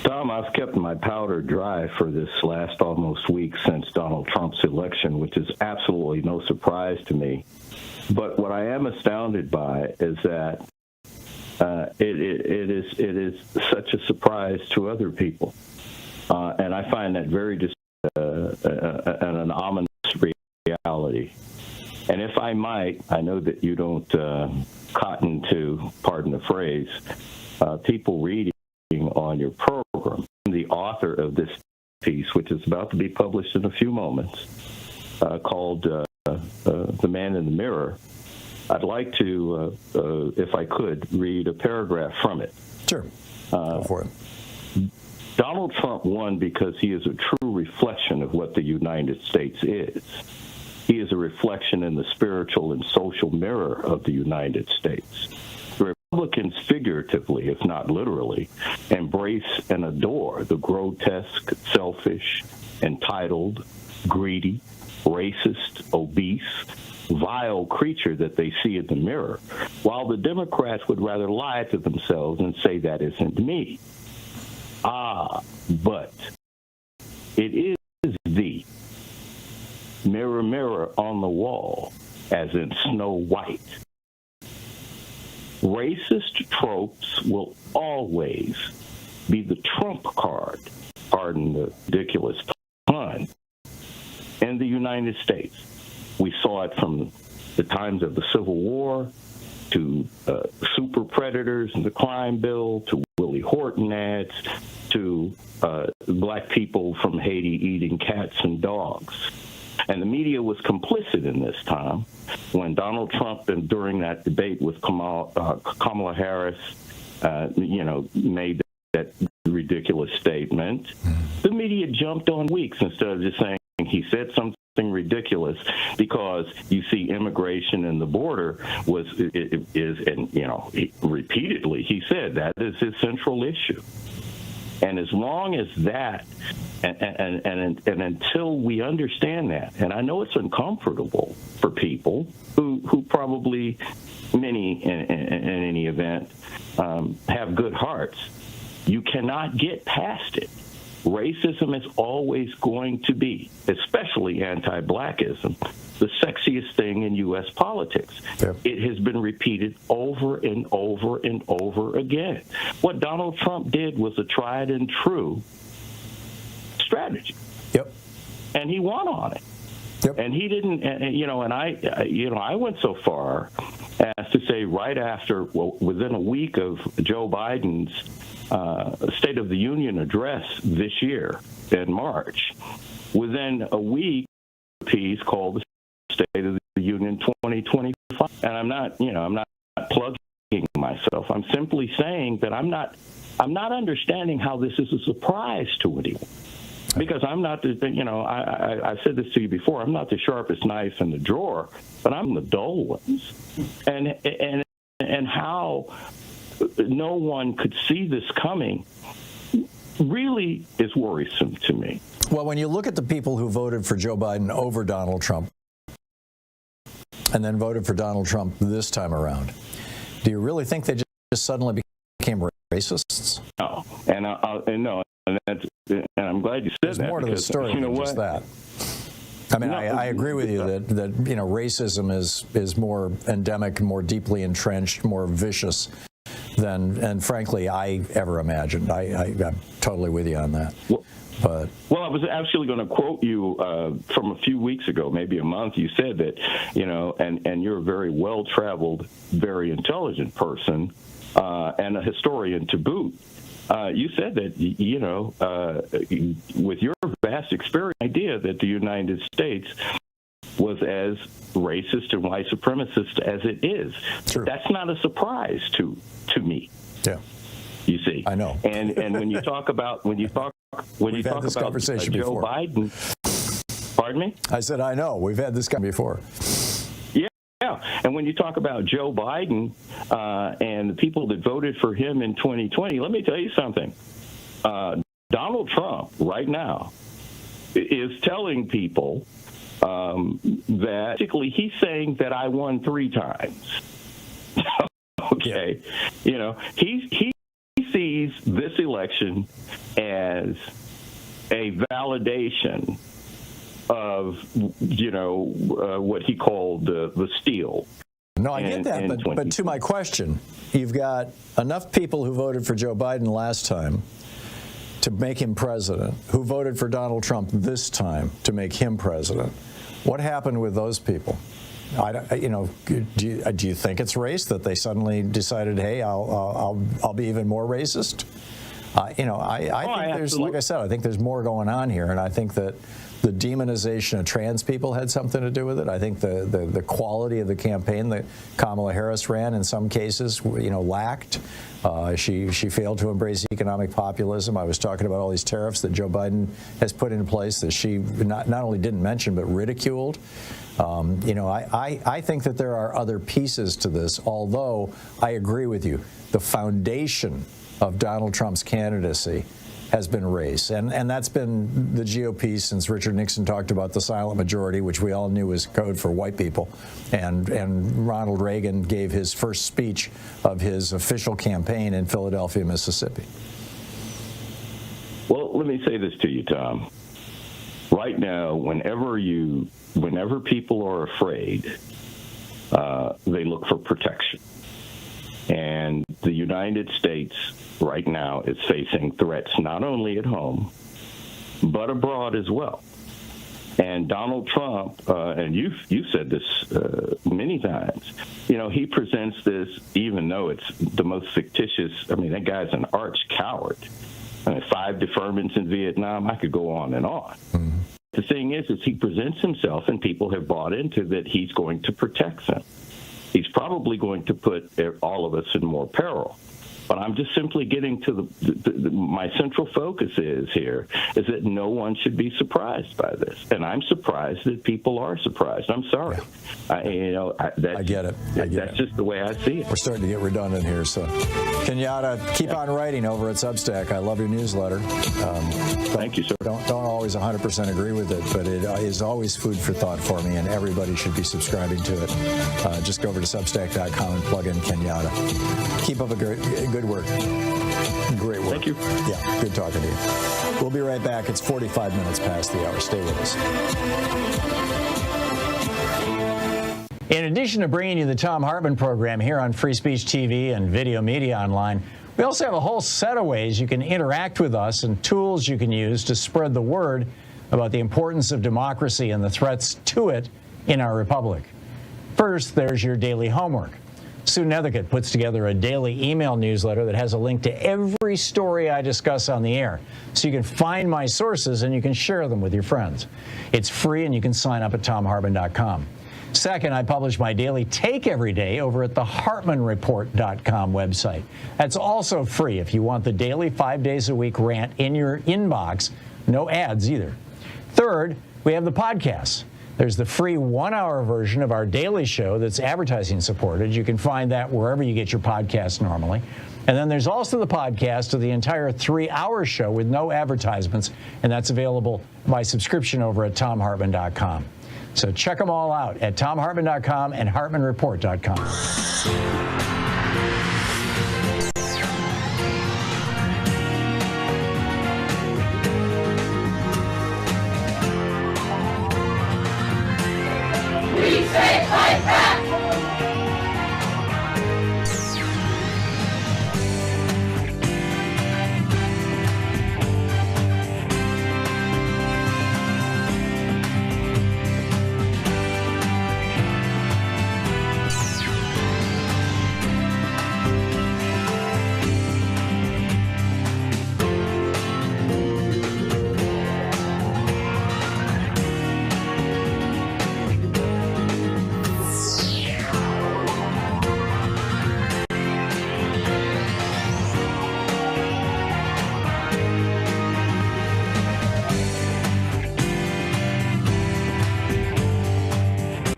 Tom, I've kept my powder dry for this last almost week since Donald Trump's election, which is absolutely no surprise to me. But what I am astounded by is that it is such a surprise to other people, and I find that very an ominous reality. And if I might, I know that you don't cotton to, pardon the phrase, people reading on your program. The author of this piece, which is about to be published in a few moments, called The Man in the Mirror, I'd like to, if I could, read a paragraph from it. Sure. Go for it. Donald Trump won because he is a true reflection of what the United States is. He is a reflection in the spiritual and social mirror of the United States. Republicans, figuratively, if not literally, embrace and adore the grotesque, selfish, entitled, greedy, racist, obese, vile creature that they see in the mirror, while the Democrats would rather lie to themselves and say that isn't me. But it is the mirror, mirror on the wall, as in Snow White. Racist tropes will always be the trump card, pardon the ridiculous pun, in the United States. We saw it from the times of the Civil War to super predators and the crime bill, to Willie Horton ads, to black people from Haiti eating cats and dogs. And the media was complicit in this time when Donald Trump, and during that debate with Kamala Harris, made that ridiculous statement. The media jumped on weeks instead of just saying he said something ridiculous, because you see immigration and the border repeatedly he said that is his central issue. And as long as that, and until we understand that, and I know it's uncomfortable for people who probably, many in any event, have good hearts, you cannot get past it. Racism is always going to be, especially anti-blackism, the sexiest thing in U.S. politics. Yep. It has been repeated over and over and over again. What Donald Trump did was a tried and true strategy. Yep. And he won on it. Yep. And he didn't, I went so far as to say right after, within a week of Joe Biden's State of the Union address this year in March, within a week, a piece called the State of the Union 2025. And I'm not plugging myself. I'm simply saying that I'm not understanding how this is a surprise to anyone. Because I'm not, I said this to you before, I'm not the sharpest knife in the drawer, but I'm the dull ones. And how no one could see this coming really is worrisome to me. Well, when you look at the people who voted for Joe Biden over Donald Trump and then voted for Donald Trump this time around, do you really think they just suddenly became racists? No, and I'm glad you said There's that. There's more to the story than just that. I mean, I agree with you that racism is more endemic, more deeply entrenched, more vicious than frankly I ever imagined. I'm totally with you on that. Well, I was actually going to quote you from a few weeks ago, maybe a month. You said that, and you're a very well-traveled, very intelligent person, and a historian to boot. You said that, with your vast experience, idea that the United States was as racist and white supremacist as it is. True. That's not a surprise to me. Yeah. You see. I know. And when you talk about Joe Biden, pardon me? I said I know. We've had this conversation before. Yeah, and when you talk about Joe Biden and the people that voted for him in 2020, let me tell you something. Donald Trump right now is telling people that basically he's saying that I won 3 times. Okay, he's sees this election as a validation of, what he called the steal. No, I get that, but to my question, you've got enough people who voted for Joe Biden last time to make him president, who voted for Donald Trump this time to make him president. What happened with those people? Do you think it's race that they suddenly decided, hey, I'll be even more racist? I think there's, like I said, I think there's more going on here, and I think that the demonization of trans people had something to do with it. I think the quality of the campaign that Kamala Harris ran in some cases, lacked. She failed to embrace economic populism. I was talking about all these tariffs that Joe Biden has put in place that she not only didn't mention but ridiculed. I think that there are other pieces to this, although I agree with you. The foundation of Donald Trump's candidacy has been race, and that's been the GOP since Richard Nixon talked about the silent majority, which we all knew was code for white people, and Ronald Reagan gave his first speech of his official campaign in Philadelphia, Mississippi. Well, let me say this to you, Tom. Right now, whenever people are afraid, they look for protection. And the United States right now is facing threats not only at home, but abroad as well. And Donald Trump, and you've said this many times, he presents this, even though it's the most fictitious. I mean, that guy's an arch coward. 5 deferments in Vietnam, I could go on and on. Mm-hmm. The thing is he presents himself, and people have bought into that he's going to protect them. He's probably going to put all of us in more peril. But I'm just simply getting to my central focus is that no one should be surprised by this. And I'm surprised that people are surprised. I'm sorry. Yeah. I get it. That's just the way I see it. We're starting to get redundant here. So, Kenyatta, keep on writing over at Substack. I love your newsletter. Thank you, sir. Don't always 100% agree with it, but it is always food for thought for me, and everybody should be subscribing to it. Just go over to Substack.com and plug in Kenyatta. Keep up a good work. Great work. Thank you. Yeah, good talking to you. We'll be right back. It's 45 minutes past the hour. Stay with us. In addition to bringing you the Thom Hartmann Program here on Free Speech TV and Video Media Online, we also have a whole set of ways you can interact with us and tools you can use to spread the word about the importance of democracy and the threats to it in our republic. First, there's your daily homework. Sue Nethercutt puts together a daily email newsletter that has a link to every story I discuss on the air, so you can find my sources and you can share them with your friends. It's free, and you can sign up at ThomHartmann.com. Second, I publish my daily take every day over at the HartmannReport.com website. That's also free if you want the daily 5 days a week rant in your inbox. No ads either. Third, we have the podcasts. There's the free 1-hour version of our daily show that's advertising supported. You can find that wherever you get your podcasts normally. And then there's also the podcast of the entire 3-hour show with no advertisements, and that's available by subscription over at ThomHartmann.com. So check them all out at ThomHartmann.com and HartmannReport.com.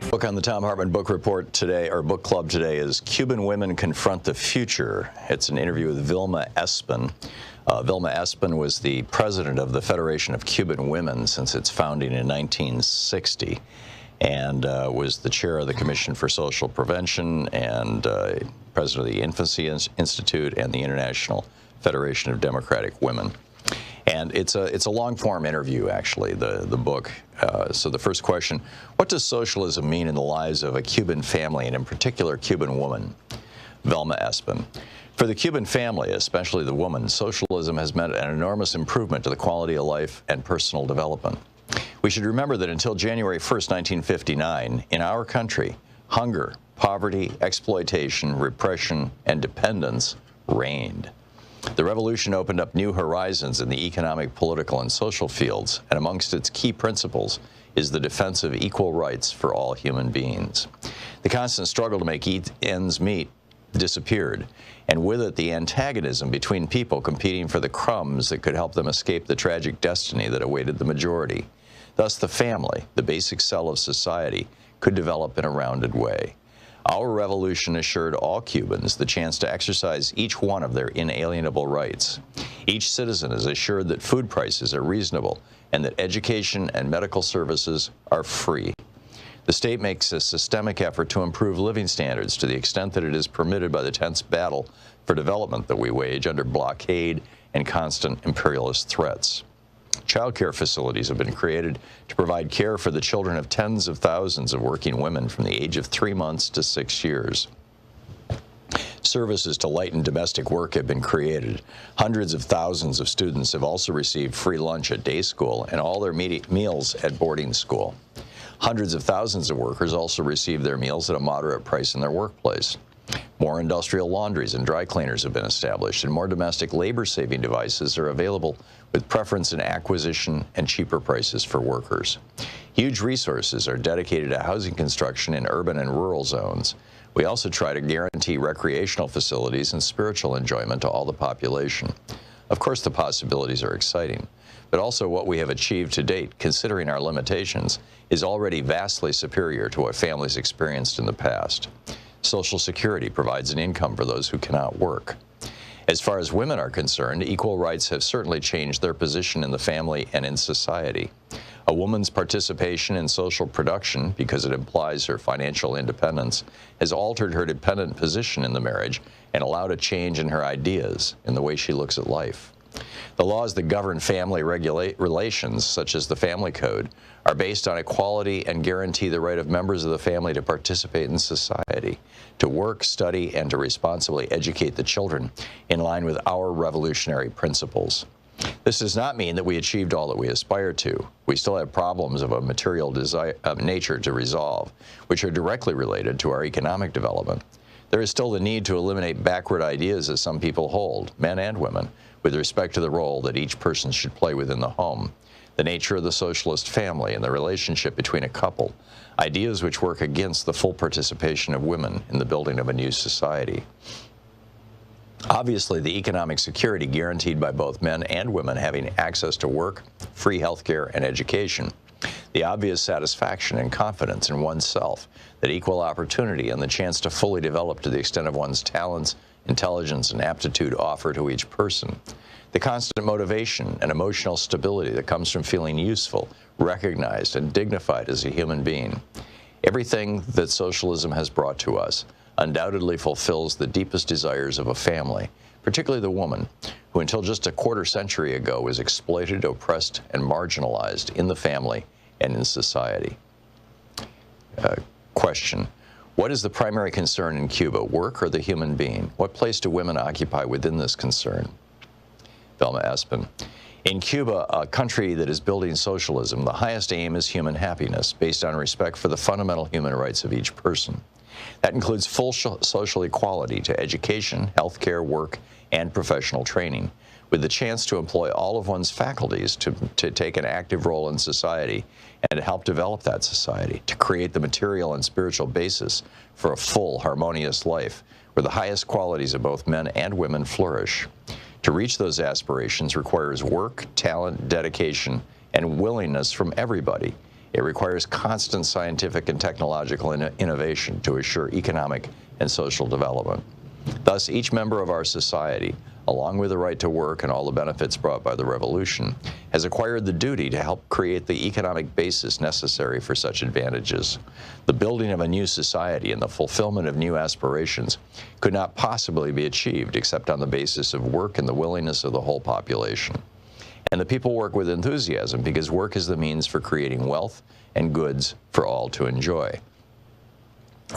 Book on the Thom Hartmann Book Report today, or Book Club today, is Cuban Women Confront the Future. It's an interview with Vilma Espin. Vilma Espin was the president of the Federation of Cuban Women since its founding in 1960, and was the chair of the Commission for Social Prevention and president of the Infancy Institute and the International Federation of Democratic Women. And it's a long-form interview, actually, the book. So the first question, what does socialism mean in the lives of a Cuban family, and in particular, Cuban woman? Velma Espin. For the Cuban family, especially the woman, socialism has meant an enormous improvement to the quality of life and personal development. We should remember that until January 1st, 1959, in our country, hunger, poverty, exploitation, repression, and dependence reigned. The revolution opened up new horizons in the economic, political, and social fields, and amongst its key principles is the defense of equal rights for all human beings. The constant struggle to make ends meet disappeared, and with it the antagonism between people competing for the crumbs that could help them escape the tragic destiny that awaited the majority. Thus the family, the basic cell of society, could develop in a rounded way. Our revolution assured all Cubans the chance to exercise each one of their inalienable rights. Each citizen is assured that food prices are reasonable and that education and medical services are free. The state makes a systemic effort to improve living standards to the extent that it is permitted by the tense battle for development that we wage under blockade and constant imperialist threats. Child care facilities have been created to provide care for the children of tens of thousands of working women from the age of 3 months to 6 years. Services to lighten domestic work have been created. Hundreds of thousands of students have also received free lunch at day school and all their meals at boarding school. Hundreds of thousands of workers also receive their meals at a moderate price in their workplace. More industrial laundries and dry cleaners have been established, and more domestic labor-saving devices are available with preference in acquisition and cheaper prices for workers. Huge resources are dedicated to housing construction in urban and rural zones. We also try to guarantee recreational facilities and spiritual enjoyment to all the population. Of course, the possibilities are exciting, but also what we have achieved to date, considering our limitations, is already vastly superior to what families experienced in the past. Social Security provides an income for those who cannot work. As far as women are concerned, equal rights have certainly changed their position in the family and in society. A woman's participation in social production, because it implies her financial independence, has altered her dependent position in the marriage and allowed a change in her ideas, in the way she looks at life. The laws that govern family relations, such as the Family Code, are based on equality and guarantee the right of members of the family to participate in society, to work, study, and to responsibly educate the children in line with our revolutionary principles. This does not mean that we achieved all that we aspire to. We still have problems of a material nature to resolve, which are directly related to our economic development. There is still the need to eliminate backward ideas that some people hold, men and women, with respect to the role that each person should play within the home, the nature of the socialist family and the relationship between a couple, ideas which work against the full participation of women in the building of a new society. Obviously, the economic security guaranteed by both men and women having access to work, free health care, and education, the obvious satisfaction and confidence in oneself that equal opportunity and the chance to fully develop to the extent of one's talents, intelligence, and aptitude offer to each person, the constant motivation and emotional stability that comes from feeling useful, recognized, and dignified as a human being. Everything that socialism has brought to us undoubtedly fulfills the deepest desires of a family, particularly the woman, who until just a quarter century ago was exploited, oppressed, and marginalized in the family and in society. Question. What is the primary concern in Cuba, work or the human being? What place do women occupy within this concern? Velma Espin. In Cuba, a country that is building socialism, the highest aim is human happiness, based on respect for the fundamental human rights of each person. That includes full social equality to education, health care, work, and professional training, with the chance to employ all of one's faculties to take an active role in society and to help develop that society, to create the material and spiritual basis for a full, harmonious life, where the highest qualities of both men and women flourish. To reach those aspirations requires work, talent, dedication, and willingness from everybody. It requires constant scientific and technological innovation to assure economic and social development. Thus, each member of our society, along with the right to work and all the benefits brought by the revolution, has acquired the duty to help create the economic basis necessary for such advantages. The building of a new society and the fulfillment of new aspirations could not possibly be achieved except on the basis of work and the willingness of the whole population. And the people work with enthusiasm because work is the means for creating wealth and goods for all to enjoy.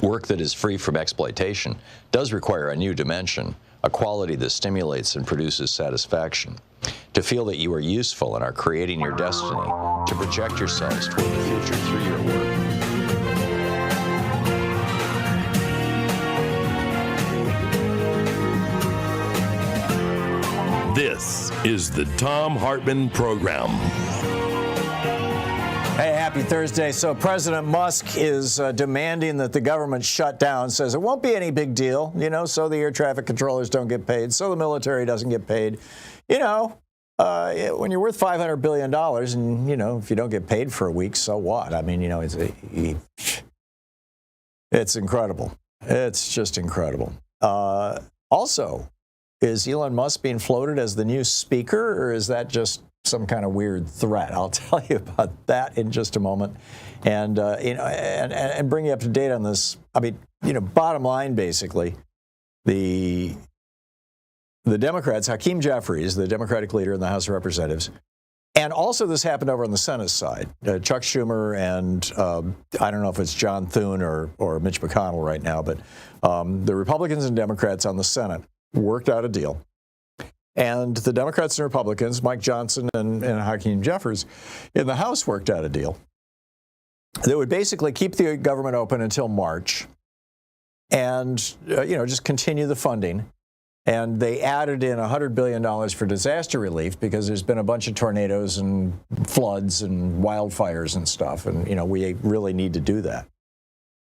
Work that is free from exploitation does require a new dimension, a quality that stimulates and produces satisfaction. To feel that you are useful and are creating your destiny, to project yourselves toward the future through your work. This is the Thom Hartmann Program. Hey, happy Thursday. So President Musk is demanding that the government shut down, says it won't be any big deal, so the air traffic controllers don't get paid, so the military doesn't get paid. When you're worth $500 billion and, if you don't get paid for a week, so what? I mean, it's incredible. It's just incredible. Also, is Elon Musk being floated as the new speaker, or is that just some kind of weird threat? I'll tell you about that in just a moment, and bring you up to date on this. I mean, bottom line, basically, the Democrats, Hakeem Jeffries, the Democratic leader in the House of Representatives, and also this happened over on the Senate side. Chuck Schumer and I don't know if it's John Thune or Mitch McConnell right now, but the Republicans and Democrats on the Senate worked out a deal. And the Democrats and Republicans, Mike Johnson and Hakeem Jeffries, in the House worked out a deal that would basically keep the government open until March and, just continue the funding. And they added in $100 billion for disaster relief because there's been a bunch of tornadoes and floods and wildfires and stuff. And, we really need to do that.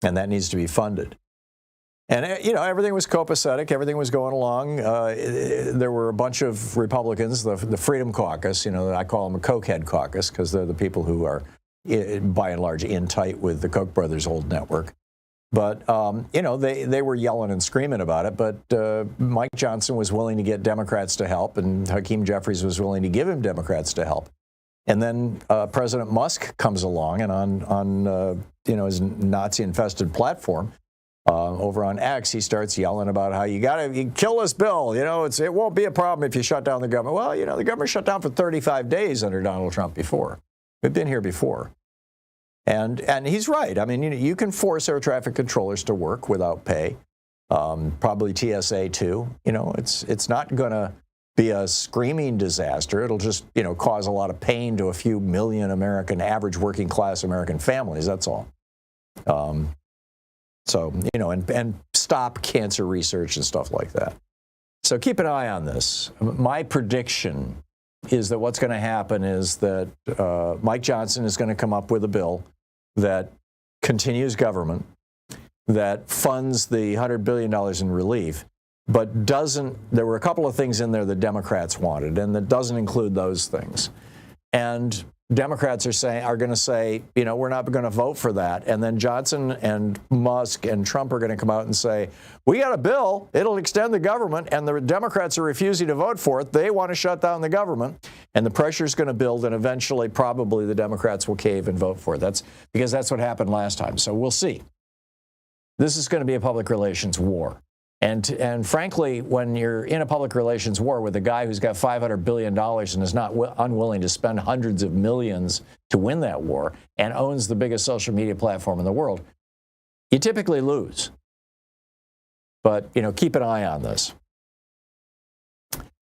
And that needs to be funded. And, everything was copacetic. Everything was going along. There were a bunch of Republicans, the Freedom Caucus, I call them a Cokehead caucus because they're the people who are, by and large, in tight with the Koch brothers' old network. But, they were yelling and screaming about it. But Mike Johnson was willing to get Democrats to help, and Hakeem Jeffries was willing to give him Democrats to help. And then President Musk comes along and on his Nazi-infested platform, over on X, he starts yelling about how you kill this bill. It won't be a problem if you shut down the government. Well, the government shut down for 35 days under Donald Trump before. We've been here before. And he's right. I mean, you can force air traffic controllers to work without pay. Probably TSA too. It's not going to be a screaming disaster. It'll just, cause a lot of pain to a few million average working class American families. That's all. So, and stop cancer research and stuff like that. So keep an eye on this. My prediction is that what's going to happen is that Mike Johnson is going to come up with a bill that continues government, that funds the $100 billion in relief, but there were a couple of things in there the Democrats wanted, and that doesn't include those things. And Democrats are going to say, we're not going to vote for that. And then Johnson and Musk and Trump are going to come out and say, we got a bill, it'll extend the government, and the Democrats are refusing to vote for it. They want to shut down the government, and the pressure is going to build, and eventually probably the Democrats will cave and vote for it. That's what happened last time. So we'll see. This is going to be a public relations war. And frankly, when you're in a public relations war with a guy who's got $500 billion and is not unwilling to spend hundreds of millions to win that war and owns the biggest social media platform in the world, you typically lose. But, keep an eye on this.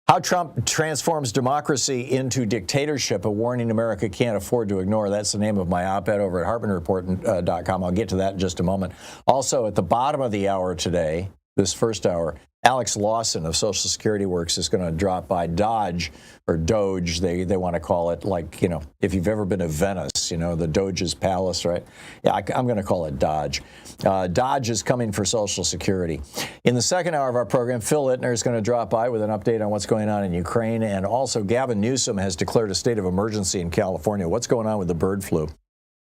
How Trump transforms democracy into dictatorship, a warning America can't afford to ignore. That's the name of my op-ed over at HartmannReport.com. I'll get to that in just a moment. Also, at the bottom of the hour today, this first hour, Alex Lawson of Social Security Works is going to drop by. DOGE, or DOGE, they want to call it, like, if you've ever been to Venice, the Doge's Palace, right? Yeah, I'm going to call it DOGE. DOGE is coming for Social Security. In the second hour of our program, Phil Ittner is going to drop by with an update on what's going on in Ukraine. And also, Gavin Newsom has declared a state of emergency in California. What's going on with the bird flu?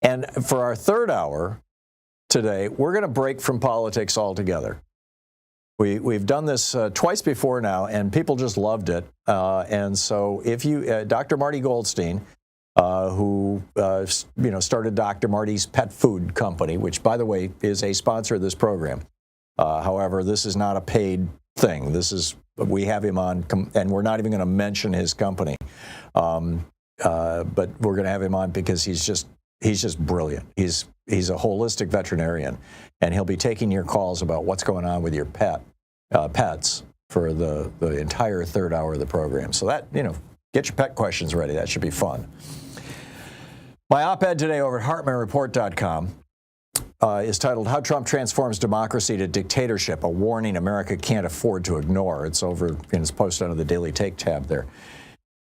And for our third hour today, we're going to break from politics altogether. We've done this twice before now, and people just loved it. And so, if you, Dr. Marty Goldstein, who started Dr. Marty's Pet Food Company, which, by the way, is a sponsor of this program. However, this is not a paid thing. We have him on, and we're not even going to mention his company, but we're going to have him on because he's just brilliant. He's a holistic veterinarian, and he'll be taking your calls about what's going on with your pets for the entire third hour of the program. So that, get your pet questions ready. That should be fun. My op-ed today over at HartmanReport.com is titled "How Trump Transforms Democracy to Dictatorship, a Warning America Can't Afford to Ignore." It's over, and it's posted under the Daily Take tab there.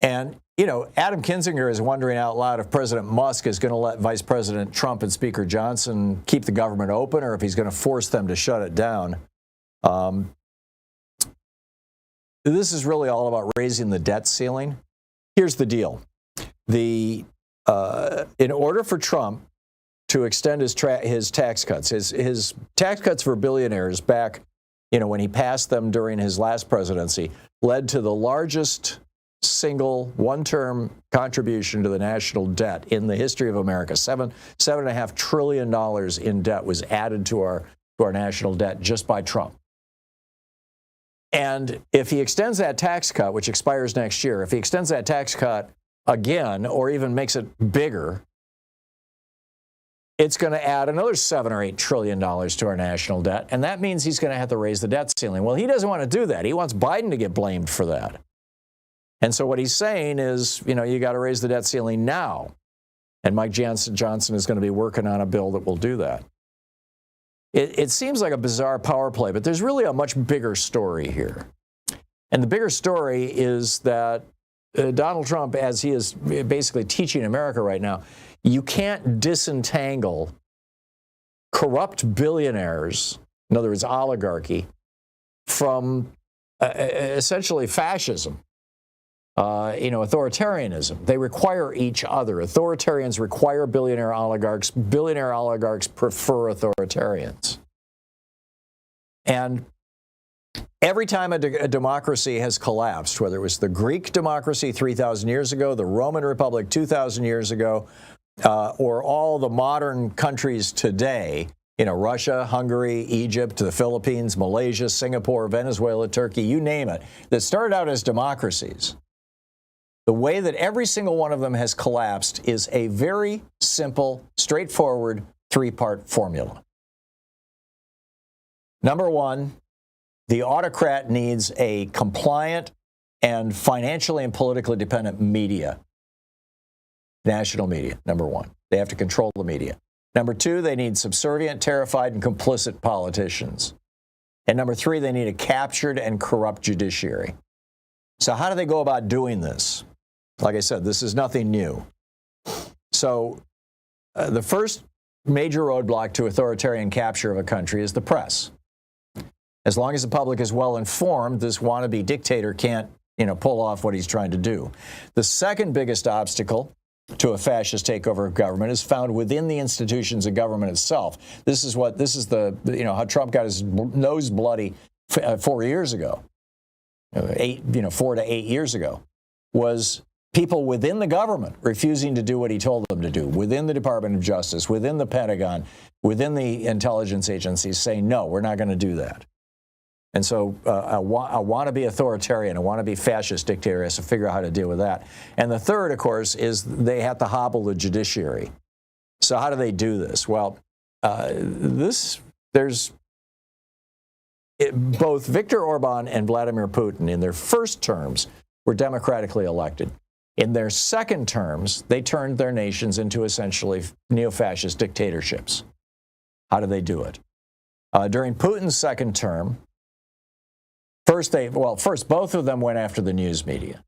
And, Adam Kinzinger is wondering out loud if President Musk is going to let Vice President Trump and Speaker Johnson keep the government open, or if he's going to force them to shut it down. This is really all about raising the debt ceiling. Here's the deal. In order for Trump to extend his tax cuts, his tax cuts for billionaires back, when he passed them during his last presidency, led to the largest single one-term contribution to the national debt in the history of America. $7.5 trillion in debt was added to our national debt just by Trump. And if he extends that tax cut, which expires next year, if he extends that tax cut again, or even makes it bigger, it's going to add another $7 or $8 trillion to our national debt. And that means he's going to have to raise the debt ceiling. Well, he doesn't want to do that. He wants Biden to get blamed for that. And so what he's saying is, you got to raise the debt ceiling now. And Mike Johnson is going to be working on a bill that will do that. It seems like a bizarre power play, but there's really a much bigger story here. And the bigger story is that Donald Trump, as he is basically teaching America right now, you can't disentangle corrupt billionaires, in other words, oligarchy, from essentially fascism, authoritarianism. They require each other. Authoritarians require billionaire oligarchs. Billionaire oligarchs prefer authoritarians. And every time a democracy has collapsed, whether it was the Greek democracy 3,000 years ago, the Roman Republic 2,000 years ago, or all the modern countries today, Russia, Hungary, Egypt, the Philippines, Malaysia, Singapore, Venezuela, Turkey, you name it, that started out as democracies, the way that every single one of them has collapsed is a very simple, straightforward, three-part formula. Number one, the autocrat needs a compliant and financially and politically dependent media. National media, number one. They have to control the media. Number two, they need subservient, terrified, and complicit politicians. And number three, they need a captured and corrupt judiciary. So how do they go about doing this? Like I said, this is nothing new. So the first major roadblock to authoritarian capture of a country is the press. As long as the public is well informed, this wannabe dictator can't, pull off what he's trying to do. The second biggest obstacle to a fascist takeover of government is found within the institutions of government itself. This is how Trump got his nose bloody 4 years ago. 4 to 8 years ago, was people within the government refusing to do what he told them to do, within the Department of Justice, within the Pentagon, within the intelligence agencies, saying, no, we're not going to do that. And so a wannabe authoritarian, a wannabe fascist dictator has to figure out how to deal with that. And the third, of course, is they have to hobble the judiciary. So how do they do this? Well, both Viktor Orban and Vladimir Putin, in their first terms, were democratically elected. In their second terms, they turned their nations into essentially neo-fascist dictatorships. How do they do it? During Putin's second term, first both of them went after the news media,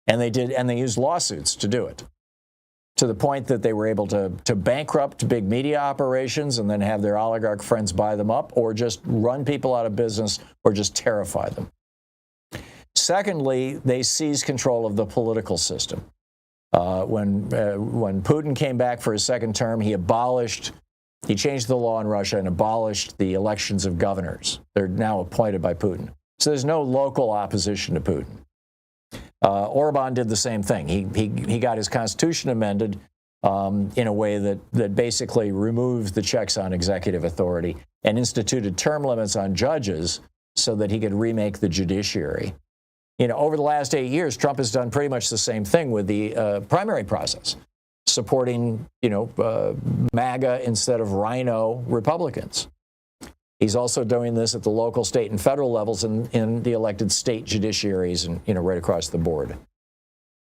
and they used lawsuits to do it, to the point that they were able to bankrupt big media operations and then have their oligarch friends buy them up, or just run people out of business, or just terrify them. Secondly, they seized control of the political system. When Putin came back for his second term, he abolished He changed the law in Russia and abolished the elections of governors. They're now appointed by Putin. So there's no local opposition to Putin. Orban did the same thing. He got his constitution amended in a way that basically removed the checks on executive authority and instituted term limits on judges so that he could remake the judiciary. Over the last 8 years, Trump has done pretty much the same thing with the primary process, supporting, MAGA instead of rhino Republicans. He's also doing this at the local, state, and federal levels in the elected state judiciaries and, right across the board.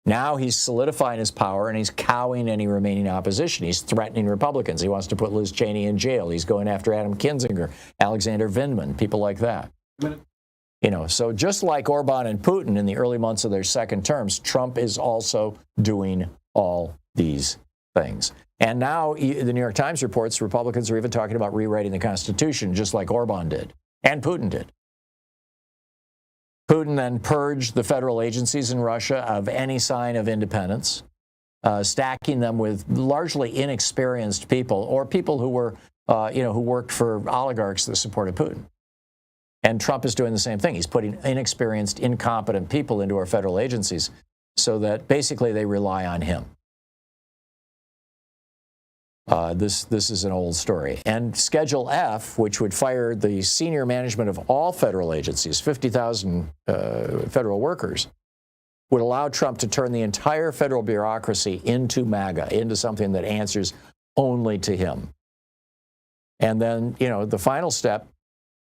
Now he's solidifying his power, and he's cowing any remaining opposition. He's threatening Republicans. He wants to put Liz Cheney in jail. He's going after Adam Kinzinger, Alexander Vindman, people like that. So just like Orban and Putin in the early months of their second terms, Trump is also doing all these things. And now the New York Times reports Republicans are even talking about rewriting the Constitution, just like Orban did and Putin did. Putin then purged the federal agencies in Russia of any sign of independence, stacking them with largely inexperienced people or people who were, who worked for oligarchs that supported Putin. And Trump is doing the same thing. He's putting inexperienced, incompetent people into our federal agencies so that basically they rely on him. This is an old story. And Schedule F, which would fire the senior management of all federal agencies, 50,000 federal workers, would allow Trump to turn the entire federal bureaucracy into MAGA, into something that answers only to him. And then, the final step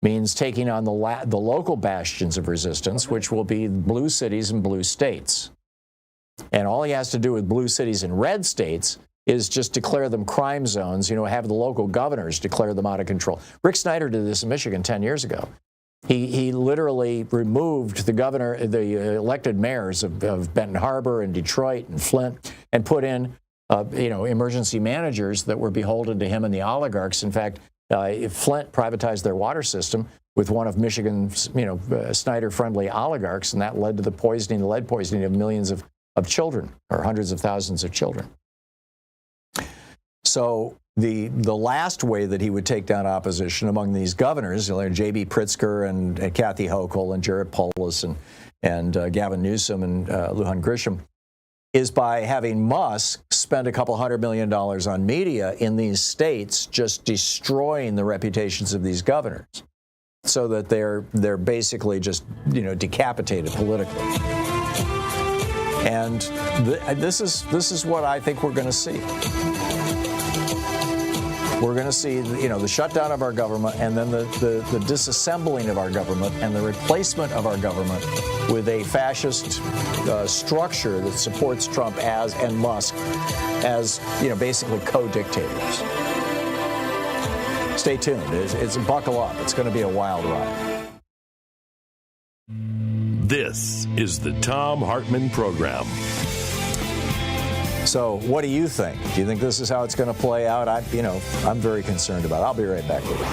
means taking on the local bastions of resistance, which will be blue cities and blue states. And all he has to do with blue cities and red states is just declare them crime zones, have the local governors declare them out of control. Rick Snyder did this in Michigan 10 years ago. He literally removed the elected mayors of Benton Harbor and Detroit and Flint and put in, emergency managers that were beholden to him and the oligarchs. In fact, Flint privatized their water system with one of Michigan's, Snyder-friendly oligarchs, and that led to the lead poisoning of millions of children, or hundreds of thousands of children. So the last way that he would take down opposition among these governors, J.B. Pritzker and Kathy Hochul and Jared Polis and Gavin Newsom and Lujan Grisham, is by having Musk spend $200 million on media in these states, just destroying the reputations of these governors, so that they're basically just decapitated politically. And this is what I think we're going to see. We're going to see, the shutdown of our government, and then the disassembling of our government, and the replacement of our government with a fascist structure that supports Trump and Musk as, basically co-dictators. Stay tuned. It's buckle up. It's going to be a wild ride. This is the Thom Hartmann Program. So what do you think? Do you think this is how it's going to play out? I'm very concerned about it. I'll be right back with you.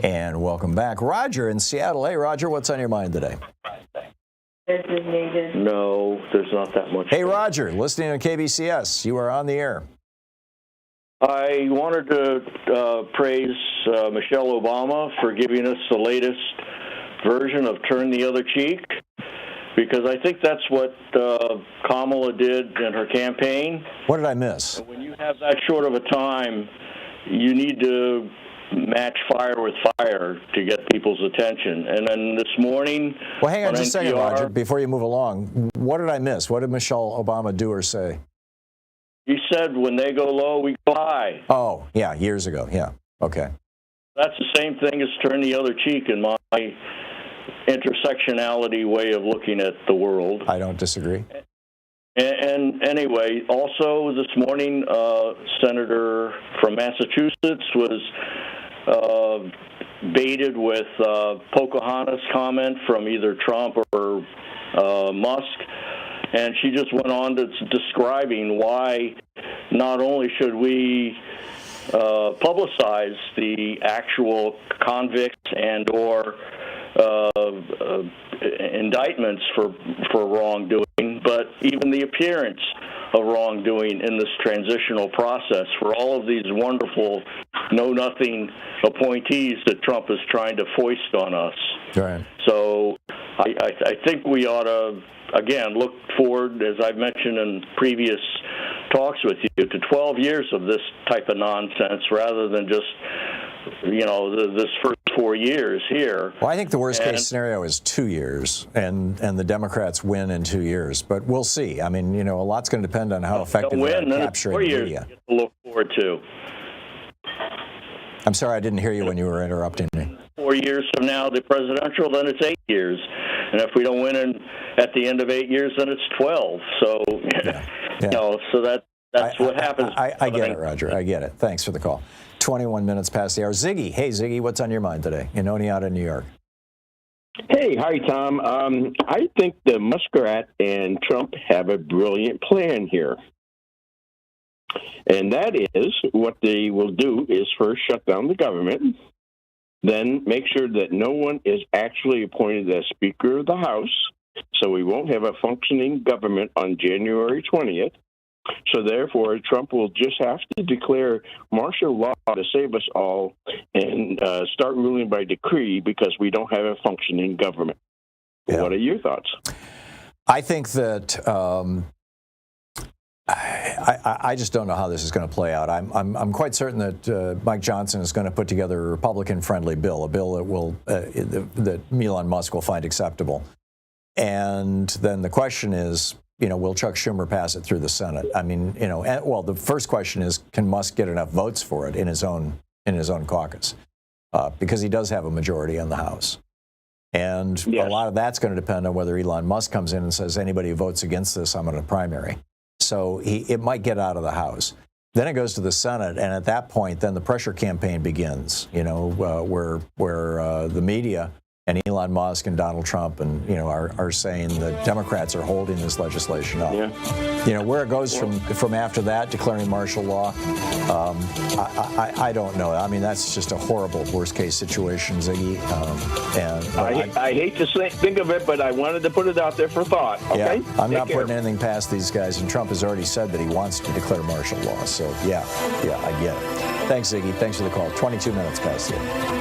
And welcome back. Roger in Seattle. Hey, Roger, what's on your mind today? No, there's not that much. Hey, Roger, listening on KBCS. You are on the air. I wanted to praise Michelle Obama for giving us the latest version of Turn the Other Cheek, because I think that's what Kamala did in her campaign. What did I miss? When you have that short of a time, you need to match fire with fire to get people's attention. And then this morning... Well, hang on just a second, Roger, before you move along. What did I miss? What did Michelle Obama do or say? He said, when they go low, we go high. Oh, yeah, years ago. Yeah, okay. That's the same thing as Turn the Other Cheek in my intersectionality way of looking at the world. I don't disagree. And anyway, also this morning, Senator from Massachusetts was baited with Pocahontas comment from either Trump or Musk. And she just went on to describing why not only should we publicize the actual convicts and or indictments for wrongdoing, but even the appearance of wrongdoing in this transitional process for all of these wonderful know-nothing appointees that Trump is trying to foist on us. Right. So I think we ought to, again, look forward, as I've mentioned in previous talks with you, to 12 years of this type of nonsense rather than just, this first 4 years here. Well, I think the worst-case scenario is 2 years, and the Democrats win in 2 years. But we'll see. I mean, a lot's going to depend on how effective they are capturing the media. To look forward to. I'm sorry, I didn't hear you when you were interrupting me. 4 years from now, the presidential, then it's 8 years. And if we don't win at the end of 8 years, then it's 12. So, so that's what happens. I get it, Roger. I get it. Thanks for the call. 21 minutes past the hour. Ziggy. Hey, Ziggy, what's on your mind today? In Oneonta, New York. Hey, hi, Tom. I think the Muskrat and Trump have a brilliant plan here. And that is, what they will do is first shut down the government, then make sure that no one is actually appointed as Speaker of the House, so we won't have a functioning government on January 20th. So therefore, Trump will just have to declare martial law to save us all and start ruling by decree because we don't have a functioning government. Yeah. What are your thoughts? I think that I just don't know how this is going to play out. I'm quite certain that Mike Johnson is going to put together a Republican-friendly bill, a bill that will that Elon Musk will find acceptable. And then the question is, will Chuck Schumer pass it through the Senate? I mean, the first question is, can Musk get enough votes for it in his own caucus? Because he does have a majority in the House. And a lot of that's going to depend on whether Elon Musk comes in and says, anybody who votes against this, I'm in a primary. So it might get out of the House. Then it goes to the Senate, and at that point, then the pressure campaign begins, where the media and Elon Musk and Donald Trump and are saying that Democrats are holding this legislation up. Yeah. Where it goes from after that, declaring martial law, I don't know. I mean, that's just a horrible worst case situation, Ziggy. I hate to think of it, but I wanted to put it out there for thought. Okay. Yeah, I'm not putting anything past these guys, and Trump has already said that he wants to declare martial law. So yeah, I get it. Thanks, Ziggy. Thanks for the call. 22 minutes past the hour.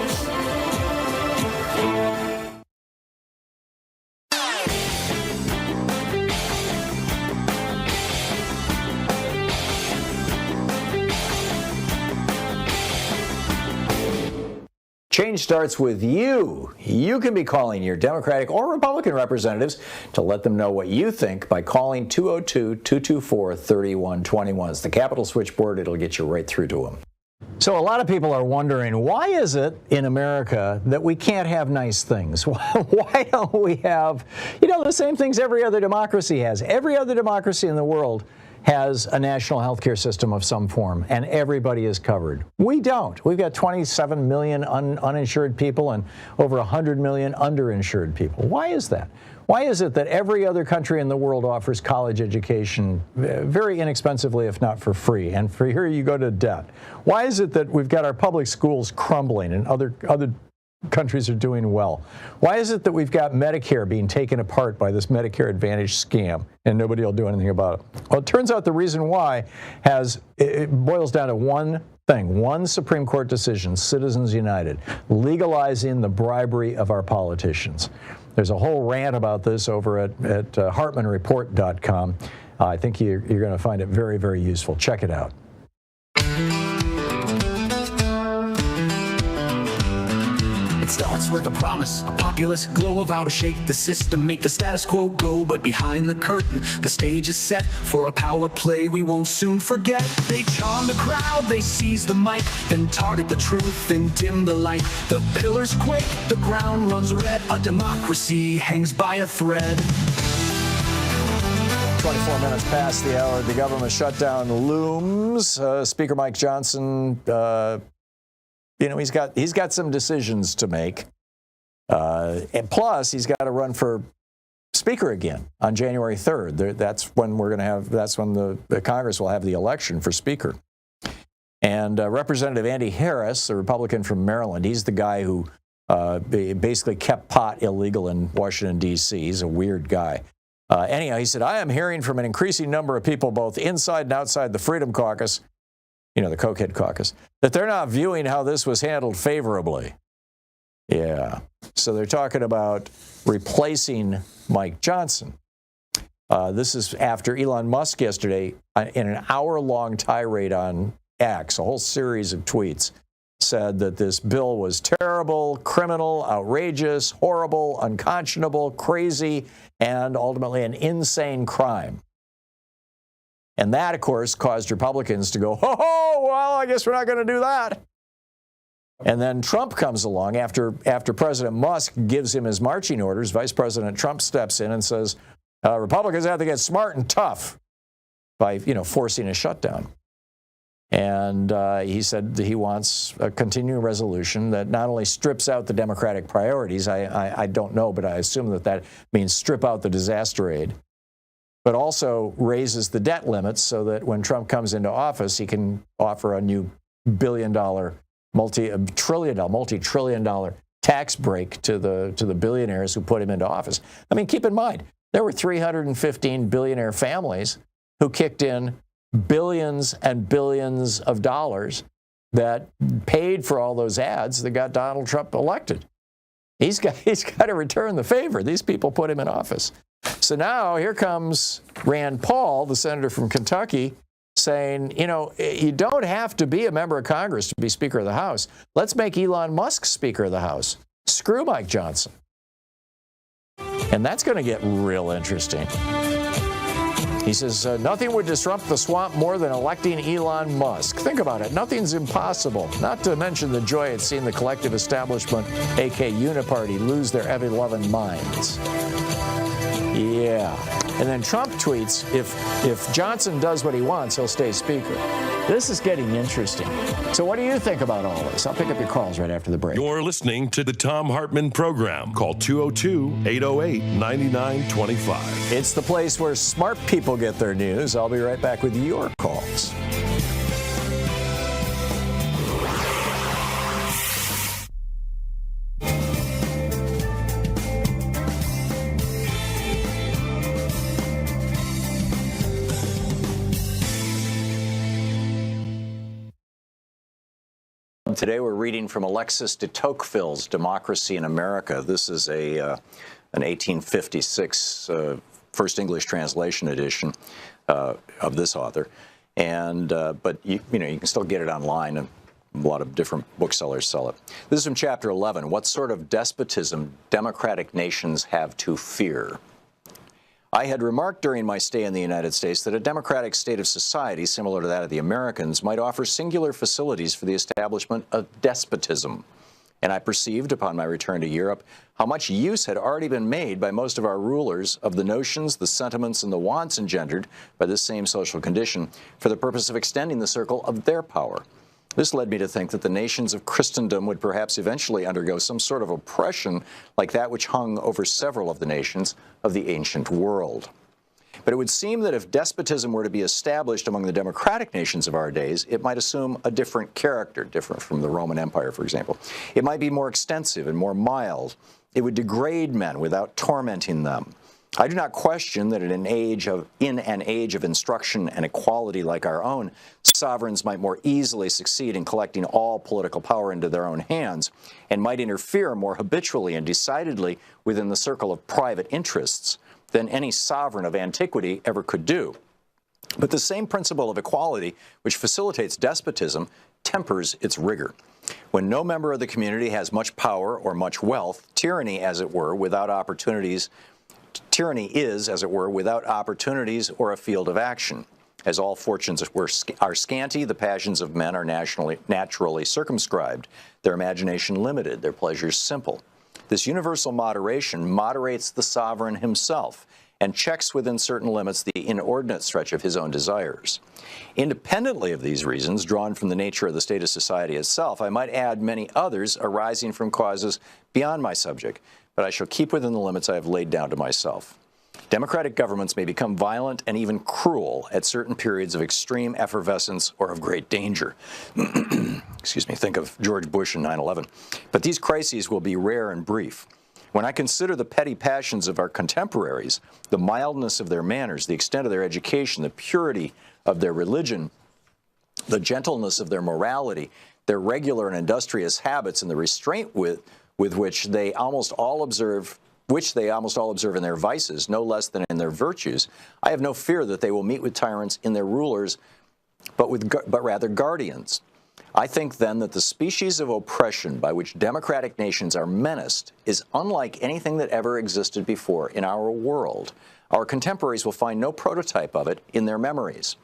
Change starts with you. You can be calling your Democratic or Republican representatives to let them know what you think by calling 202-224-3121. It's the Capitol switchboard. It'll get you right through to them. So a lot of people are wondering, why is it in America that we can't have nice things? Why don't we have, the same things every other democracy has? Every other democracy in the world has a national health care system of some form, and everybody is covered. We don't. We've got 27 million uninsured people and over 100 million underinsured people. Why is that? Why is it that every other country in the world offers college education very inexpensively, if not for free, and for here you go to debt? Why is it that we've got our public schools crumbling and other countries are doing well? Why is it that we've got Medicare being taken apart by this Medicare Advantage scam and nobody will do anything about it? Well, it turns out the reason why it boils down to one thing, one Supreme Court decision, Citizens United, legalizing the bribery of our politicians. There's a whole rant about this over at HartmannReport.com. I think you're going to find it very, very useful. Check it out. It starts with a promise, a populist glow of how to shake the system, make the status quo go. But behind the curtain, the stage is set for a power play we won't soon forget. They charm the crowd, they seize the mic, then target the truth and dim the light. The pillars quake, the ground runs red, a democracy hangs by a thread. 24 minutes past the hour, the government shutdown looms. Speaker Mike Johnson, he's got some decisions to make, and plus he's got to run for Speaker again on January 3rd. That's when the Congress will have the election for Speaker. And Representative Andy Harris, the Republican from Maryland, he's the guy who basically kept pot illegal in Washington, D.C. He's a weird guy. Anyhow, he said, I am hearing from an increasing number of people, both inside and outside the Freedom Caucus, the Cokehead Caucus, that they're not viewing how this was handled favorably. Yeah. So they're talking about replacing Mike Johnson. This is after Elon Musk yesterday, in an hour-long tirade on X, a whole series of tweets, said that this bill was terrible, criminal, outrageous, horrible, unconscionable, crazy, and ultimately an insane crime. And that, of course, caused Republicans to go, oh, well, I guess we're not going to do that. And then Trump comes along after President Musk gives him his marching orders. Vice President Trump steps in and says, Republicans have to get smart and tough by, forcing a shutdown. And he said that he wants a continuing resolution that not only strips out the Democratic priorities, I don't know, but I assume that means strip out the disaster aid, but also raises the debt limits so that when Trump comes into office, he can offer a new billion-dollar, multi-trillion dollar tax break to the billionaires who put him into office. I mean, keep in mind, there were 315 billionaire families who kicked in billions and billions of dollars that paid for all those ads that got Donald Trump elected. He's got to return the favor. These people put him in office. So now here comes Rand Paul, the senator from Kentucky, saying, you don't have to be a member of Congress to be Speaker of the House. Let's make Elon Musk Speaker of the House. Screw Mike Johnson. And that's going to get real interesting. He says, nothing would disrupt the swamp more than electing Elon Musk. Think about it. Nothing's impossible. Not to mention the joy at seeing the collective establishment, a.k.a. Uniparty, lose their ever-loving minds. Yeah. And then Trump tweets, if Johnson does what he wants, he'll stay Speaker. This is getting interesting. So what do you think about all this? I'll pick up your calls right after the break. You're listening to the Thom Hartmann Program. Call 202-808-9925. It's the place where smart people get their news. I'll be right back with your calls. Today we're reading from Alexis de Tocqueville's Democracy in America. This is an 1856 first English translation edition of this author, but you can still get it online, and a lot of different booksellers sell it. This is from Chapter 11. What sort of despotism democratic nations have to fear? I had remarked during my stay in the United States that a democratic state of society, similar to that of the Americans, might offer singular facilities for the establishment of despotism. And I perceived, upon my return to Europe, how much use had already been made by most of our rulers of the notions, the sentiments, and the wants engendered by this same social condition for the purpose of extending the circle of their power. This led me to think that the nations of Christendom would perhaps eventually undergo some sort of oppression like that which hung over several of the nations of the ancient world. But it would seem that if despotism were to be established among the democratic nations of our days, it might assume a different character, different from the Roman Empire, for example. It might be more extensive and more mild. It would degrade men without tormenting them. I do not question that in an age of instruction and equality like our own, sovereigns might more easily succeed in collecting all political power into their own hands and might interfere more habitually and decidedly within the circle of private interests than any sovereign of antiquity ever could do. But the same principle of equality which facilitates despotism tempers its rigor. When no member of the community has much power or much wealth, tyranny is, as it were, without opportunities or a field of action. As all fortunes are scanty, the passions of men are naturally circumscribed, their imagination limited, their pleasures simple. This universal moderation moderates the sovereign himself and checks within certain limits the inordinate stretch of his own desires. Independently of these reasons, drawn from the nature of the state of society itself, I might add many others arising from causes beyond my subject, but I shall keep within the limits I have laid down to myself. Democratic governments may become violent and even cruel at certain periods of extreme effervescence or of great danger. Excuse me, think of George Bush and 9/11. But these crises will be rare and brief. When I consider the petty passions of our contemporaries, the mildness of their manners, the extent of their education, the purity of their religion, the gentleness of their morality, their regular and industrious habits, and the restraint with which they almost all observe in their vices, no less than in their virtues, I have no fear that they will meet with tyrants in their rulers, but rather guardians. I think then that the species of oppression by which democratic nations are menaced is unlike anything that ever existed before in our world. Our contemporaries will find no prototype of it in their memories.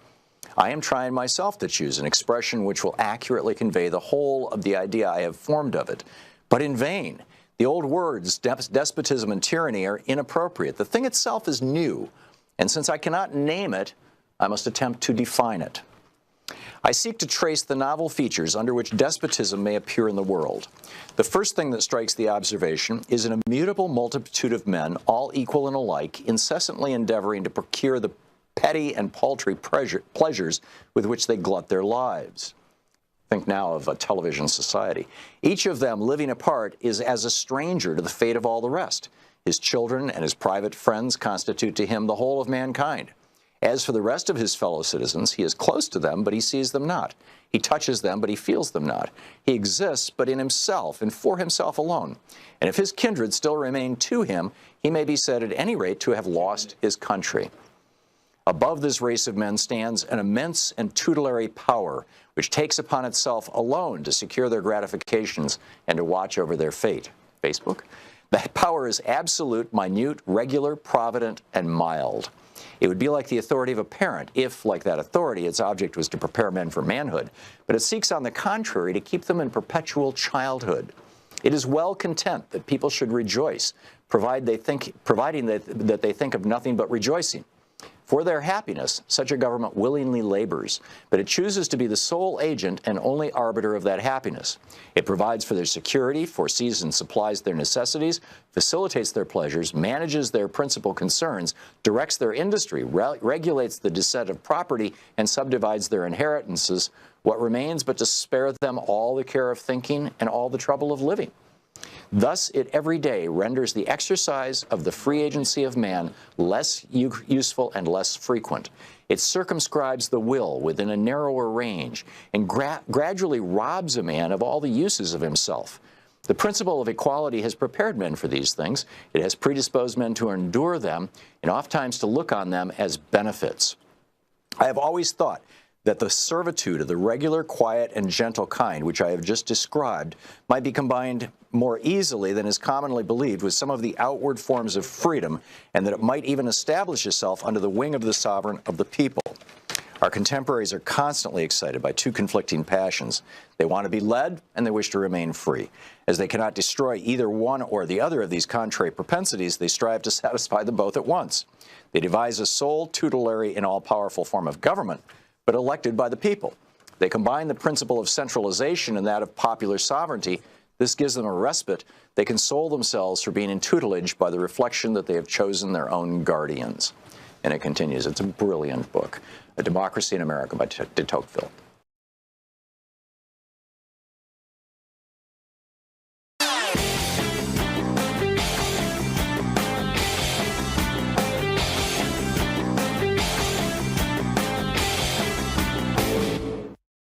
I am trying myself to choose an expression which will accurately convey the whole of the idea I have formed of it, but in vain. The old words, despotism and tyranny, are inappropriate. The thing itself is new, and since I cannot name it, I must attempt to define it. I seek to trace the novel features under which despotism may appear in the world. The first thing that strikes the observation is an immutable multitude of men, all equal and alike, incessantly endeavoring to procure the petty and paltry pleasures with which they glut their lives. Think now of a television society. Each of them, living apart, is as a stranger to the fate of all the rest. His children and his private friends constitute to him the whole of mankind. As for the rest of his fellow citizens, he is close to them, but he sees them not. He touches them, but he feels them not. He exists, but in himself and for himself alone. And if his kindred still remain to him, he may be said at any rate to have lost his country. Above this race of men stands an immense and tutelary power, which takes upon itself alone to secure their gratifications and to watch over their fate. Facebook? That power is absolute, minute, regular, provident, and mild. It would be like the authority of a parent if, like that authority, its object was to prepare men for manhood, but it seeks, on the contrary, to keep them in perpetual childhood. It is well content that people should rejoice, providing that they think of nothing but rejoicing. For their happiness, such a government willingly labors, but it chooses to be the sole agent and only arbiter of that happiness. It provides for their security, foresees and supplies their necessities, facilitates their pleasures, manages their principal concerns, directs their industry, regulates the descent of property, and subdivides their inheritances. What remains but to spare them all the care of thinking and all the trouble of living? Thus, it every day renders the exercise of the free agency of man less useful and less frequent. It circumscribes the will within a narrower range and gradually robs a man of all the uses of himself. The principle of equality has prepared men for these things. It has predisposed men to endure them and oftentimes to look on them as benefits. I have always thought that the servitude of the regular, quiet, and gentle kind, which I have just described, might be combined more easily than is commonly believed with some of the outward forms of freedom, and that it might even establish itself under the wing of the sovereign of the people. Our contemporaries are constantly excited by two conflicting passions. They want to be led, and they wish to remain free. As they cannot destroy either one or the other of these contrary propensities, they strive to satisfy them both at once. They devise a sole, tutelary, and all-powerful form of government, but elected by the people. They combine the principle of centralization and that of popular sovereignty. This gives them a respite. They console themselves for being in tutelage by the reflection that they have chosen their own guardians. And it continues. It's a brilliant book, A Democracy in America by de Tocqueville.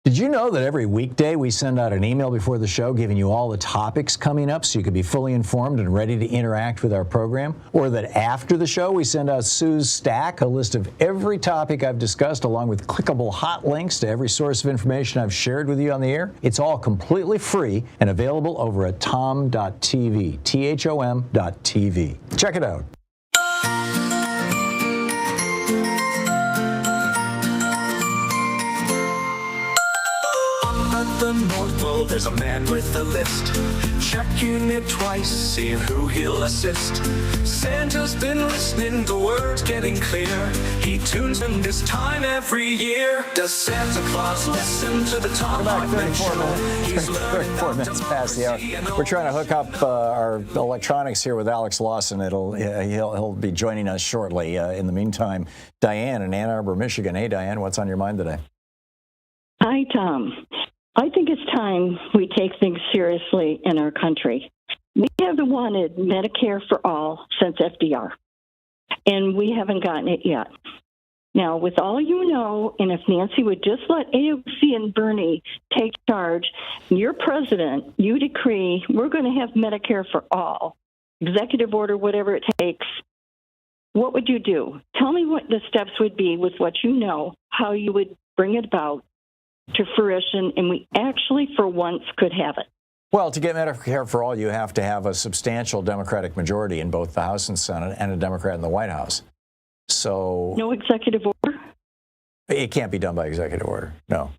Did you know that every weekday we send out an email before the show giving you all the topics coming up so you can be fully informed and ready to interact with our program? Or that after the show we send out Sue's Stack, a list of every topic I've discussed along with clickable hot links to every source of information I've shared with you on the air? It's all completely free and available over at thom.tv, THOM.tv. Check it out. The North Pole, there's a man with a list, checking it twice, seeing who he'll assist. Santa's been listening, the word's getting clear. He tunes in this time every year. Does Santa Claus listen to the Thom Hartmann Show? He's 34 minutes past the hour. We're trying to hook up our electronics here with Alex Lawson. He'll be joining us shortly. In the meantime, Diane in Ann Arbor, Michigan. Hey, Diane, what's on your mind today? Hi, Tom. I think it's time we take things seriously in our country. We haven't wanted Medicare for all since FDR, and we haven't gotten it yet. Now, with all you know, and if Nancy would just let AOC and Bernie take charge, you're president, you decree we're going to have Medicare for all, executive order, whatever it takes. What would you do? Tell me what the steps would be with what you know, how you would bring it about to fruition, and we actually, for once, could have it. Well, to get Medicare for all, you have to have a substantial Democratic majority in both the House and Senate and a Democrat in the White House. So no executive order? It can't be done by executive order. No.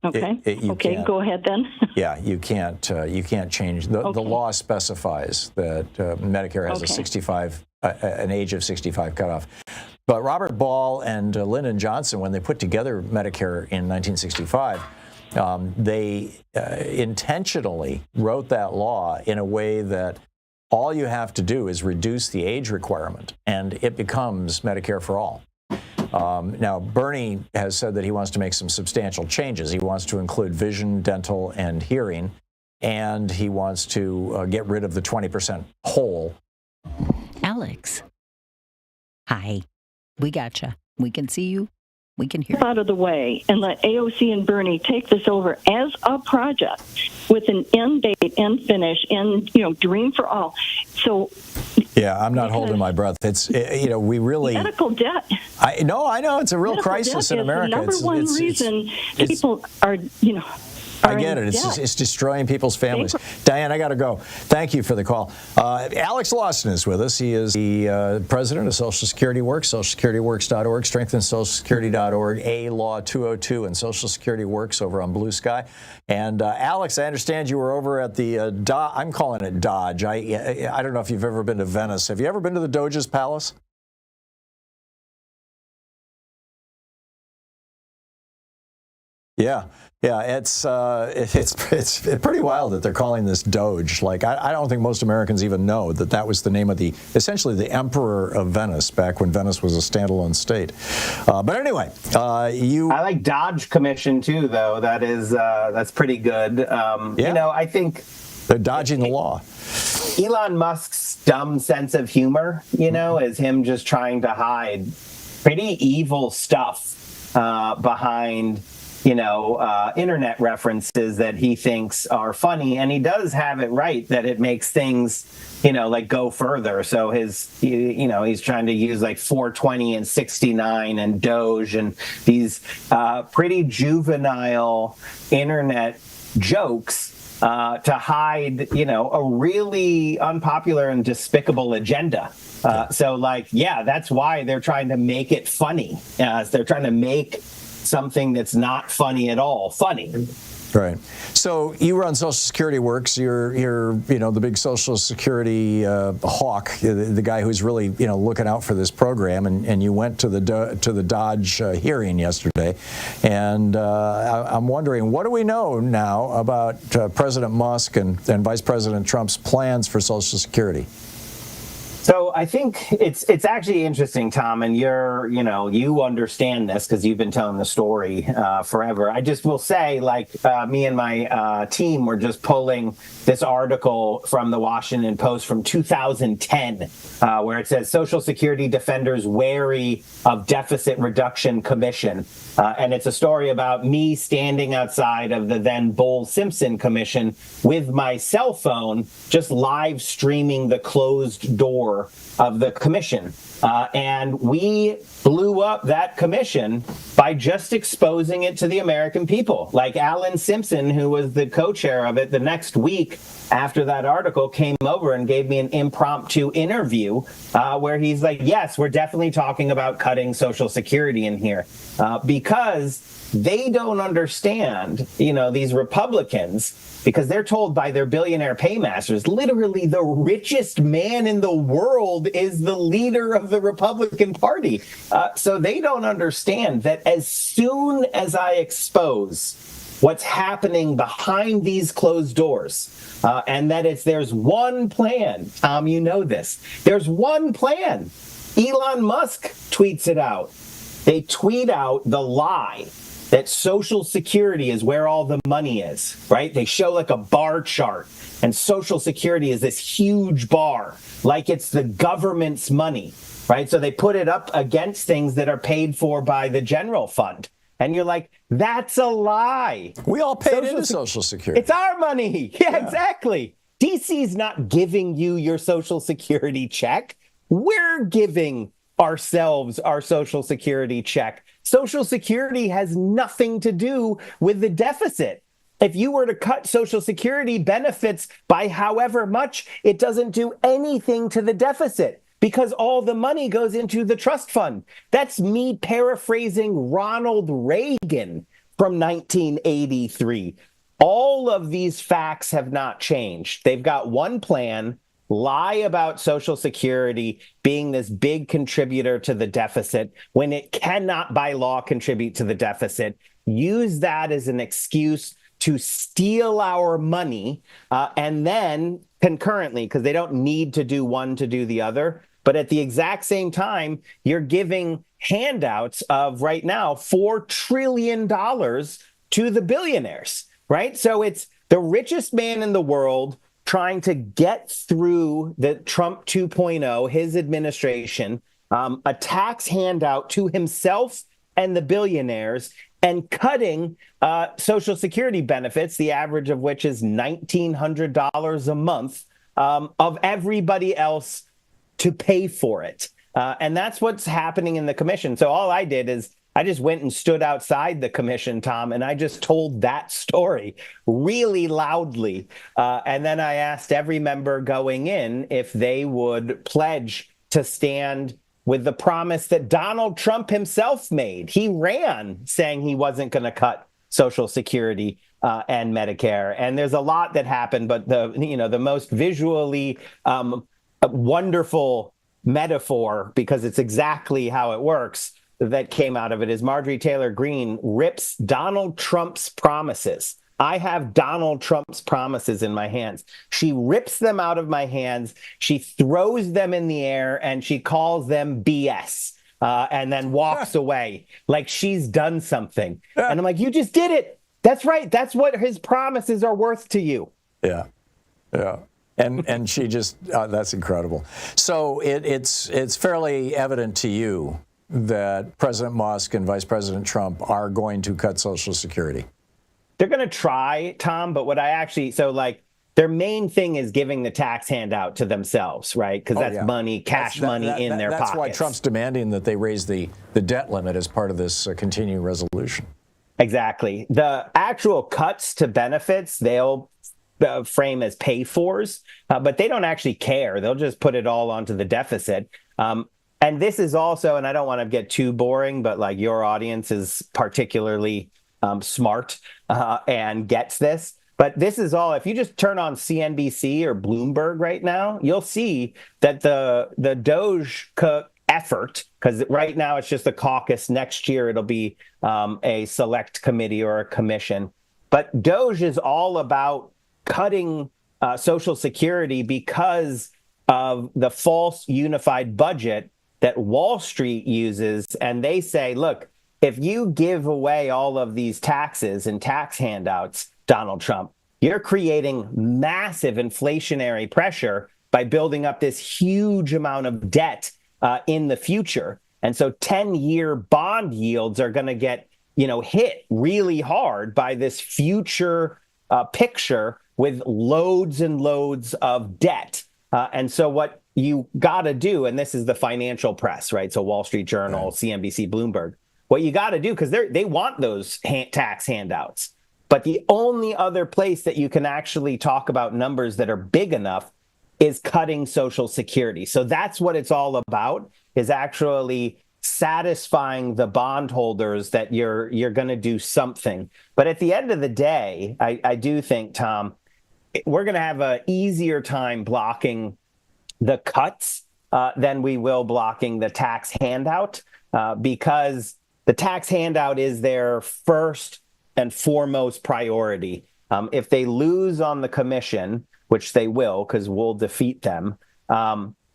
Okay. Okay, go ahead then. Yeah, you can't change. The law specifies that Medicare has an age of 65 cutoff. But Robert Ball and Lyndon Johnson, when they put together Medicare in 1965, they intentionally wrote that law in a way that all you have to do is reduce the age requirement, and it becomes Medicare for all. Now, Bernie has said that he wants to make some substantial changes. He wants to include vision, dental, and hearing, and he wants to get rid of the 20% hole. Alex. Hi. We gotcha. We can see you. We can hear you. Out of the way and let AOC and Bernie take this over as a project with an end date, end finish, and dream for all. So yeah, I'm not holding my breath. It's we really medical debt. I know it's a real medical crisis in America. The number one reason people are I get it. It's destroying people's families. Diane, I got to go. Thank you for the call. Alex Lawson is with us. He is the president of Social Security Works, socialsecurityworks.org, strengthensocialsecurity.org, A Law 202, and Social Security Works over on Blue Sky. And Alex, I understand you were over at the I'm calling it DOGE. I don't know if you've ever been to Venice. Have you ever been to the Doge's Palace? Yeah, it's pretty wild that they're calling this DOGE. Like, I don't think most Americans even know that was the name of essentially the Emperor of Venice back when Venice was a standalone state. But anyway, I like DOGE Commission too, though. That's pretty good. I think they're dodging the law. Elon Musk's dumb sense of humor, is him just trying to hide pretty evil stuff behind internet references that he thinks are funny, and he does have it right that it makes things, go further. So he's trying to use like 420 and 69 and Doge and these pretty juvenile internet jokes to hide, a really unpopular and despicable agenda. That's why they're trying to make it funny. They're trying to make something that's not funny at all funny. Right. So you run Social Security Works. You're the big Social Security hawk, the guy who's really looking out for this program. And you went to the DOGE hearing yesterday. And I'm wondering, what do we know now about President Musk and Vice President Trump's plans for Social Security? So I think it's actually interesting, Tom, and you understand this because you've been telling the story forever. I just will say, me and my team were just pulling this article from the Washington Post from 2010, where it says Social Security defenders wary of deficit reduction commission. And it's a story about me standing outside of the then Bowles-Simpson Commission with my cell phone, just live streaming the closed door of the commission. And we blew up that commission by just exposing it to the American people. Like Alan Simpson, who was the co-chair of it, the next week after that article came over and gave me an impromptu interview where he's like, yes, we're definitely talking about cutting Social Security in here because they don't understand, these Republicans, because they're told by their billionaire paymasters, literally the richest man in the world is the leader of the Republican Party. So they don't understand that as soon as I expose what's happening behind these closed doors, and that there's one plan, Tom, you know this, there's one plan. Elon Musk tweets it out. They tweet out the lie that Social Security is where all the money is, right? They show like a bar chart, and Social Security is this huge bar, like it's the government's money, right? So they put it up against things that are paid for by the general fund. And you're like, that's a lie. We all paid into Social Security. It's our money. Yeah, exactly. DC's not giving you your Social Security check. We're giving ourselves our Social Security check. Social Security has nothing to do with the deficit. If you were to cut Social Security benefits by however much, it doesn't do anything to the deficit because all the money goes into the trust fund. That's me paraphrasing Ronald Reagan from 1983. All of these facts have not changed. They've got one plan: lie about Social Security being this big contributor to the deficit when it cannot by law contribute to the deficit. Use that as an excuse to steal our money, and then concurrently, because they don't need to do one to do the other, but at the exact same time, you're giving handouts of right now $4 trillion to the billionaires, right? So it's the richest man in the world trying to get through the Trump 2.0, his administration, a tax handout to himself and the billionaires, and cutting Social Security benefits, the average of which is $1,900 a month, of everybody else to pay for it. And that's what's happening in the commission. So all I did is I just went and stood outside the commission, Tom, and I just told that story really loudly. And then I asked every member going in if they would pledge to stand with the promise that Donald Trump himself made. He ran saying he wasn't going to cut Social Security and Medicare. And there's a lot that happened, but the most visually wonderful metaphor, because it's exactly how it works, that came out of it is Marjorie Taylor Greene rips Donald Trump's promises. I have Donald Trump's promises in my hands. She rips them out of my hands. She throws them in the air and she calls them BS, and then walks away like she's done something. And I'm like, you just did it. That's right. That's what his promises are worth to you. Yeah. Yeah. And she just, that's incredible. So it's fairly evident to you that President Musk and Vice President Trump are going to cut Social Security. They're going to try, Tom, but their main thing is giving the tax handout to themselves, right? Because that's money, cash money in their pockets. That's why Trump's demanding that they raise the debt limit as part of this continuing resolution. Exactly. The actual cuts to benefits, they'll frame as pay-fors, but they don't actually care. They'll just put it all onto the deficit. And this is also, and I don't want to get too boring, but like your audience is particularly smart and gets this. But this is all, if you just turn on CNBC or Bloomberg right now, you'll see that the DOGE effort, because right now it's just a caucus. Next year it'll be a select committee or a commission. But DOGE is all about cutting Social Security because of the false unified budget that Wall Street uses. And they say, look, if you give away all of these taxes and tax handouts, Donald Trump, you're creating massive inflationary pressure by building up this huge amount of debt in the future. And so 10-year bond yields are going to get, hit really hard by this future picture with loads and loads of debt. And so what you got to do, and this is the financial press, right? So Wall Street Journal, CNBC, Bloomberg, what you got to do, because they want those tax handouts. But the only other place that you can actually talk about numbers that are big enough is cutting Social Security. So that's what it's all about, is actually satisfying the bondholders that you're going to do something. But at the end of the day, I do think, Tom, we're going to have an easier time blocking the cuts than we will blocking the tax handout, because the tax handout is their first and foremost priority. If they lose on the commission, which they will, because we'll defeat them,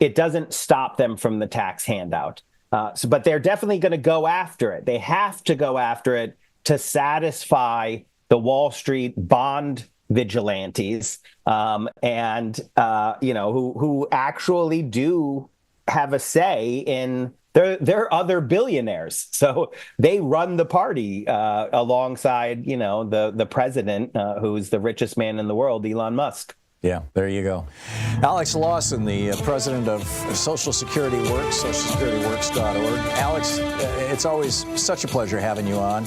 it doesn't stop them from the tax handout. But they're definitely going to go after it. They have to go after it to satisfy the Wall Street bond vigilantes, and who actually do have a say in. They're other billionaires, so they run the party alongside, the president, who's the richest man in the world, Elon Musk. Yeah, there you go. Alex Lawson, the president of Social Security Works, socialsecurityworks.org. Alex, it's always such a pleasure having you on,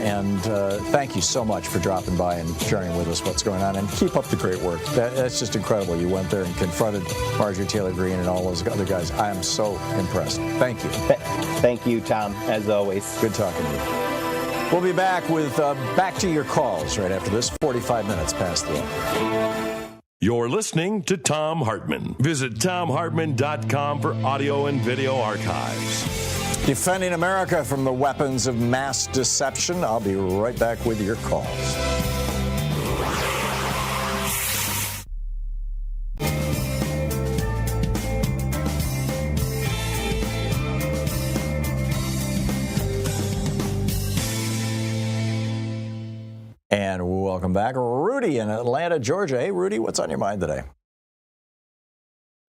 and thank you so much for dropping by and sharing with us what's going on, and keep up the great work. That's just incredible. You went there and confronted Marjorie Taylor Greene and all those other guys. I am so impressed. Thank you. Thank you, Tom, as always. Good talking to you. We'll be back with Back to Your Calls right after this, 45 minutes past the hour. You're listening to Thom Hartmann. Visit thomhartmann.com for audio and video archives. Defending America from the weapons of mass deception. I'll be right back with your calls. And welcome back. Rudy in Atlanta, Georgia. Hey, Rudy, what's on your mind today?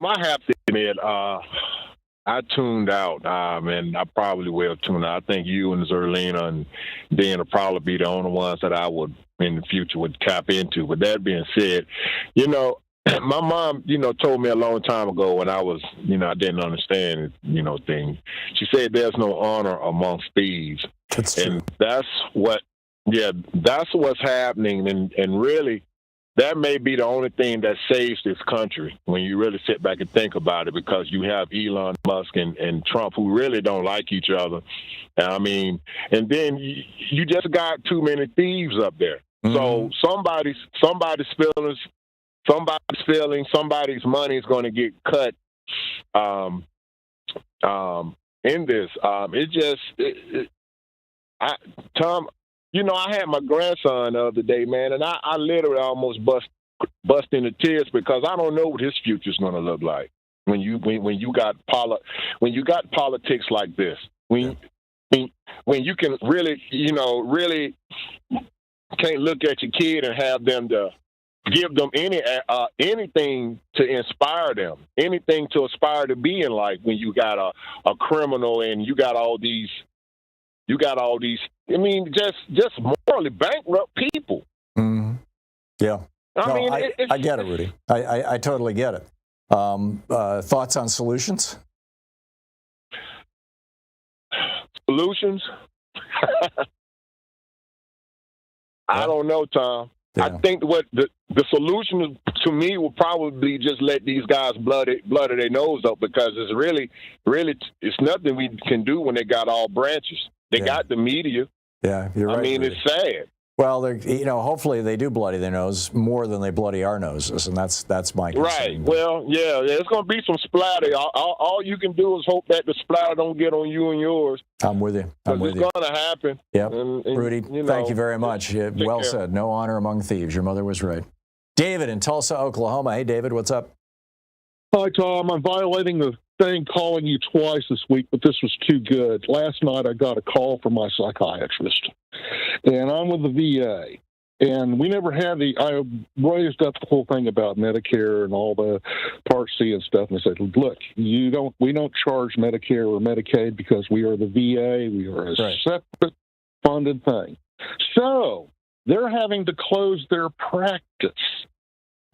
I have to admit, I tuned out, and I probably will tune out. I think you and Zerlina and Dan will probably be the only ones that I would, in the future, would tap into. But that being said, my mom, told me a long time ago when I was, I didn't understand, things. She said there's no honor amongst thieves. That's true. And that's what's happening. And really, that may be the only thing that saves this country when you really sit back and think about it, because you have Elon Musk and Trump who really don't like each other. I mean, and then you just got too many thieves up there. Mm-hmm. So somebody's somebody's money is going to get cut in this. Tom, I had my grandson the other day, man, and I literally almost bust into tears because I don't know what his future's going to look like when you got politics like this. When you can really can't look at your kid and have them to give them anything to inspire them, anything to aspire to be in life. When you got a criminal and you got all these. I mean, just morally bankrupt people. Mm-hmm. Yeah. I get it, Rudy. I totally get it. Thoughts on solutions? Solutions? I don't know, Tom. Yeah. I think what the solution to me will probably just let these guys blood their nose up, because it's really it's nothing we can do when they got all branches. They got the media. Yeah, you're right. I mean, Rudy. It's sad. Well, hopefully they do bloody their nose more than they bloody our noses, and that's my concern. Right. Well, yeah, there's going to be some splatter. All you can do is hope that the splatter don't get on you and yours. I'm with you. It's going to happen. Yep. Rudy, thank you very much. Well said. No honor among thieves. Your mother was right. David in Tulsa, Oklahoma. Hey, David, what's up? Hi, Tom. I'm violating the thing calling you twice this week, but this was too good. Last night I got a call from my psychiatrist, and I'm with the VA. And we never had I raised up the whole thing about Medicare and all the Part C and stuff, and I said, look, we don't charge Medicare or Medicaid because we are the VA. We are a separate funded thing. So they're having to close their practice.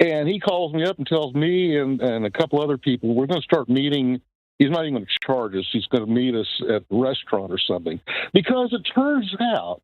And he calls me up and tells me and a couple other people, we're going to start meeting. He's not even going to charge us. He's going to meet us at a restaurant or something. Because it turns out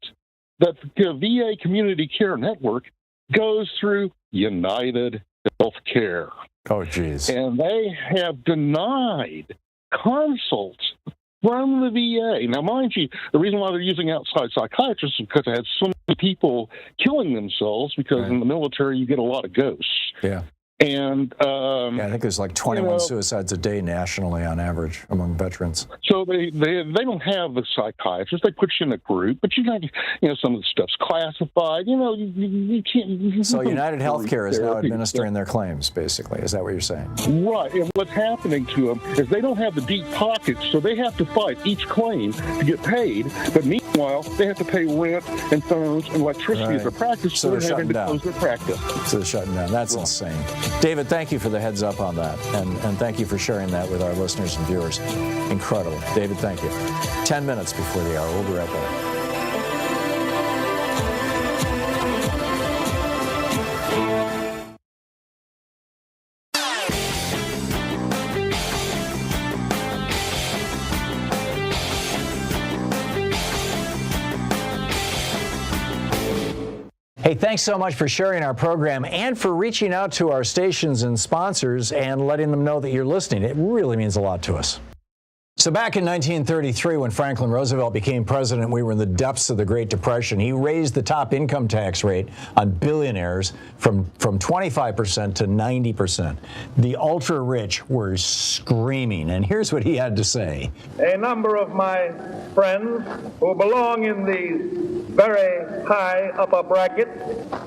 that the VA Community Care Network goes through United Healthcare. Oh, geez. And they have denied consults from the VA. Now, mind you, the reason why they're using outside psychiatrists is because they had so many people killing themselves, because in the military you get a lot of ghosts. Yeah. And I think there's like 21 suicides a day nationally on average among veterans. So they don't have the psychiatrist. They put you in a group, but some of the stuff's classified. You can't. So United Healthcare is now administering their claims, basically. Is that what you're saying? Right. And what's happening to them is they don't have the deep pockets, so they have to fight each claim to get paid. But meanwhile, they have to pay rent and phones and electricity as their practice, so they're having to close their practice. So they're shutting down. That's insane. David, thank you for the heads up on that, and thank you for sharing that with our listeners and viewers. Incredible. David, thank you. 10 minutes before the hour. We'll be right back. Hey, thanks so much for sharing our program and for reaching out to our stations and sponsors and letting them know that you're listening. It really means a lot to us. So back in 1933, when Franklin Roosevelt became president, we were in the depths of the Great Depression. He raised the top income tax rate on billionaires from 25% to 90%. The ultra-rich were screaming, and here's what he had to say. A number of my friends who belong in the very high upper bracket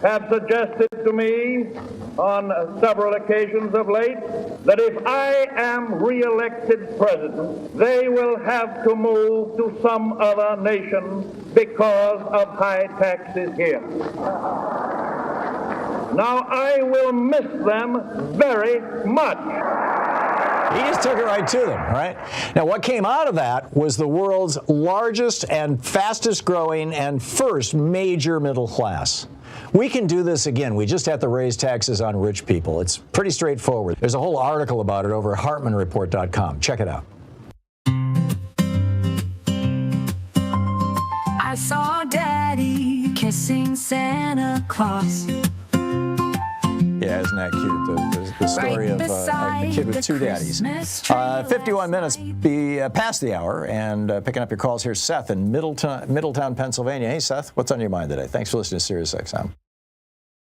have suggested to me on several occasions of late that if I am re-elected president, they will have to move to some other nation because of high taxes here. Now, I will miss them very much. He just took it right to them, right? Now, what came out of that was the world's largest and fastest growing and first major middle class. We can do this again. We just have to raise taxes on rich people. It's pretty straightforward. There's a whole article about it over at HartmannReport.com. Check it out. I saw Daddy kissing Santa Claus. Yeah, isn't that cute? The story of a kid with two daddies. 51 minutes past the hour, and picking up your calls here, Seth in Middletown, Pennsylvania. Hey, Seth, what's on your mind today? Thanks for listening to SiriusXM.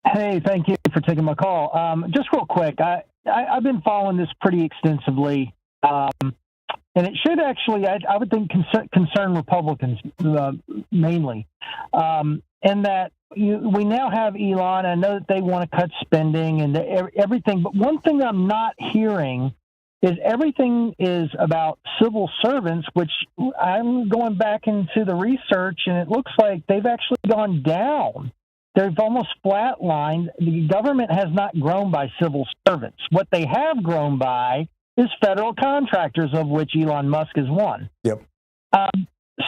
Hey, thank you for taking my call. Just real quick, I've been following this pretty extensively, and it should actually, I would think, concern Republicans mainly, in that we now have Elon. I know that they want to cut spending and everything, but one thing I'm not hearing is everything is about civil servants, which I'm going back into the research, and it looks like they've actually gone down. They've almost flatlined. The government has not grown by civil servants. What they have grown by is federal contractors, of which Elon Musk is one. Yep.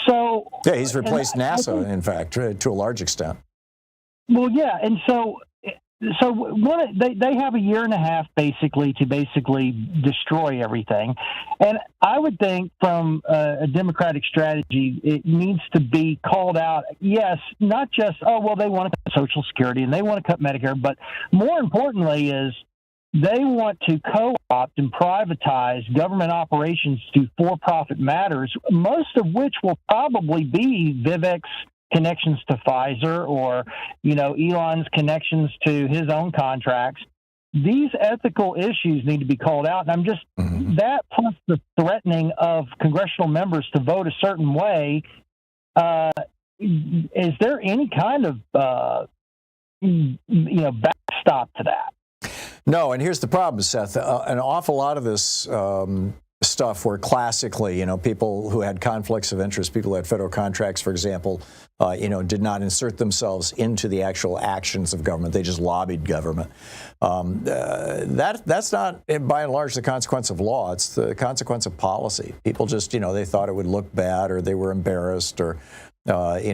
So yeah, he's replaced NASA, in fact, to a large extent. Well, yeah, and so they have a year and a half basically to destroy everything, and I would think from a Democratic strategy, it needs to be called out. Yes, not just they want to cut Social Security and they want to cut Medicare, but more importantly is they want to co-opt and privatize government operations to for-profit matters, most of which will probably be Vivek's connections to Pfizer or, Elon's connections to his own contracts. These ethical issues need to be called out. And I'm just, that plus the threatening of congressional members to vote a certain way, is there any kind of, backstop to that? No, and here's the problem, Seth. An awful lot of this stuff were classically, people who had conflicts of interest, people who had federal contracts, for example, did not insert themselves into the actual actions of government. They just lobbied government. That's not, by and large, the consequence of law. It's the consequence of policy. People just, they thought it would look bad, or they were embarrassed, or, they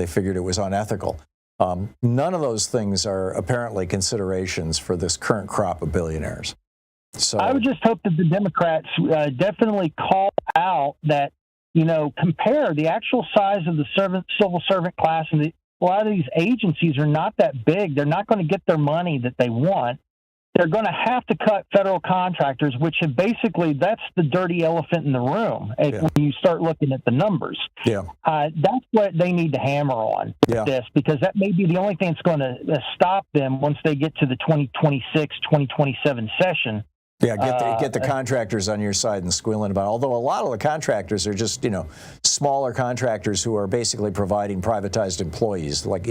figured it was unethical. None of those things are apparently considerations for this current crop of billionaires. So I would just hope that the Democrats definitely call out that, compare the actual size of the civil servant class, and a lot of these agencies are not that big. They're not going to get their money that they want. they're going to have to cut federal contractors, which have basically, that's the dirty elephant in the room when you start looking at the numbers. Yeah. That's what they need to hammer on this, because that may be the only thing that's going to stop them once they get to the 2026, 2027 session. Yeah, get the contractors on your side and squealing about it. Although a lot of the contractors are just, smaller contractors who are basically providing privatized employees, like,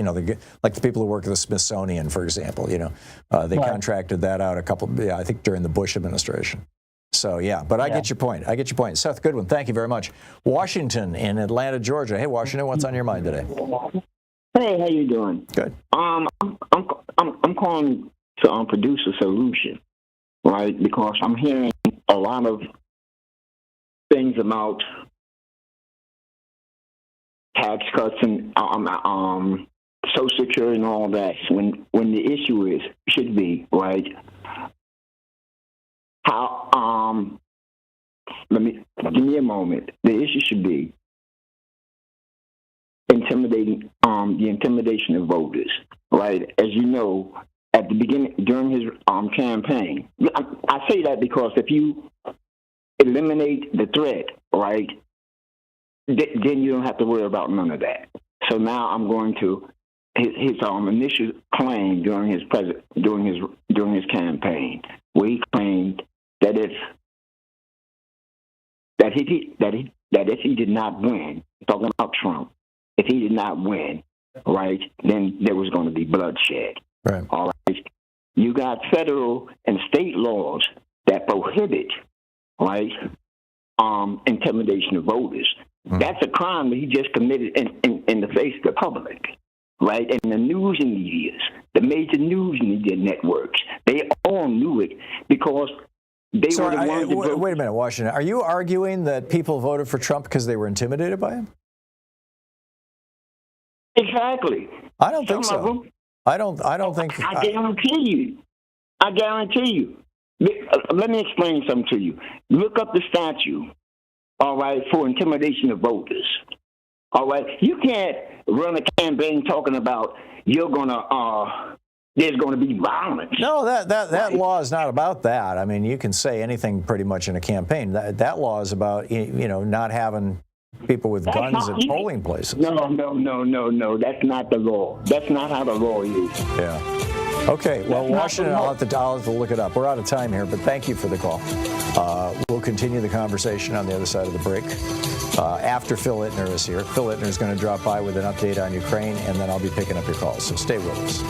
like the people who work at the Smithsonian, for example. They contracted that out I think during the Bush administration. So, but I get your point. Seth Goodwin, thank you very much. Washington in Atlanta, Georgia. Hey, Washington, what's on your mind today? Hey, how you doing? Good. I'm calling to produce a solution. Right, because I'm hearing a lot of things about tax cuts and Social Security and all that. When the issue should be right, how give me a moment. The issue should be the intimidation of voters. Right, as you know. At the beginning, during his campaign, I say that because if you eliminate the threat, right, then you don't have to worry about none of that. So now I'm going to his initial claim during his campaign, where he claimed that if he did not win, talking about Trump, if he did not win, right, then there was going to be bloodshed. Right. All right. You got federal and state laws that prohibit, right, intimidation of voters. That's a crime that he just committed in the face of the public, right? And the news media, the major news media networks, they all knew it because they were the ones that voted. Wait a minute, Washington. Are you arguing that people voted for Trump because they were intimidated by him? Exactly. I don't think so. I don't think. I guarantee you. Let me explain something to you. Look up the statute, all right, for intimidation of voters. All right, you can't run a campaign talking about there's going to be violence. No, that law is not about that. I mean, you can say anything pretty much in a campaign. That law is about not having people with guns at polling places. No. That's not the law. That's not how the law is. Yeah. Okay. Well, Washington, I'll have to look it up. We're out of time here, but thank you for the call. We'll continue the conversation on the other side of the break after Phil Ittner is here. Phil Ittner is going to drop by with an update on Ukraine, and then I'll be picking up your calls. So stay with us.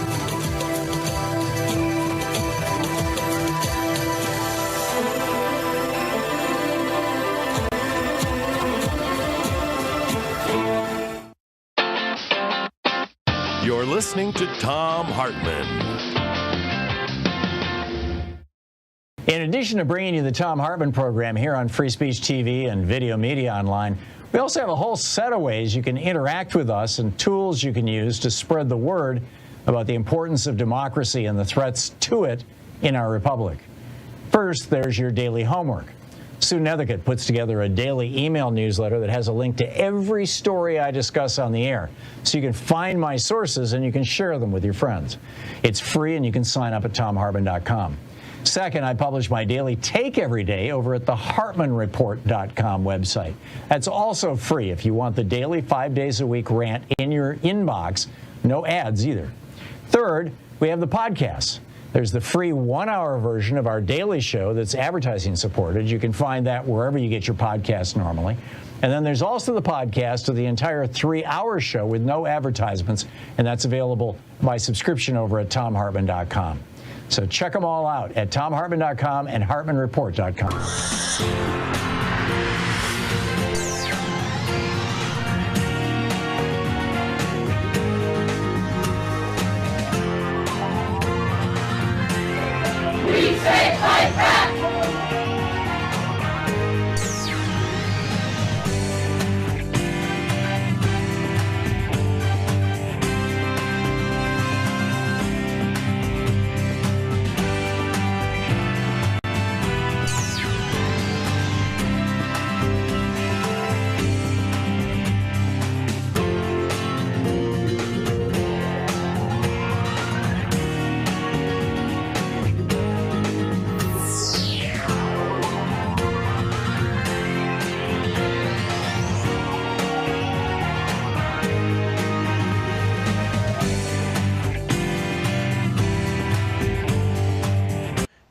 You're listening to Thom Hartmann. In addition to bringing you the Thom Hartmann Program here on Free Speech TV and Video Media Online, we also have a whole set of ways you can interact with us and tools you can use to spread the word about the importance of democracy and the threats to it in our republic. First, there's your daily homework. Sue Nethercutt puts together a daily email newsletter that has a link to every story I discuss on the air, so you can find my sources and you can share them with your friends. It's free and you can sign up at ThomHartmann.com. Second, I publish my daily take every day over at the HartmannReport.com website. That's also free if you want the daily 5 days a week rant in your inbox. No ads either. Third, we have the podcasts. There's the free 1-hour version of our daily show that's advertising supported. You can find that wherever you get your podcasts normally. And then there's also the podcast of the entire 3-hour show with no advertisements, and that's available by subscription over at ThomHartmann.com. So check them all out at ThomHartmann.com and HartmannReport.com.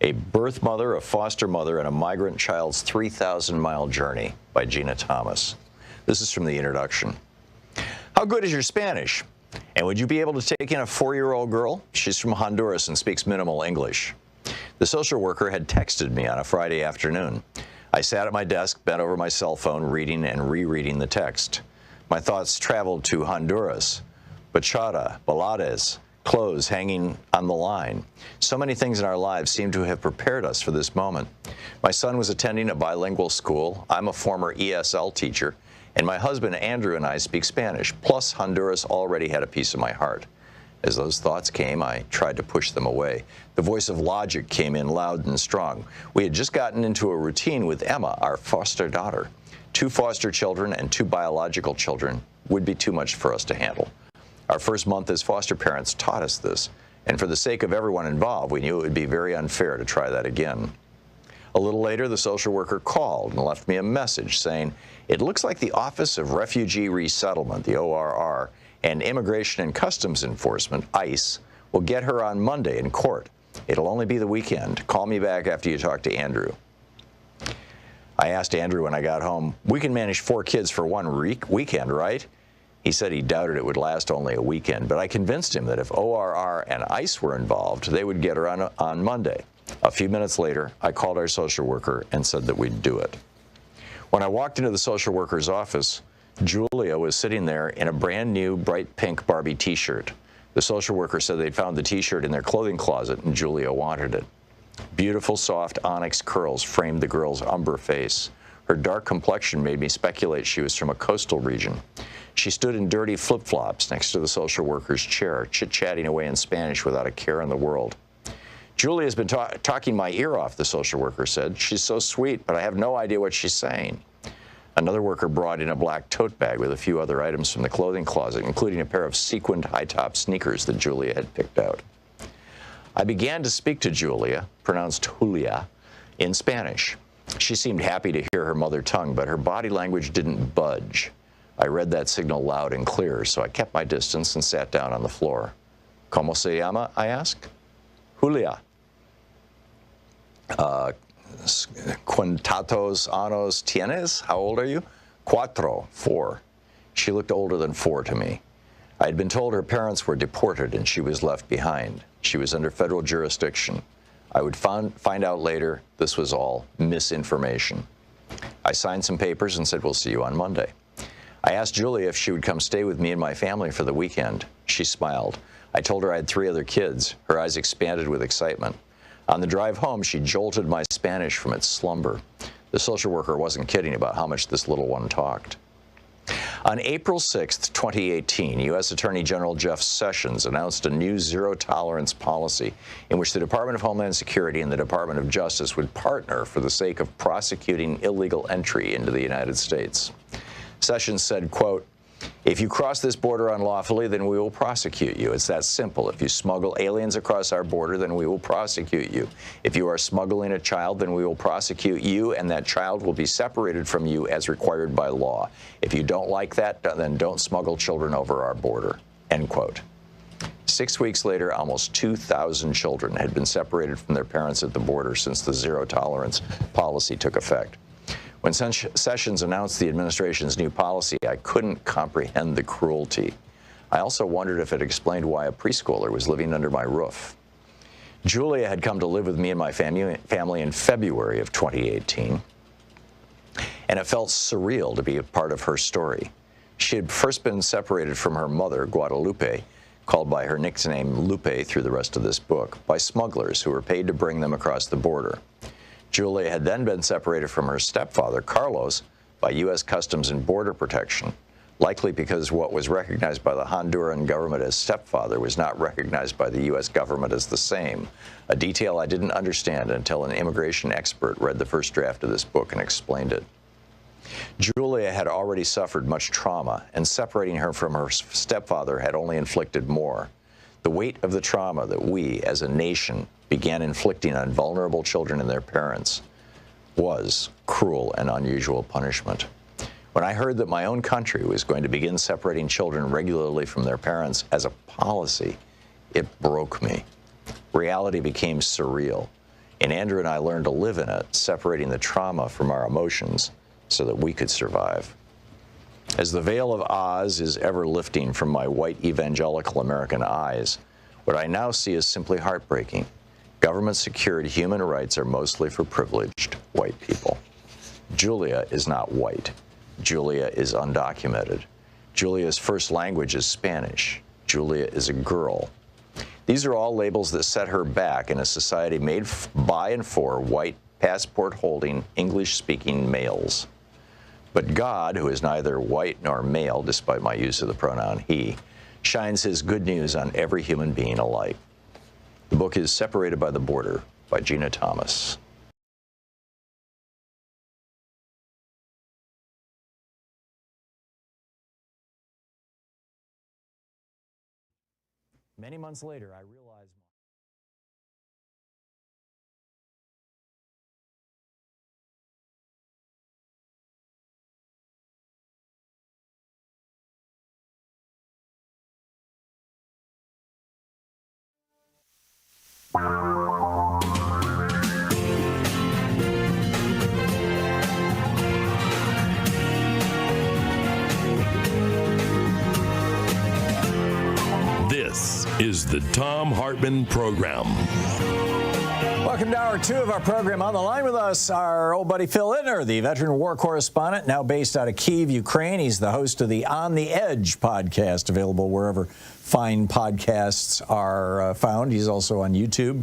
A Birth Mother, a Foster Mother, and a Migrant Child's 3,000-Mile Journey by Gina Thomas. This is from the introduction. How good is your Spanish? And would you be able to take in a 4-year-old girl? She's from Honduras and speaks minimal English. The social worker had texted me on a Friday afternoon. I sat at my desk, bent over my cell phone, reading and rereading the text. My thoughts traveled to Honduras, bachata, ballades, clothes hanging on the line. So many things in our lives seem to have prepared us for this moment. My son was attending a bilingual school. I'm a former ESL teacher, and my husband Andrew and I speak Spanish. Plus, Honduras already had a piece of my heart. As those thoughts came, I tried to push them away. The voice of logic came in loud and strong. We had just gotten into a routine with Emma, our foster daughter. 2 foster children and 2 biological children would be too much for us to handle. Our first month as foster parents taught us this, and for the sake of everyone involved, we knew it would be very unfair to try that again. A little later, the social worker called and left me a message saying, "It looks like the Office of Refugee Resettlement, the ORR, and Immigration and Customs Enforcement, ICE, will get her on Monday in court. It'll only be the weekend. Call me back after you talk to Andrew." I asked Andrew when I got home, "We can manage 4 kids for one weekend, right?" He said he doubted it would last only a weekend, but I convinced him that if ORR and ICE were involved, they would get her on Monday. A few minutes later, I called our social worker and said that we'd do it. When I walked into the social worker's office, Julia was sitting there in a brand new bright pink Barbie t-shirt. The social worker said they'd found the t-shirt in their clothing closet and Julia wanted it. Beautiful, soft onyx curls framed the girl's umber face. Her dark complexion made me speculate she was from a coastal region. She stood in dirty flip-flops next to the social worker's chair, chit-chatting away in Spanish without a care in the world. "Julia's been talking my ear off," the social worker said. "She's so sweet, but I have no idea what she's saying." Another worker brought in a black tote bag with a few other items from the clothing closet, including a pair of sequined high-top sneakers that Julia had picked out. I began to speak to Julia, pronounced Julia, in Spanish. She seemed happy to hear her mother tongue, but her body language didn't budge. I read that signal loud and clear, so I kept my distance and sat down on the floor. "¿Cómo se llama?" I asked. "Julia." "¿Cuántos años tienes?" "How old are you?" "Cuatro," 4. She looked older than 4 to me. I had been told her parents were deported and she was left behind. She was under federal jurisdiction. I would find out later this was all misinformation. I signed some papers and said, "We'll see you on Monday." I asked Julia if she would come stay with me and my family for the weekend. She smiled. I told her I had 3 other kids. Her eyes expanded with excitement. On the drive home, she jolted my Spanish from its slumber. The social worker wasn't kidding about how much this little one talked. On April 6, 2018, U.S. Attorney General Jeff Sessions announced a new zero-tolerance policy in which the Department of Homeland Security and the Department of Justice would partner for the sake of prosecuting illegal entry into the United States. Sessions said, quote, "If you cross this border unlawfully, then we will prosecute you. It's that simple. If you smuggle aliens across our border, then we will prosecute you. If you are smuggling a child, then we will prosecute you, and that child will be separated from you as required by law. If you don't like that, then don't smuggle children over our border." End quote. 6 weeks later, almost 2,000 children had been separated from their parents at the border since the zero-tolerance policy took effect. When Sessions announced the administration's new policy, I couldn't comprehend the cruelty. I also wondered if it explained why a preschooler was living under my roof. Julia had come to live with me and my family in February of 2018, and it felt surreal to be a part of her story. She had first been separated from her mother, Guadalupe, called by her nickname Lupe through the rest of this book, by smugglers who were paid to bring them across the border. Julia had then been separated from her stepfather, Carlos, by U.S. Customs and Border Protection, likely because what was recognized by the Honduran government as stepfather was not recognized by the U.S. government as the same, a detail I didn't understand until an immigration expert read the first draft of this book and explained it. Julia had already suffered much trauma, and separating her from her stepfather had only inflicted more. The weight of the trauma that we, as a nation, began inflicting on vulnerable children and their parents was cruel and unusual punishment. When I heard that my own country was going to begin separating children regularly from their parents as a policy, it broke me. Reality became surreal. And Andrew and I learned to live in it, separating the trauma from our emotions so that we could survive. As the veil of Oz is ever lifting from my white evangelical American eyes, what I now see is simply heartbreaking. Government-secured human rights are mostly for privileged white people. Julia is not white. Julia is undocumented. Julia's first language is Spanish. Julia is a girl. These are all labels that set her back in a society made by and for white, passport-holding, English-speaking males. But God, who is neither white nor male, despite my use of the pronoun he, shines his good news on every human being alike. The book is Separated by the Border by Gina Thomas. Many months later, I realized. This is the Thom Hartmann Program. Welcome to hour 2 of our program. On the line with us, our old buddy Phil Ittner, the veteran war correspondent, now based out of Kyiv, Ukraine. He's the host of the On the Edge podcast, available wherever fine podcasts are found. He's also on YouTube,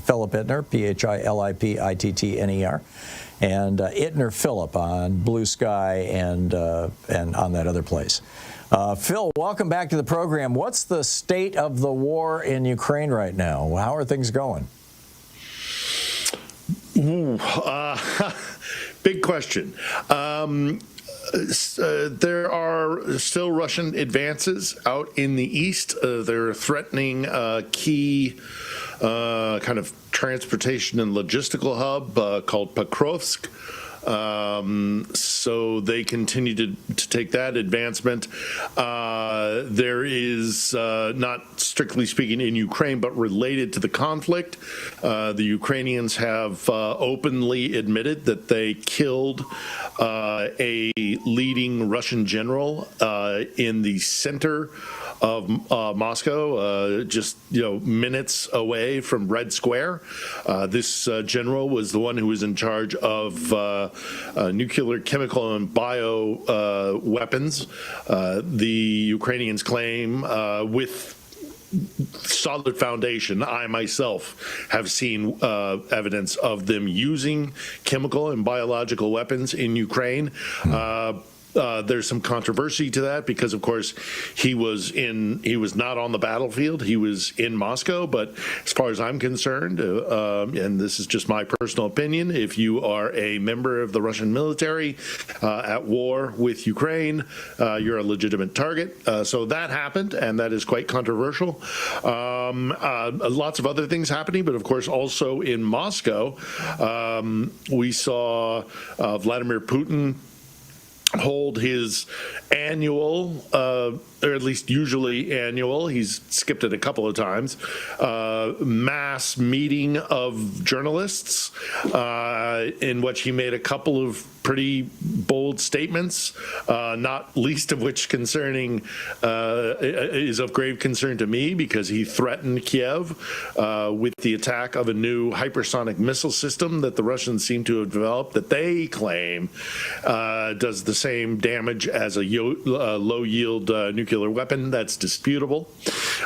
Philip Ittner, Philipittner, and Ittner Philip on Blue Sky and on that other place. Phil, welcome back to the program. What's the state of the war in Ukraine right now? How are things going? Big question. There are still Russian advances out in the east. They're threatening a key kind of transportation and logistical hub called Pokrovsk. So they continue to take that advancement. There is, not strictly speaking in Ukraine, but related to the conflict, the Ukrainians have openly admitted that they killed a leading Russian general in the center of Moscow, just minutes away from Red Square. This general was the one who was in charge of nuclear, chemical, and bio weapons. The Ukrainians claim with solid foundation. I myself have seen evidence of them using chemical and biological weapons in Ukraine. There's some controversy to that because, of course, he was not on the battlefield. He was in Moscow. But as far as I'm concerned, and this is just my personal opinion, if you are a member of the Russian military at war with Ukraine, you're a legitimate target. So that happened, and that is quite controversial. Lots of other things happening, but of course, also in Moscow, we saw Vladimir Putin hold his annual, or at least usually annual, he's skipped it a couple of times, mass meeting of journalists in which he made a couple of pretty bold statements, not least of which concerning is of grave concern to me because he threatened Kiev with the attack of a new hypersonic missile system that the Russians seem to have developed that they claim does the same damage as a low-yield nuclear weapon. That's disputable.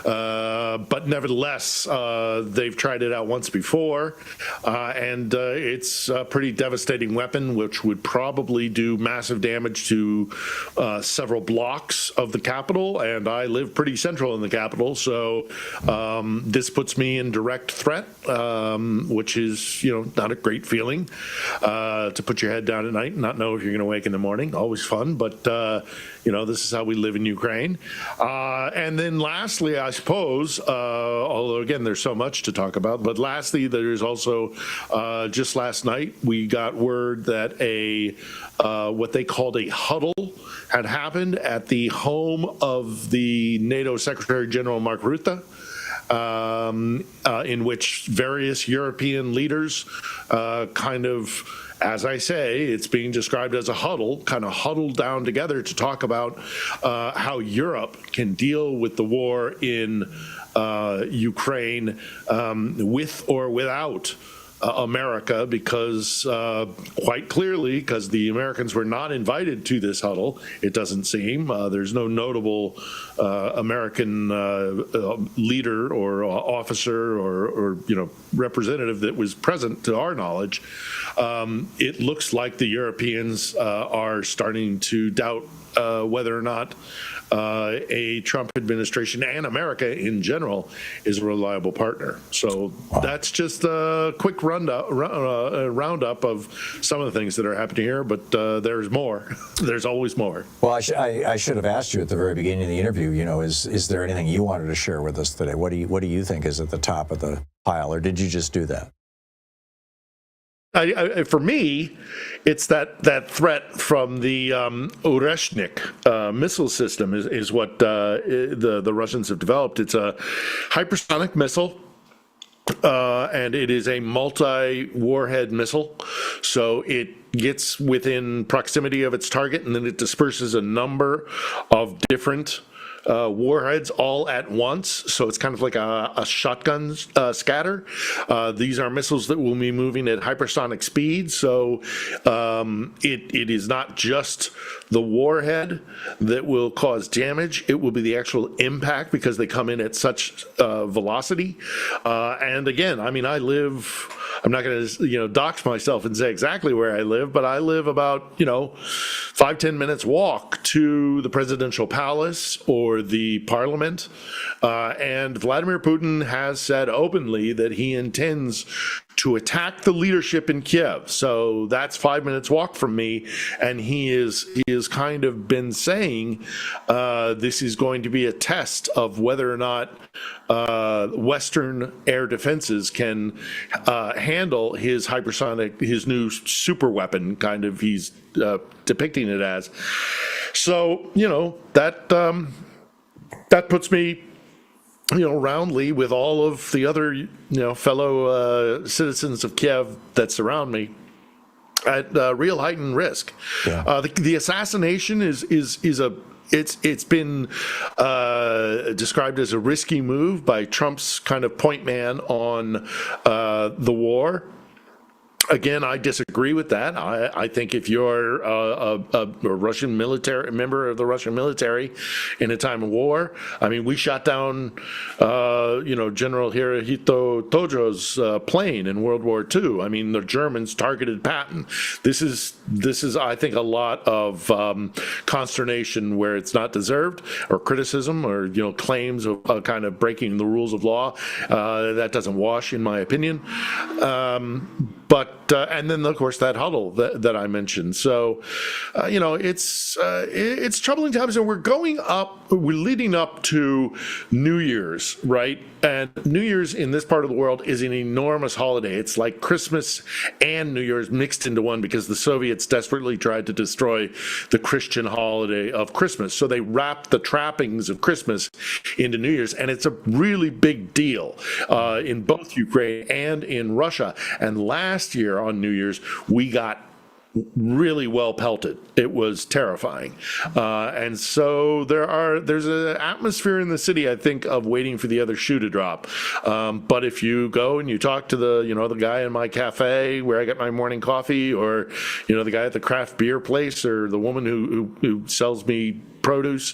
But nevertheless, they've tried it out once before, and it's a pretty devastating weapon which would probably do massive damage to several blocks of the capital, and I live pretty central in the capital, so this puts me in direct threat, which is, not a great feeling to put your head down at night and not know if you're going to wake in the morning. Always fun, but this is how we live in Ukraine. And then lastly, I suppose, although again, there's so much to talk about, but lastly, there's also, just last night, we got word that what they called a huddle had happened at the home of the NATO Secretary General Mark Rutte. in which various European leaders kind of, as I say, it's being described as a huddle, kind of huddled down together to talk about how Europe can deal with the war in Ukraine with or without America, because quite clearly, because the Americans were not invited to this huddle, it doesn't seem. There's no notable American leader or officer or representative that was present to our knowledge. It looks like the Europeans are starting to doubt whether or not a Trump administration and America in general is a reliable partner. So that's just a quick roundup of some of the things that are happening here, but there's more. There's always more. Well, I should have asked you at the very beginning of the interview, is there anything you wanted to share with us today? What do you think is at the top of the pile, or did you just do that? For me, it's that threat from the Oreshnik missile system is what the Russians have developed. It's a hypersonic missile, and it is a multi-warhead missile. So it gets within proximity of its target, and then it disperses a number of different warheads all at once, so it's kind of like a shotgun scatter. These are missiles that will be moving at hypersonic speed, so it is not just the warhead that will cause damage, it will be the actual impact, because they come in at such velocity. And again, I mean, I'm not going to dox myself and say exactly where I live, but I live about 5-10 minutes walk to the presidential palace or the parliament, and Vladimir Putin has said openly that he intends to attack the leadership in Kiev. So that's 5 minutes walk from me, and he is kind of been saying this is going to be a test of whether or not Western air defenses can handle his hypersonic, his new super weapon, kind of he's depicting it as. So that puts me roundly with all of the other fellow citizens of Kiev that surround me at real heightened risk. Yeah. The assassination it's been described as a risky move by Trump's kind of point man on the war. Again, I disagree with that. I think if you're a Russian military, a member of the Russian military in a time of war, I mean, we shot down, General Hirohito Tojo's plane in World War II. I mean, the Germans targeted Patton. This is, I think, a lot of consternation where it's not deserved, or criticism, or claims of kind of breaking the rules of law. That doesn't wash, in my opinion. But and then of course that huddle that I mentioned. So it's troubling times, and we're leading up to New Year's, right? And New Year's in this part of the world is an enormous holiday. It's like Christmas and New Year's mixed into one, because the Soviets desperately tried to destroy the Christian holiday of Christmas. So they wrapped the trappings of Christmas into New Year's, and it's a really big deal in both Ukraine and in Russia. And last year on New Year's, we got really well pelted. It was terrifying. And so there's an atmosphere in the city, I think, of waiting for the other shoe to drop. But if you go and you talk to the guy in my cafe where I get my morning coffee, or the guy at the craft beer place, or the woman who sells me produce,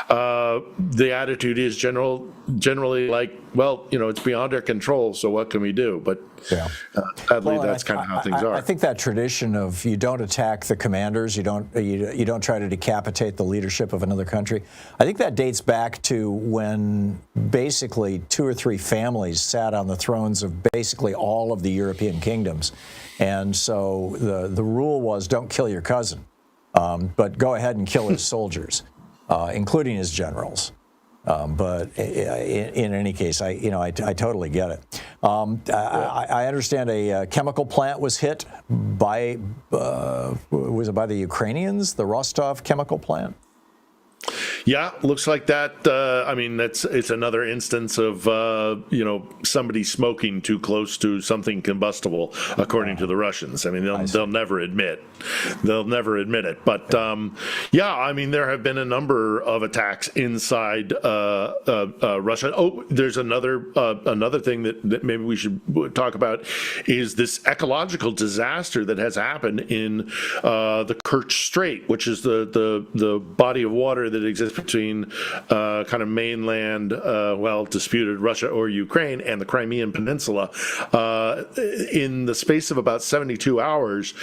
the attitude is generally like, well, it's beyond our control, so what can we do? But sadly, that's kind of how things are. I think that tradition of you don't attack the commanders, you don't try to decapitate the leadership of another country, I think that dates back to when basically 2 or 3 families sat on the thrones of basically all of the European kingdoms. And so the rule was, don't kill your cousin, but go ahead and kill his soldiers, including his generals. But in any case, I totally get it. I understand a chemical plant was hit by, was it by the Ukrainians, the Rostov chemical plant? Yeah, looks like that. I mean, it's another instance of somebody smoking too close to something combustible, according to the Russians. I mean, they'll never admit it. But I mean, there have been a number of attacks inside Russia. Oh, there's another thing that maybe we should talk about is this ecological disaster that has happened in the Kerch Strait, which is the body of water that exists between kind of mainland, disputed Russia or Ukraine and the Crimean Peninsula. In the space of about 72 hours,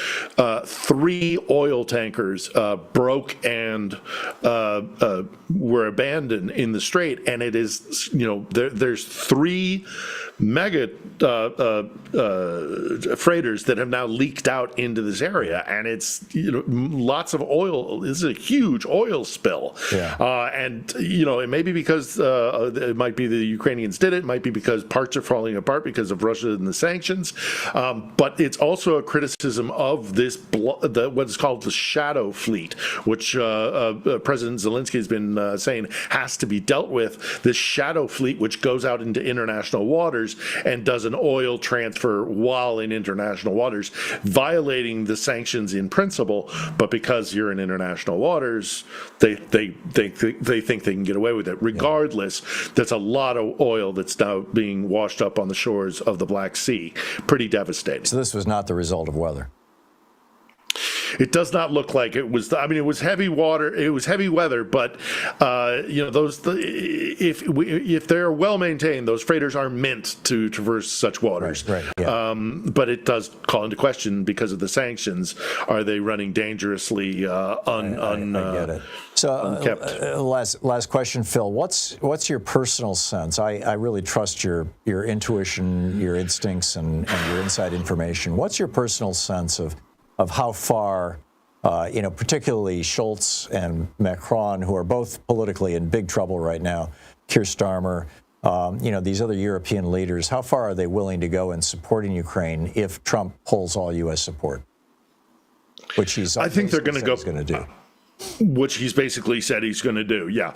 3 oil tankers broke and were abandoned in the strait, and it is, there's 3 mega freighters that have now leaked out into this area, and it's lots of oil. This is a huge oil spill, and it may be because it might be the Ukrainians did it. It might be because parts are falling apart because of Russia and the sanctions, but it's also a criticism of this what is called the shadow fleet, which President Zelensky has been saying has to be dealt with. This shadow fleet, which goes out into international waters and does an oil transfer while in international waters, violating the sanctions in principle, but because you're in international waters, they think they can get away with it. Regardless, there's a lot of oil that's now being washed up on the shores of the Black Sea. Pretty devastating. So this was not the result of weather. It does not look like it was. I mean, it was heavy water. It was heavy weather, but if they're well maintained, those freighters are meant to traverse such waters. Right, yeah. But it does call into question because of the sanctions. Are they running dangerously? I get it. So, last question, Phil. What's your personal sense? I really trust your intuition, your instincts, and your inside information. What's your personal sense of how far, particularly Schultz and Macron, who are both politically in big trouble right now, Keir Starmer, these other European leaders, how far are they willing to go in supporting Ukraine if Trump pulls all U.S. support? Which I think they're going to do. Which he's basically said he's going to do, yeah.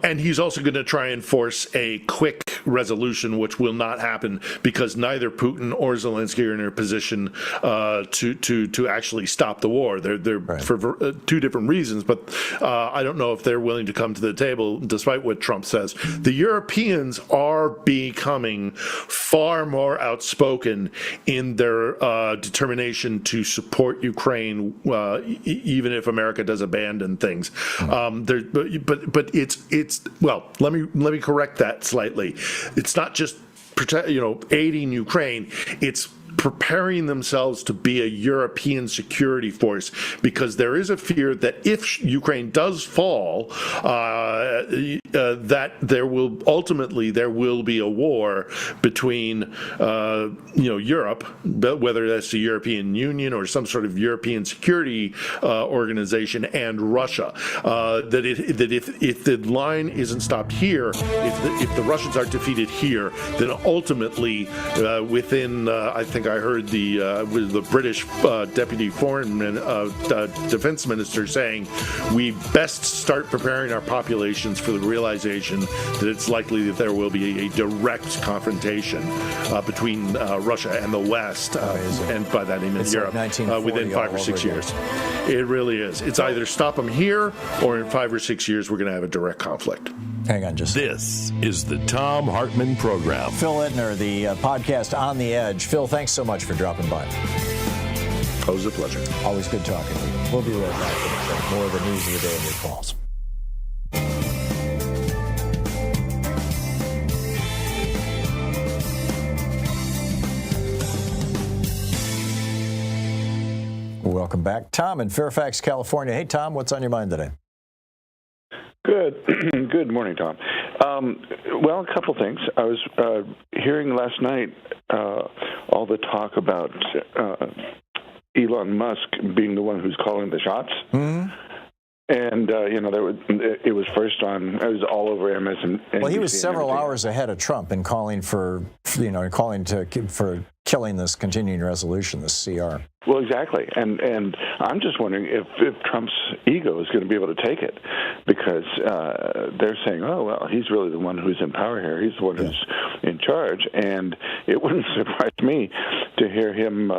And he's also going to try and force a quick resolution, which will not happen because neither Putin or Zelensky are in a position to actually stop the war. They're for 2 different reasons, but I don't know if they're willing to come to the table, despite what Trump says. The Europeans are becoming far more outspoken in their determination to support Ukraine, even if America does abandon things. But it's let me correct that slightly. It's not just aiding Ukraine. It's preparing themselves to be a European security force, because there is a fear that if Ukraine does fall, that there will be a war between Europe, whether that's the European Union or some sort of European security organization, and Russia. That if the line isn't stopped here, if the Russians are defeated here, then ultimately within I think I heard the British Deputy Foreign Defense Minister saying we best start preparing our populations for the realization that it's likely that there will be a direct confrontation between Russia and the West, and by that I mean Europe, within 5 or 6 years. It really is. It's either stop them here, or in 5 or 6 years we're going to have a direct conflict. Hang on just. This is the Thom Hartmann Program. Phil Ittner, the podcast On the Edge. Phil, thanks so much for dropping by. Always a pleasure. Always good talking to you. We'll be right back with more of the news of the day and your calls. Welcome back. Tom in Fairfax, California. Hey, Tom, what's on your mind today? Good morning, Tom. Well, a couple things. I was hearing last night all the talk about Elon Musk being the one who's calling the shots. Mm-hmm. And it was first on. It was all over MSNBC. Well, he was several hours ahead of Trump in calling for killing this continuing resolution, this CR. Well, exactly, and I'm just wondering if Trump's ego is going to be able to take it, because they're saying, oh, well, he's really the one who's in power here. He's the one who's in charge, and it wouldn't surprise me to hear him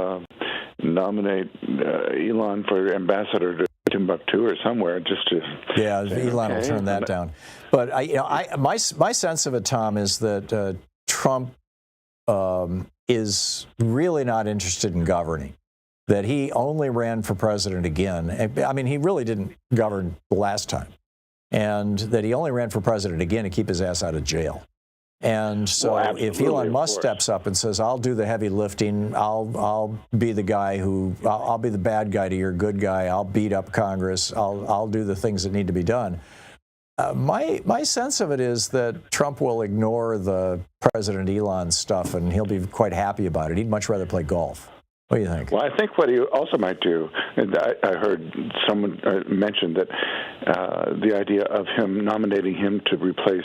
nominate Elon for ambassador to Timbuktu or somewhere, just to Elon will turn that down. But my sense of it, Tom, is that Trump is really not interested in governing. That he only ran for president again. I mean, he really didn't govern the last time, and that he only ran for president again to keep his ass out of jail. And so, if Elon Musk steps up and says, "I'll do the heavy lifting. I'll be the guy I'll be the bad guy to your good guy. I'll beat up Congress. I'll do the things that need to be done." My sense of it is that Trump will ignore the President Elon stuff, and he'll be quite happy about it. He'd much rather play golf. What do you think? Well, I think what he also might do, and I heard someone mention that the idea of him nominating him to replace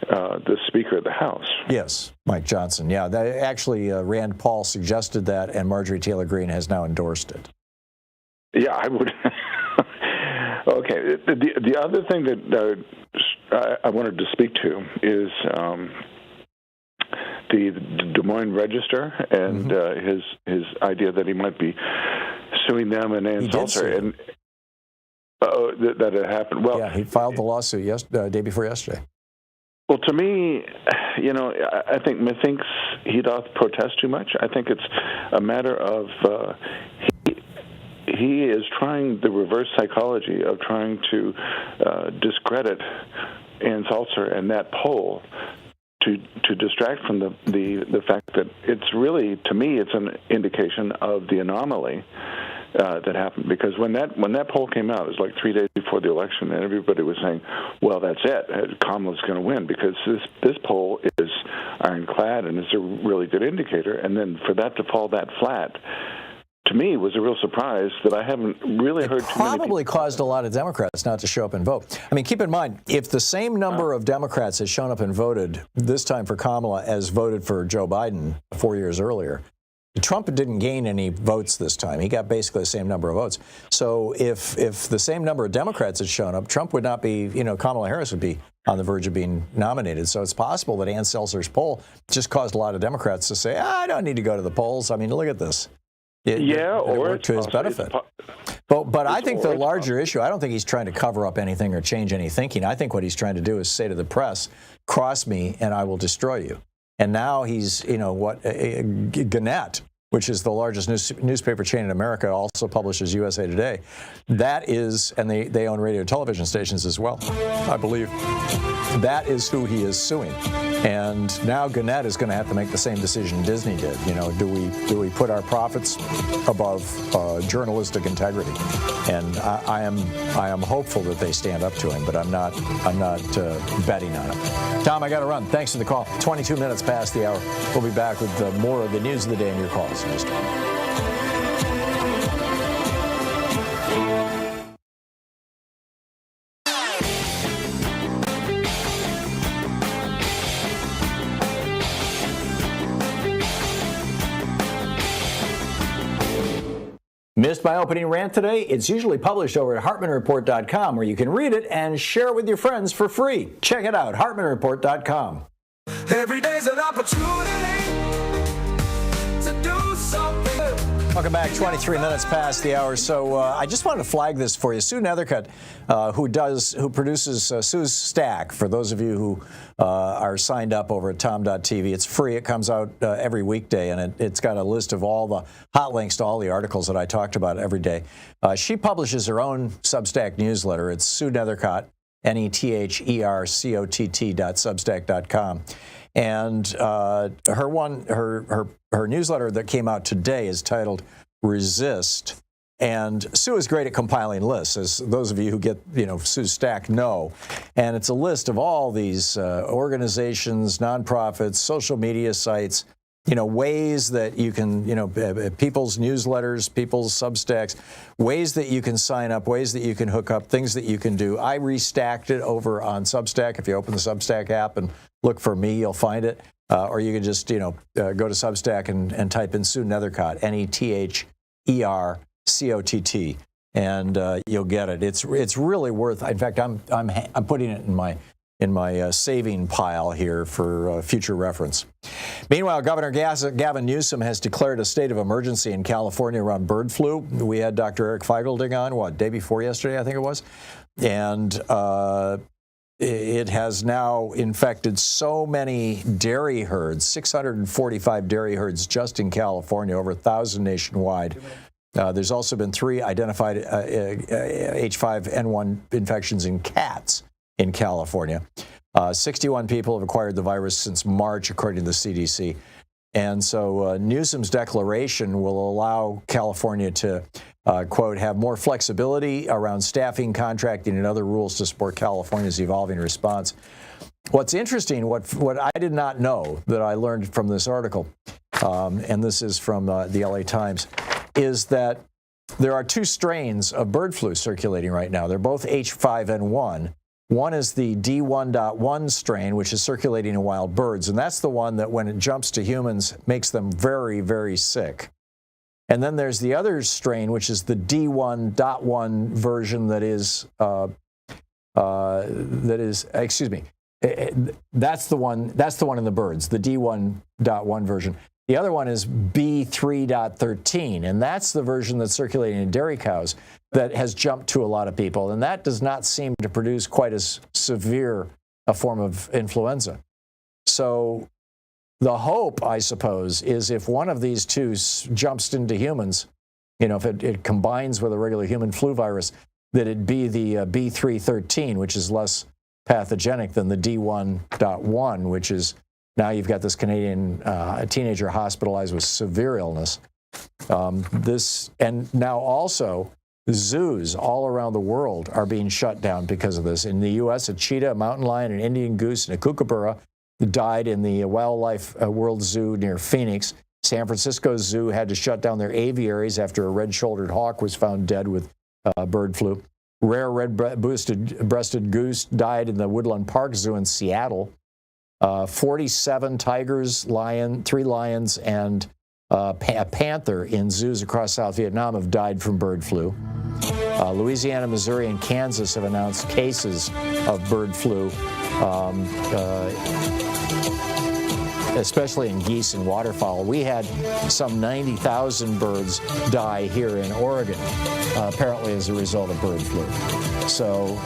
the Speaker of the House. Yes, Mike Johnson. Yeah, actually, Rand Paul suggested that, and Marjorie Taylor Greene has now endorsed it. Yeah, I would. Okay. The other thing that I wanted to speak to is the Des Moines Register and his idea that he might be suing them and Ann Salter, and that it happened. Well, yeah, he filed the lawsuit day before yesterday. Well, to me, I think methinks he doth protest too much. I think it's a matter of he is trying the reverse psychology of trying to discredit Ann Salter and that poll to distract from the fact that it's really, to me, it's an indication of the anomaly that happened. Because when that poll came out, it was like 3 days before the election, and everybody was saying, well, that's it, Kamala's going to win, because this poll is ironclad and is a really good indicator. And then for that to fall that flat, to me, was a real surprise that I haven't really heard too many people. Probably caused a lot of Democrats not to show up and vote. I mean, keep in mind, if the same number of Democrats has shown up and voted this time for Kamala as voted for Joe Biden 4 years earlier, Trump didn't gain any votes this time. He got basically the same number of votes. So if the same number of Democrats had shown up, Trump would not be, Kamala Harris would be on the verge of being nominated. So it's possible that Ann Salter's poll just caused a lot of Democrats to say, I don't need to go to the polls. I mean, look at this. It worked to his benefit. But I think the larger issue, I don't think he's trying to cover up anything or change any thinking. I think what he's trying to do is say to the press, cross me and I will destroy you. And now he's, Gannett, which is the largest newspaper chain in America, also publishes USA Today. That is, and they own radio and television stations as well, I believe. That is who he is suing. And now Gannett is going to have to make the same decision Disney did. Do we put our profits above journalistic integrity? And I am hopeful that they stand up to him, but I'm not betting on it. Tom, I got to run. Thanks for the call. 22 minutes past the hour. We'll be back with more of the news of the day and your calls. Missed my opening rant today? It's usually published over at HartmannReport.com, where you can read it and share it with your friends for free. Check it out, HartmannReport.com. Every day's an opportunity to do something. Welcome back. 23 minutes past the hour. So I just wanted to flag this for you. Sue Nethercutt, who produces Sue's Stack, for those of you who are signed up over at tom.tv. It's free. It comes out every weekday, and it's got a list of all the hot links to all the articles that I talked about every day. She publishes her own Substack newsletter. It's Sue Nethercutt, NETHERCOTT.substack.com. And her newsletter that came out today is titled Resist. And Sue is great at compiling lists, as those of you who get, Sue's Stack know. And it's a list of all these organizations, nonprofits, social media sites, ways that you can, people's newsletters, people's Substacks, ways that you can sign up, ways that you can hook up, things that you can do. I restacked it over on Substack. If you open the Substack app and look for me, you'll find it. or you can just, go to Substack and type in Sue Nethercott, NETHERCOTT, and you'll get it. It's really worth. In fact, I'm putting it in my saving pile here for future reference. Meanwhile, Governor Gavin Newsom has declared a state of emergency in California around bird flu. We had Dr. Eric Feigelding on, day before yesterday, I think it was, and it has now infected so many dairy herds, 645 dairy herds just in California, over 1,000 nationwide. There's also been 3 identified H5N1 infections in cats in California. 61 people have acquired the virus since March, according to the CDC. And so Newsom's declaration will allow California to, quote, have more flexibility around staffing, contracting, and other rules to support California's evolving response. What's interesting, what I did not know that I learned from this article, and this is from the LA Times, is that there are 2 strains of bird flu circulating right now. They're both H5N1. One is the D1.1 strain, which is circulating in wild birds, and that's the one that when it jumps to humans makes them very, very sick. And then there's the other strain, which is the D1.1 version that's the one in the birds, the D1.1 version. The other one is B3.13, and that's the version that's circulating in dairy cows that has jumped to a lot of people, and that does not seem to produce quite as severe a form of influenza. So the hope, I suppose, is if one of these 2 jumps into humans, if it combines with a regular human flu virus, that it be the B3.13, which is less pathogenic than the D1.1, which is now you've got this Canadian teenager hospitalized with severe illness. And now also zoos all around the world are being shut down because of this. In the U.S., a cheetah, a mountain lion, an Indian goose, and a kookaburra died in the Wildlife World Zoo near Phoenix. San Francisco Zoo had to shut down their aviaries after a red-shouldered hawk was found dead with bird flu. Rare red-breasted goose died in the Woodland Park Zoo in Seattle. 47 tigers, 3 lions, and a panther in zoos across South Vietnam have died from bird flu. Louisiana, Missouri, and Kansas have announced cases of bird flu, especially in geese and waterfowl. We had some 90,000 birds die here in Oregon, apparently as a result of bird flu. So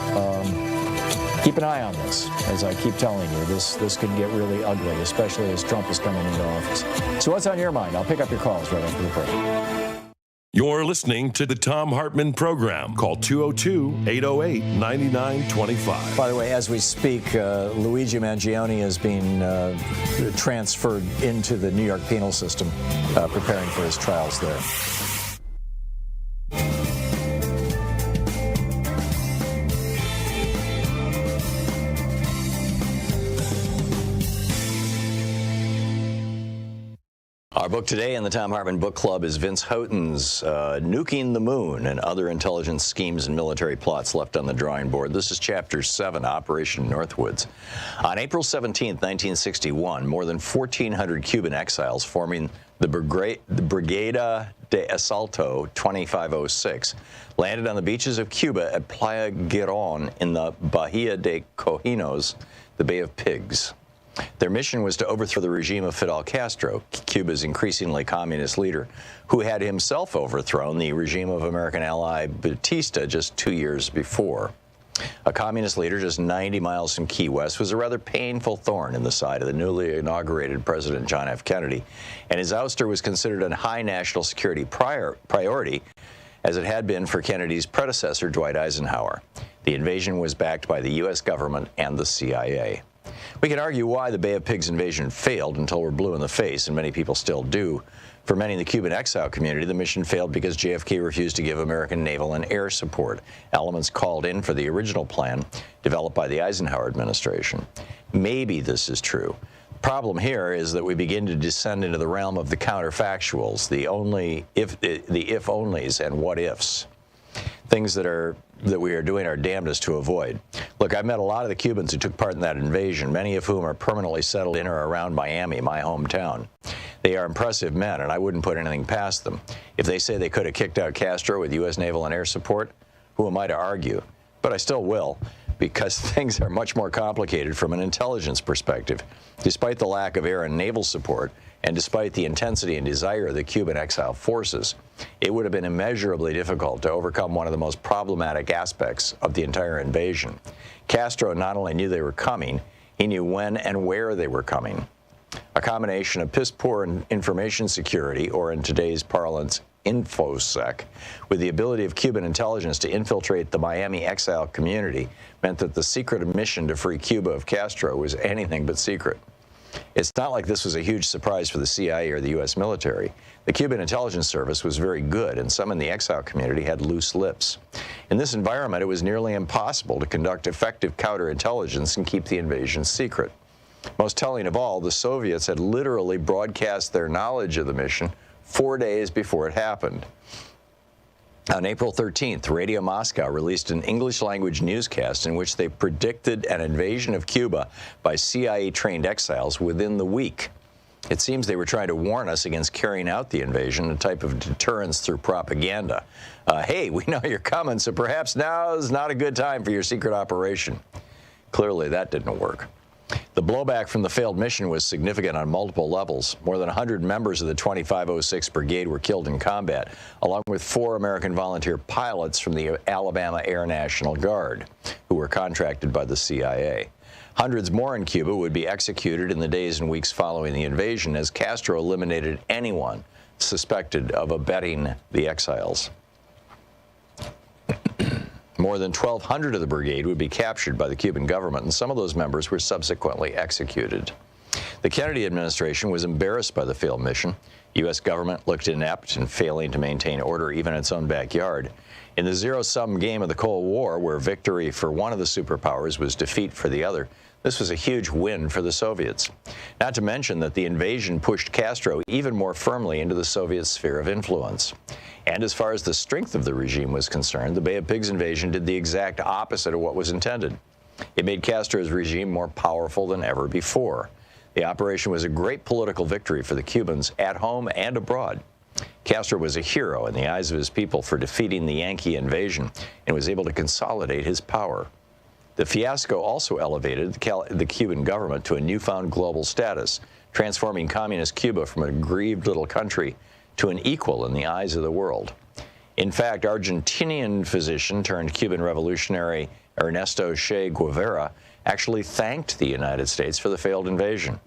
keep an eye on this. As I keep telling you, this can get really ugly, especially as Trump is coming into office. So what's on your mind? I'll pick up your calls right after the break. You're listening to the Thom Hartmann Program. Call 202-808-9925. By the way, as we speak, Luigi Mangione is being transferred into the New York penal system, preparing for his trials there. Our book today in the Thom Hartmann Book Club is Vince Houghton's Nuking the Moon and Other Intelligence Schemes and Military Plots Left on the Drawing Board. This is Chapter 7, Operation Northwoods. On April 17, 1961, more than 1,400 Cuban exiles forming the Brigada de Asalto 2506 landed on the beaches of Cuba at Playa Girón in the Bahia de Cojinos, the Bay of Pigs. Their mission was to overthrow the regime of Fidel Castro, Cuba's increasingly communist leader, who had himself overthrown the regime of American ally Batista just 2 years before. A communist leader just 90 miles from Key West was a rather painful thorn in the side of the newly inaugurated President John F. Kennedy, and his ouster was considered a high national security priority, as it had been for Kennedy's predecessor, Dwight Eisenhower. The invasion was backed by the U.S. government and the CIA. We can argue why the Bay of Pigs invasion failed until we're blue in the face, and many people still do. For many in the Cuban exile community, the mission failed because JFK refused to give American naval and air support, elements called in for the original plan developed by the Eisenhower administration. Maybe this is true. The problem here is that we begin to descend into the realm of the counterfactuals, the if-onlys and what-ifs. Things that are that we are doing our damnedest to avoid. Look, I've met a lot of the Cubans who took part in that invasion, many of whom are permanently settled in or around Miami, my hometown. They are impressive men, and I wouldn't put anything past them. If they say they could have kicked out Castro with U.S. naval and air support, who am I to argue? But I still will, because things are much more complicated from an intelligence perspective. Despite the lack of air and naval support, and despite the intensity and desire of the Cuban exile forces, it would have been immeasurably difficult to overcome one of the most problematic aspects of the entire invasion. Castro not only knew they were coming, he knew when and where they were coming. A combination of piss-poor information security, or in today's parlance, InfoSec, with the ability of Cuban intelligence to infiltrate the Miami exile community meant that the secret mission to free Cuba of Castro was anything but secret. It's not like this was a huge surprise for the CIA or the U.S. military. The Cuban intelligence service was very good, and some in the exile community had loose lips. In this environment, it was nearly impossible to conduct effective counterintelligence and keep the invasion secret. Most telling of all, the Soviets had literally broadcast their knowledge of the mission 4 days before it happened. On April 13th, Radio Moscow released an English-language newscast in which they predicted an invasion of Cuba by CIA-trained exiles within the week. It seems they were trying to warn us against carrying out the invasion, a type of deterrence through propaganda. Hey, we know you're coming, so perhaps now is not a good time for your secret operation. Clearly, that didn't work. The blowback from the failed mission was significant on multiple levels. More than 100 members of the 2506 Brigade were killed in combat, along with 4 American volunteer pilots from the Alabama Air National Guard, who were contracted by the CIA. Hundreds more in Cuba would be executed in the days and weeks following the invasion, as Castro eliminated anyone suspected of abetting the exiles. More than 1,200 of the brigade would be captured by the Cuban government, and some of those members were subsequently executed. The Kennedy administration was embarrassed by the failed mission. U.S. government looked inept in failing to maintain order even in its own backyard. In the zero-sum game of the Cold War, where victory for one of the superpowers was defeat for the other, this was a huge win for the Soviets. Not to mention that the invasion pushed Castro even more firmly into the Soviet sphere of influence. And as far as the strength of the regime was concerned, the Bay of Pigs invasion did the exact opposite of what was intended. It made Castro's regime more powerful than ever before. The operation was a great political victory for the Cubans at home and abroad. Castro was a hero in the eyes of his people for defeating the Yankee invasion and was able to consolidate his power. The fiasco also elevated the Cuban government to a newfound global status, transforming communist Cuba from an aggrieved little country to an equal in the eyes of the world. In fact, Argentinian physician turned Cuban revolutionary Ernesto Che Guevara actually thanked the United States for the failed invasion.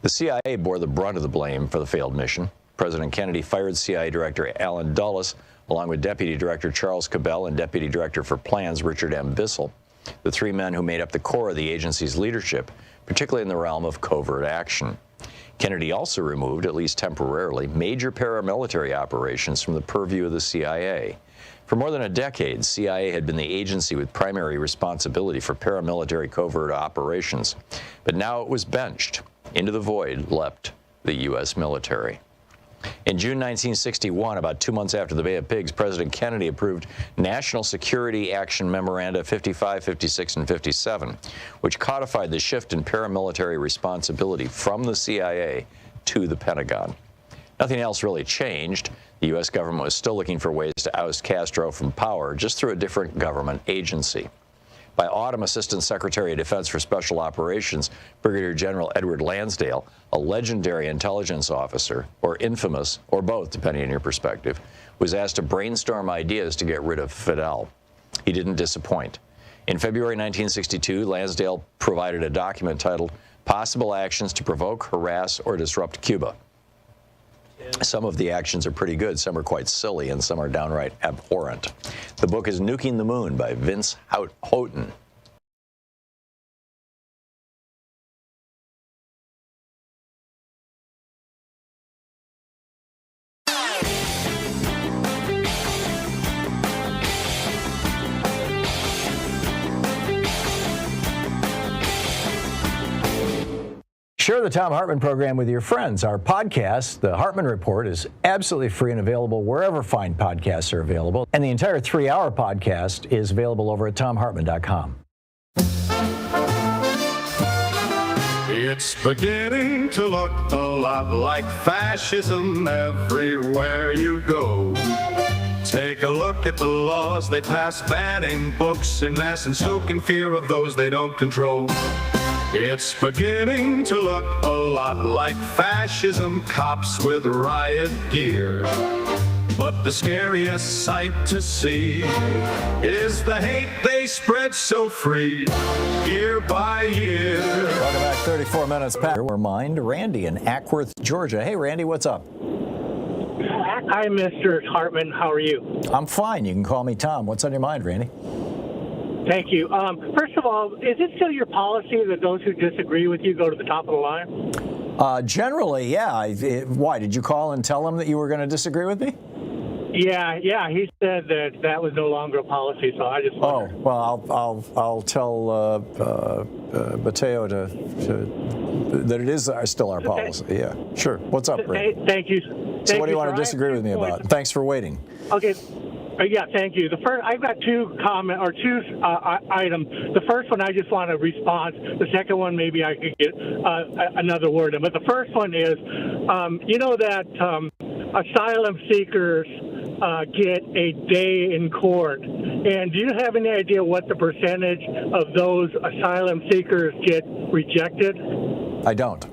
The CIA bore the brunt of the blame for the failed mission. President Kennedy fired CIA Director Allen Dulles, along with Deputy Director Charles Cabell and Deputy Director for Plans Richard M. Bissell, the 3 men who made up the core of the agency's leadership, particularly in the realm of covert action. Kennedy also removed, at least temporarily, major paramilitary operations from the purview of the CIA. For more than a decade, CIA had been the agency with primary responsibility for paramilitary covert operations, but now it was benched. Into the void leapt the U.S. military. In June 1961, about 2 months after the Bay of Pigs, President Kennedy approved National Security Action Memoranda 55, 56, and 57, which codified the shift in paramilitary responsibility from the CIA to the Pentagon. Nothing else really changed. The U.S. government was still looking for ways to oust Castro from power, just through a different government agency. By autumn, Assistant Secretary of Defense for Special Operations, Brigadier General Edward Lansdale, a legendary intelligence officer, or infamous, or both, depending on your perspective, was asked to brainstorm ideas to get rid of Fidel. He didn't disappoint. In February 1962, Lansdale provided a document titled Possible Actions to Provoke, Harass, or Disrupt Cuba. Some of the actions are pretty good, some are quite silly, and some are downright abhorrent. The book is Nuking the Moon by Vince Houghton. Share the Thom Hartmann Program with your friends. Our podcast, The Hartmann Report, is absolutely free and available wherever fine podcasts are available. And the entire 3-hour podcast is available over at thomhartmann.com. It's beginning to look a lot like fascism everywhere you go. Take a look at the laws they pass, banning books and mass, and stoking fear of those they don't control. It's beginning to look a lot like fascism, cops with riot gear. But the scariest sight to see is the hate they spread so free, year by year. Welcome back, 34 minutes past. We're mind Randy in Ackworth, Georgia. Hey, Randy, what's up? Hi, Mr. Hartmann. How are you? I'm fine. You can call me Tom. What's on your mind, Randy? Thank you. First of all, is it still your policy that those who disagree with you go to the top of the line? Generally, yeah. Why? Did you call and tell him that you were going to disagree with me? Yeah. He said that was no longer a policy, so I just wondered. Oh, well, I'll tell Mateo that it is still our policy. Yeah, sure. What's up, Randy? Thank you. So what do you want to disagree with me about? Thanks for waiting. Okay. Yeah, thank you. The first, I've got two items. The first one, I just want a response. The second one, maybe I could get another word in. But the first one is, you know that asylum seekers get a day in court. And do you have any idea what the percentage of those asylum seekers get rejected? I don't.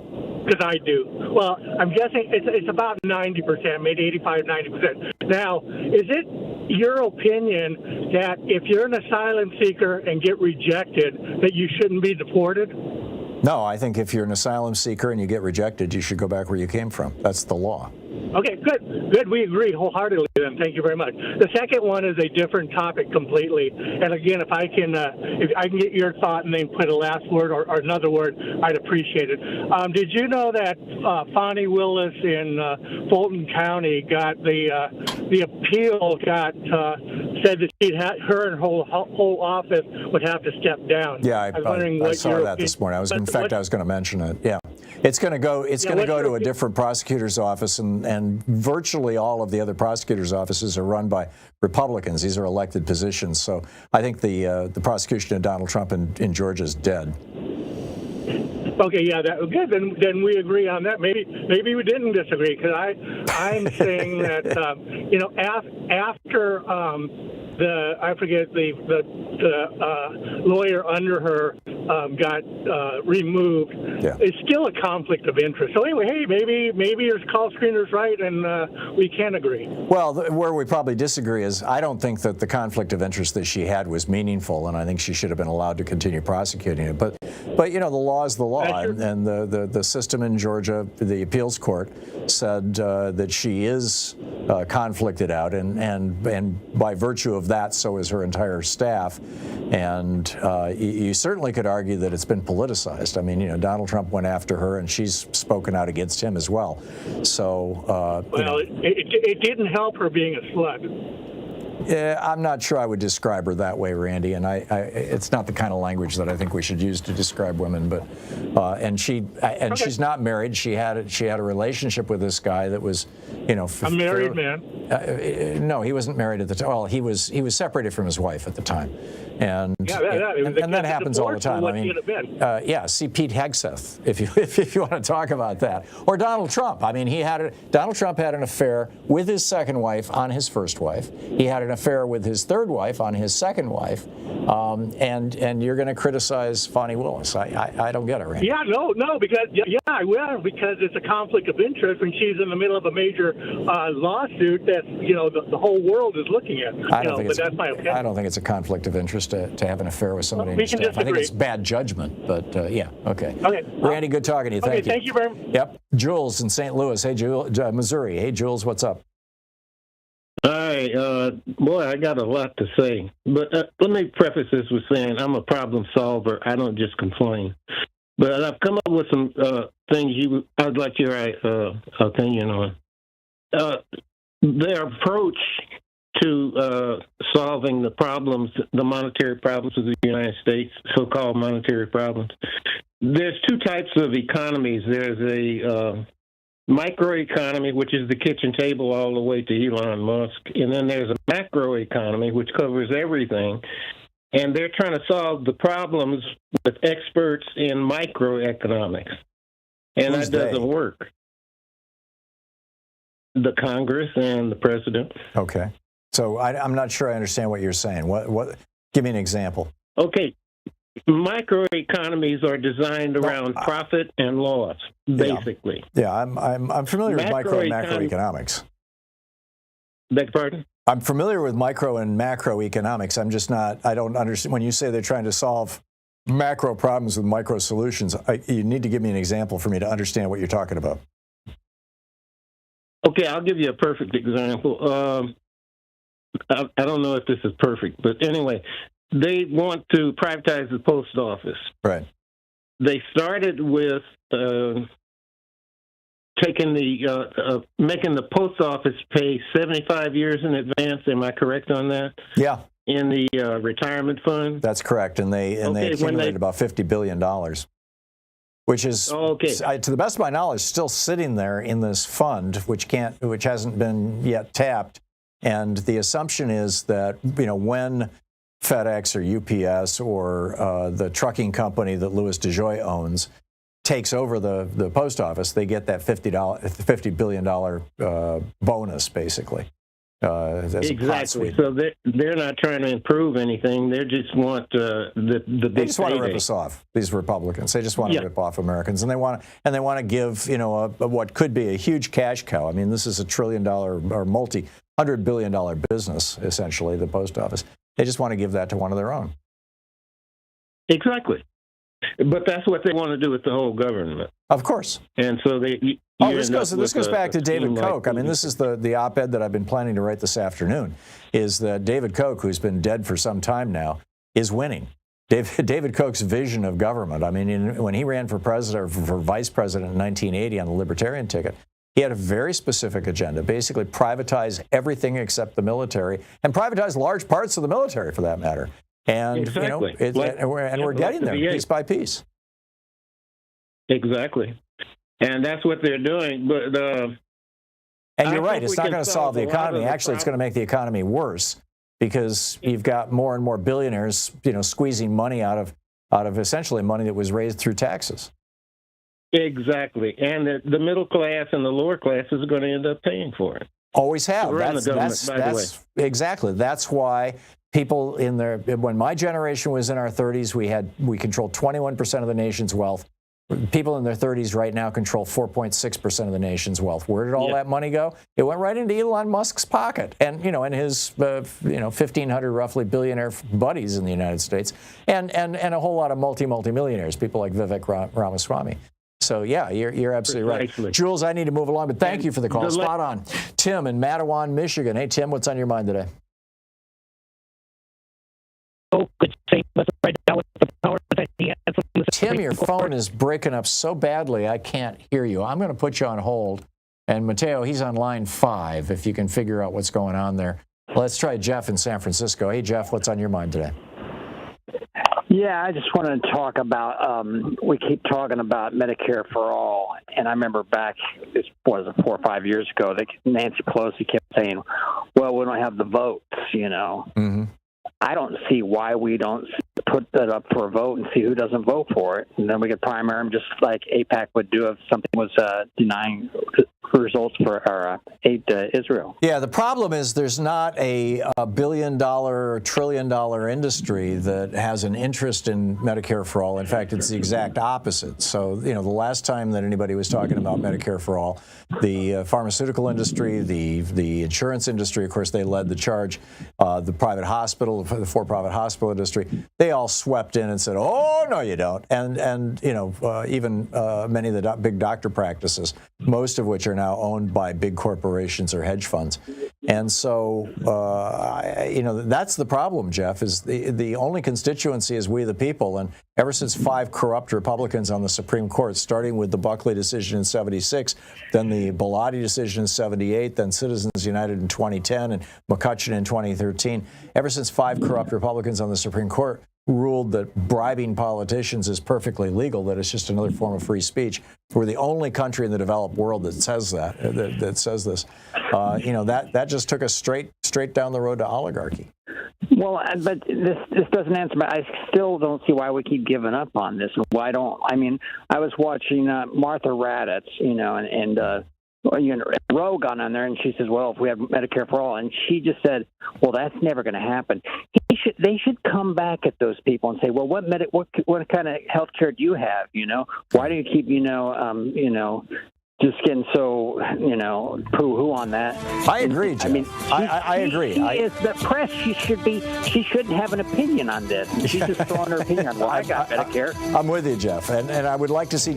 Because I do. Well, I'm guessing it's about 90%, maybe 85, 90%. Now, is it your opinion that if you're an asylum seeker and get rejected, that you shouldn't be deported? No, I think if you're an asylum seeker and you get rejected, you should go back where you came from. That's the law. Okay, good. We agree wholeheartedly then. Thank you very much. The second one is a different topic completely. And again, if I can get your thought and then put a last word or another word, I'd appreciate it. Did you know that Fani Willis in Fulton County got the appeal said that her and whole office would have to step down? Yeah, I saw that this morning. I was going to mention it. Yeah. It's going to go to a different prosecutor's office, and virtually all of the other prosecutors' offices are run by Republicans. These are elected positions. So I think the prosecution of Donald Trump in Georgia is dead. Okay, yeah, good. Then we agree on that. Maybe we didn't disagree, because I'm saying that after the lawyer under her got removed. Yeah. It's still a conflict of interest. So anyway, hey, maybe your call screener's right, and we can agree. Well, where we probably disagree is I don't think that the conflict of interest that she had was meaningful, and I think she should have been allowed to continue prosecuting it. But the law is the law, and the system in Georgia, the appeals court, said that she is conflicted out, and by virtue of that, so is her entire staff. And you certainly could argue that it's been politicized. I mean, Donald Trump went after her, and she's spoken out against him as well. So, it didn't help her being a slut. Yeah, I'm not sure I would describe her that way, Randy, and it's not the kind of language that I think we should use to describe women. But she's not married. She had a relationship with this guy that was, a married man. No, he wasn't married at the time. Well, he was separated from his wife at the time, and that happens all the time. I mean, see Pete Hegseth if you want to talk about that, or Donald Trump. I mean, Donald Trump had an affair with his second wife on his first wife. He had an affair with his third wife on his second wife, and you're going to criticize Fani Willis. I don't get it, Randy. Yeah, no, because I will, because it's a conflict of interest when she's in the middle of a major lawsuit that the whole world is looking at. I don't think it's a conflict of interest to have an affair with somebody in your staff. I think it's bad judgment, but okay. Okay. Randy, good talking to you. Thank you. Thank you very much. Yep. Jules in St. Louis. Hey, Missouri. Hey, Jules, what's up? Hi, boy, I got a lot to say, but let me preface this with saying I'm a problem solver. I don't just complain. But I've come up with some things I'd like your opinion on. Their approach to solving the problems, the monetary problems of the United States, so-called monetary problems. There's two types of economies. There's a microeconomy, which is the kitchen table all the way to Elon Musk, and then there's a macroeconomy, which covers everything. And they're trying to solve the problems with experts in microeconomics, and that doesn't work. The Congress and the president. Okay. So I'm not sure I understand what you're saying. What? Give me an example. Okay. Microeconomies are designed around profit and loss, basically. Yeah, I'm familiar with micro and macroeconomics. Beg your pardon? I'm familiar with micro and macroeconomics. I'm just not, I don't understand. When you say they're trying to solve macro problems with micro solutions, you need to give me an example for me to understand what you're talking about. Okay, I'll give you a perfect example. I don't know if this is perfect, but anyway, they want to privatize the post office. Right. They started with taking making the post office pay 75 years in advance. Am I correct on that? Yeah. In the retirement fund. That's correct, and they accumulated about $50 billion, which is, to the best of my knowledge, still sitting there in this fund, which hasn't been yet tapped. And the assumption is that, when FedEx or UPS or the trucking company that Louis DeJoy owns takes over the post office, they get that $50 billion bonus, basically. Exactly. So they're not trying to improve anything. They just want the big. They just want to rip us off. These Republicans. They just want to rip off Americans, and they want to give what could be a huge cash cow. I mean, this is $1 trillion or $100 billion business, essentially, the post office. They just want to give that to one of their own. Exactly. But that's what they want to do with the whole government. Of course. And so they. This goes back to David Koch. I mean, this is the op-ed that I've been planning to write this afternoon, is that David Koch, who's been dead for some time now, is winning. David Koch's vision of government. I mean, when he ran for president or for vice president in 1980 on the Libertarian ticket, he had a very specific agenda, basically privatize everything except the military, and privatize large parts of the military, for that matter. And we're getting there piece by piece. Exactly, and that's what they're doing. But and you're right; it's not going to solve the economy. Actually, it's going to make the economy worse because you've got more and more billionaires, squeezing money out of essentially money that was raised through taxes. Exactly, and the middle class and the lower class is going to end up paying for it. Always have. That's exactly. That's why people when my generation was in our 30s, we controlled 21% of the nation's wealth. People in their 30s right now control 4.6% of the nation's wealth. Where did all that money go? It went right into Elon Musk's pocket, and and his 1,500 roughly billionaire buddies in the United States, and a whole lot of multi-millionaires, people like Vivek Ramaswamy. So yeah, you're absolutely right. Jules, I need to move along, but thank you for the call. Spot on. Tim in Matawan, Michigan. Hey, Tim, what's on your mind today? Tim, your phone is breaking up so badly I can't hear you. I'm going to put you on hold. And Mateo, he's on line 5, if you can figure out what's going on there. Let's try Jeff in San Francisco. Hey, Jeff, what's on your mind today? Yeah, I just wanted to talk about, we keep talking about Medicare for all. And I remember back, this was 4 or 5 years ago, Nancy Pelosi kept saying, well, we don't have the votes, Mm-hmm. I don't see why we don't put that up for a vote and see who doesn't vote for it. And then we could primary them just like AIPAC would do if something was denying results for our aid to Israel. Yeah, the problem is there's not a billion-dollar, trillion-dollar industry that has an interest in Medicare for all. In fact, it's the exact opposite. So, the last time that anybody was talking about Medicare for all, the pharmaceutical industry, the insurance industry, of course, they led the charge, the private hospital, the for-profit hospital industry, they all swept in and said, oh, no, you don't. And even many of the big doctor practices most of which are now owned by big corporations or hedge funds. And so, that's the problem, Jeff, is the only constituency is we the people. And ever since 5 corrupt Republicans on the Supreme Court, starting with the Buckley decision in 76, then the Bellotti decision in 78, then Citizens United in 2010, and McCutcheon in 2013, ever since 5 corrupt Republicans on the Supreme Court ruled that bribing politicians is perfectly legal, that it's just another form of free speech. We're the only country in the developed world that says that says this. That just took us straight down the road to oligarchy. Well, but this doesn't answer. But I still don't see why we keep giving up on this. Why don't? I mean, I was watching Martha Raddatz, and Rogan on there, and she says, "Well, if we have Medicare for all," and she just said, "Well, that's never going to happen." They should come back at those people and say, "Well, what kind of health care do you have? Why do you keep just getting so poo-hoo on that?" I agree, Jeff. I mean, I agree. She is the press. She shouldn't have an opinion on this. She's just throwing her opinion on. Well, I got Medicare. I'm with you, Jeff, and I would like to see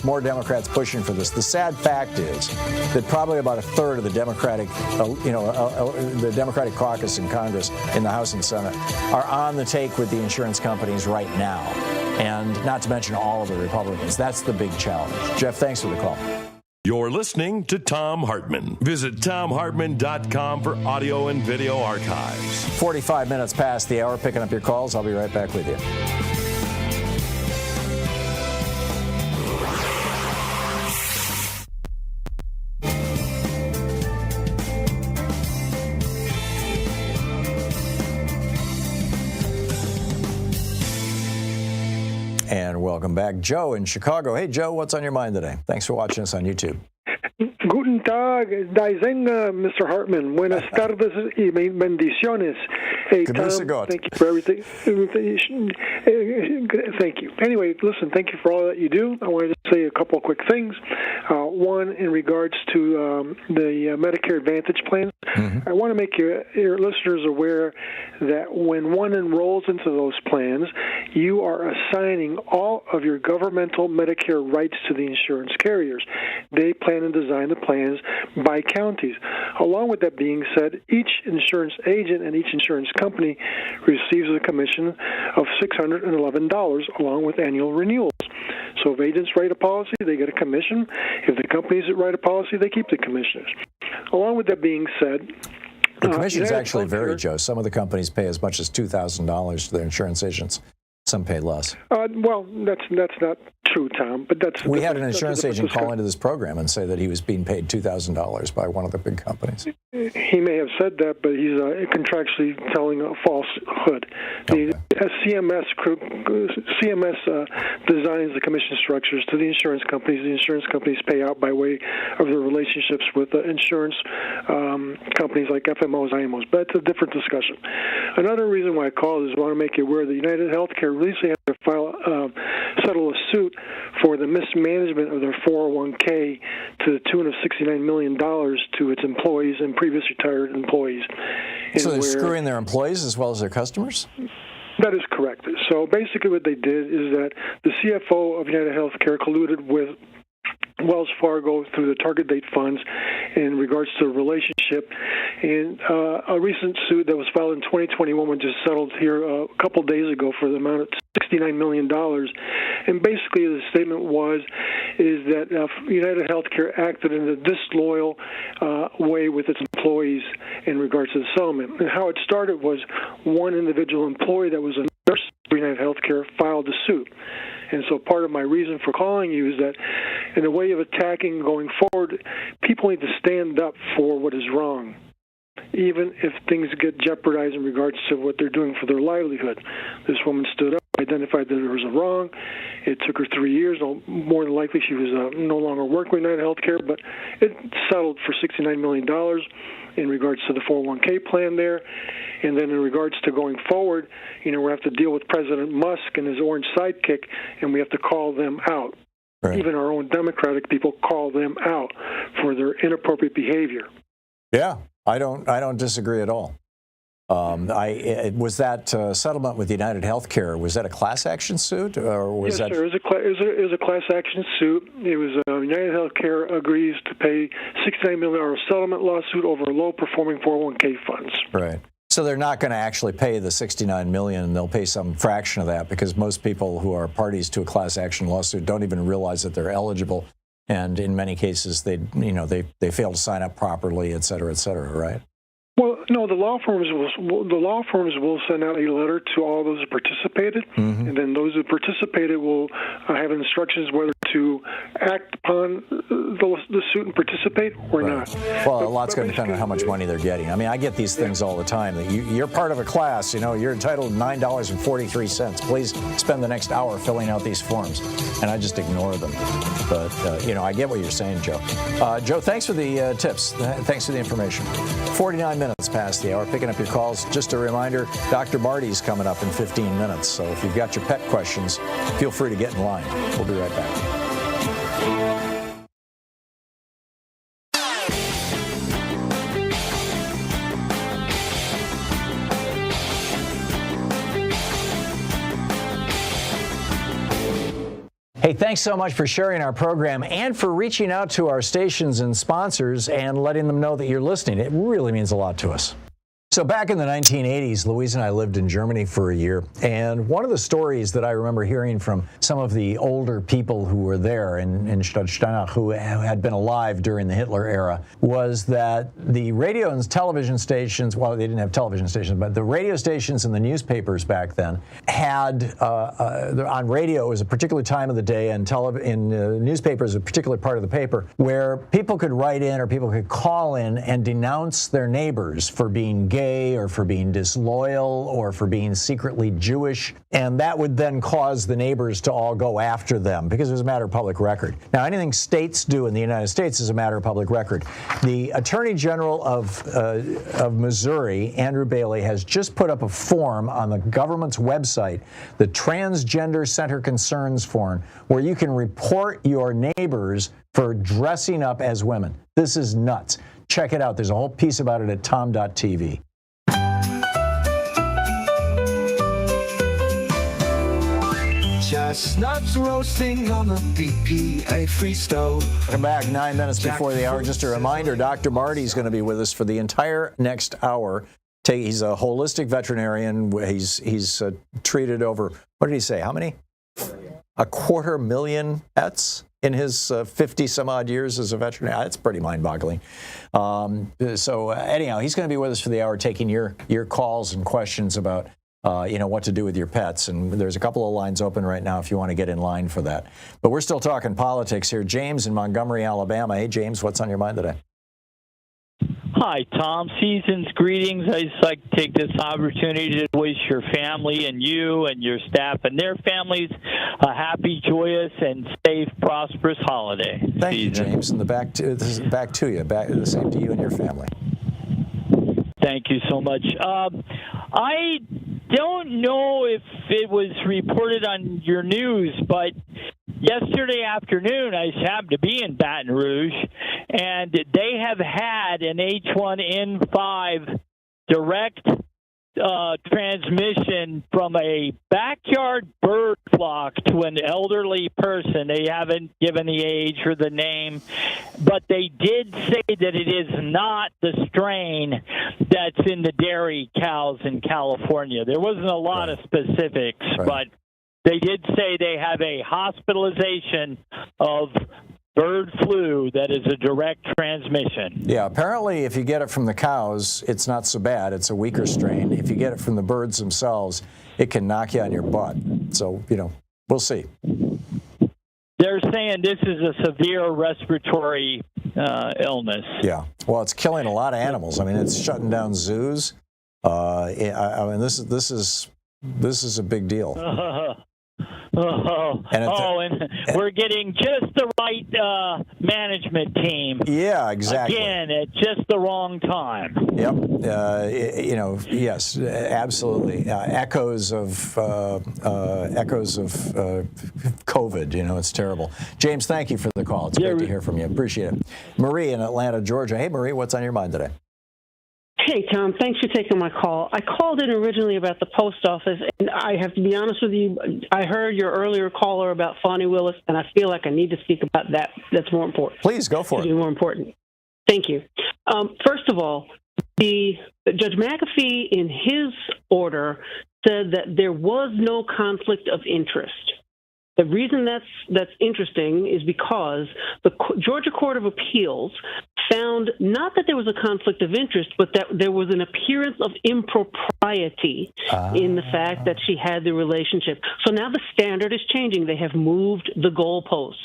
more Democrats pushing for this. The sad fact is that probably about a third of the Democratic, the Democratic caucus in Congress, in the House and Senate, are on the take with the insurance companies right now, and not to mention all of the Republicans. That's the big challenge. Jeff, thanks for the call. You're listening to Thom Hartmann. Visit ThomHartmann.com for audio and video archives. 45 minutes past the hour, picking up your calls. I'll be right back with you. And welcome back. Joe in Chicago. Hey, Joe, what's on your mind today? Thanks for watching us on YouTube. Guten Tag, Mr. Hartmann. Buenas tardes y bendiciones. Hey, Tom, thank you for everything. Thank you. Anyway, listen, thank you for all that you do. I wanted to say a couple of quick things. One, in regards to the Medicare Advantage plans, I want to make your listeners aware that when one enrolls into those plans, you are assigning all of your governmental Medicare rights to the insurance carriers. They plan and design the plans by counties. Along with that being said, each insurance agent and each insurance company receives a commission of $611 along with annual renewals. So if agents write a policy, they get a commission. If the companies that write a policy, they keep the commissioners. Along with that being said, the commissions actually vary, Joe. Some of the companies pay as much as $2,000 to their insurance agents. Some pay less. Well, that's not true, Tom. But we had an insurance agent call into this program and say that he was being paid $2,000 by one of the big companies. He may have said that, but he's contractually telling a falsehood. Okay. CMS designs the commission structures to the insurance companies. The insurance companies pay out by way of their relationships with insurance companies like FMOs, IMOs. But that's a different discussion. Another reason why I called is I want to make you aware that United Healthcare recently had to settle a suit for the mismanagement of their 401k to the tune of $69 million to its employees and previous retired employees. So they're screwing their employees as well as their customers? That is correct. So basically what they did is that the CFO of United Healthcare colluded with Wells Fargo through the target date funds in regards to the relationship. And a recent suit that was filed in 2021 was just settled here a couple days ago for the amount of $69 million. And basically the statement is that United Healthcare acted in a disloyal way with its employees in regards to the settlement. And how it started was one individual employee that was a nurse for United Healthcare filed the suit. And so part of my reason for calling you is that in the way of attacking going forward, people need to stand up for what is wrong, even if things get jeopardized in regards to what they're doing for their livelihood. This woman stood up, identified that there was a wrong. It took her 3 years. More than likely she was no longer working with United Healthcare, but it settled for $69 million in regards to the 401k plan there. And then in regards to going forward, we have to deal with President Musk and his orange sidekick, and we have to call them out. Right. Even our own Democratic people call them out for their inappropriate behavior. Yeah, I don't disagree at all. Was that settlement with United Healthcare, was that a class action suit, or was that? Yes, sir. It was a class action suit. It was United Healthcare agrees to pay $69 million settlement lawsuit over low-performing 401k funds. Right. So they're not going to actually pay the $69 million. They'll pay some fraction of that because most people who are parties to a class action lawsuit don't even realize that they're eligible, and in many cases they fail to sign up properly, et cetera, right? Well, no, the law firms will send out a letter to all those who participated, and then those who participated will have instructions whether to act upon the suit and participate or not. Well, a lot's going to depend on how much money they're getting. I mean, I get these things all the time. You're part of a class, you're entitled to $9.43. Please spend the next hour filling out these forms, and I just ignore them. But I get what you're saying, Joe. Joe, thanks for the tips. Thanks for the information. 49 minutes past the hour, picking up your calls. Just a reminder, Dr. Marty's coming up in 15 minutes. So if you've got your pet questions, feel free to get in line. We'll be right back. Hey, thanks so much for sharing our program and for reaching out to our stations and sponsors and letting them know that you're listening. It really means a lot to us. So back in the 1980s, Louise and I lived in Germany for a year, and one of the stories that I remember hearing from some of the older people who were there in Stadtsteinach, who had been alive during the Hitler era, was that the radio and television stations, well, they didn't have television stations, but the radio stations and the newspapers back then had, on radio, it was a particular time of the day, and in newspapers, a particular part of the paper, where people could write in or people could call in and denounce their neighbors for being gay or for being disloyal or for being secretly Jewish, and that would then cause the neighbors to all go after them because it was a matter of public record. Now, anything states do in the United States is a matter of public record. The Attorney General of Missouri, Andrew Bailey, has just put up a form on the government's website, the Transgender Center Concerns form, where you can report your neighbors for dressing up as women. This is nuts. Check it out. There's a whole piece about it at tom.tv. Chestnuts roasting on the BPA-free stove. Welcome back 9 minutes before the hour. Just a reminder, Dr. Marty's going to be with us for the entire next hour. He's a holistic veterinarian. He's treated over, what did he say, how many? 250,000 pets in his 50 some odd years as a veterinarian. That's pretty mind-boggling. So anyhow, he's going to be with us for the hour, taking your calls and questions about what to do with your pets. And there's a couple of lines open right now if you want to get in line for that. But we're still talking politics here. James in Montgomery, Alabama. Hey, James, what's on your mind today? Hi, Tom. Season's greetings. I just like to take this opportunity to wish your family and you and your staff and their families a happy, joyous, and safe, prosperous holiday season. Thank you, James. And back to you. The same to you and your family. Thank you so much. I don't know if it was reported on your news, but yesterday afternoon, I happened to be in Baton Rouge, and they have had an H1N5 direct transmission from a backyard bird flock to an elderly person. They haven't given the age or the name, but they did say that it is not the strain that's in the dairy cows in California. There wasn't a lot of specifics, but they did say they have a hospitalization of bird flu that is a direct transmission. Yeah, apparently if you get it from the cows, it's not so bad. It's a weaker strain. If you get it from the birds themselves, it can knock you on your butt. So, we'll see. They're saying this is a severe respiratory illness. Yeah. Well, it's killing a lot of animals. I mean, it's shutting down zoos. This is a big deal. And we're getting just the right management team. Yeah, exactly. Again, at just the wrong time. Yep. Yes, absolutely. Echoes of COVID. It's terrible. James, thank you for the call. It's great to hear from you. Appreciate it. Marie in Atlanta, Georgia. Hey, Marie, what's on your mind today? Hey, Tom, thanks for taking my call. I called in originally about the post office, and I have to be honest with you, I heard your earlier caller about Fonnie Willis, and I feel like I need to speak about that. That's more important. Please, go for it. More important. Thank you. First of all, Judge McAfee, in his order, said that there was no conflict of interest. The reason that's interesting is because the Georgia Court of Appeals found not that there was a conflict of interest, but that there was an appearance of impropriety in the fact that she had the relationship. So now the standard is changing. They have moved the goalpost.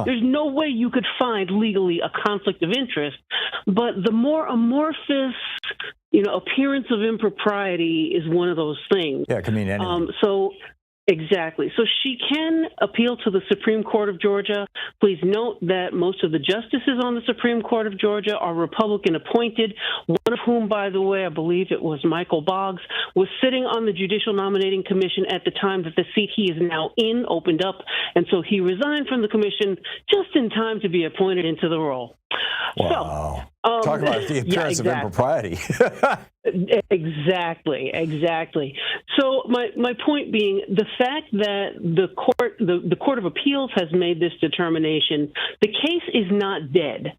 There's no way you could find legally a conflict of interest, but the more amorphous, appearance of impropriety is one of those things. Yeah, it can mean anything. Exactly. So she can appeal to the Supreme Court of Georgia. Please note that most of the justices on the Supreme Court of Georgia are Republican appointed, one of whom, by the way, I believe it was Michael Boggs, was sitting on the Judicial Nominating Commission at the time that the seat he is now in opened up, and so he resigned from the commission just in time to be appointed into the role. Wow. Talk about the appearance of impropriety. Exactly. So my point being, the fact that the Court of Appeals has made this determination, the case is not dead.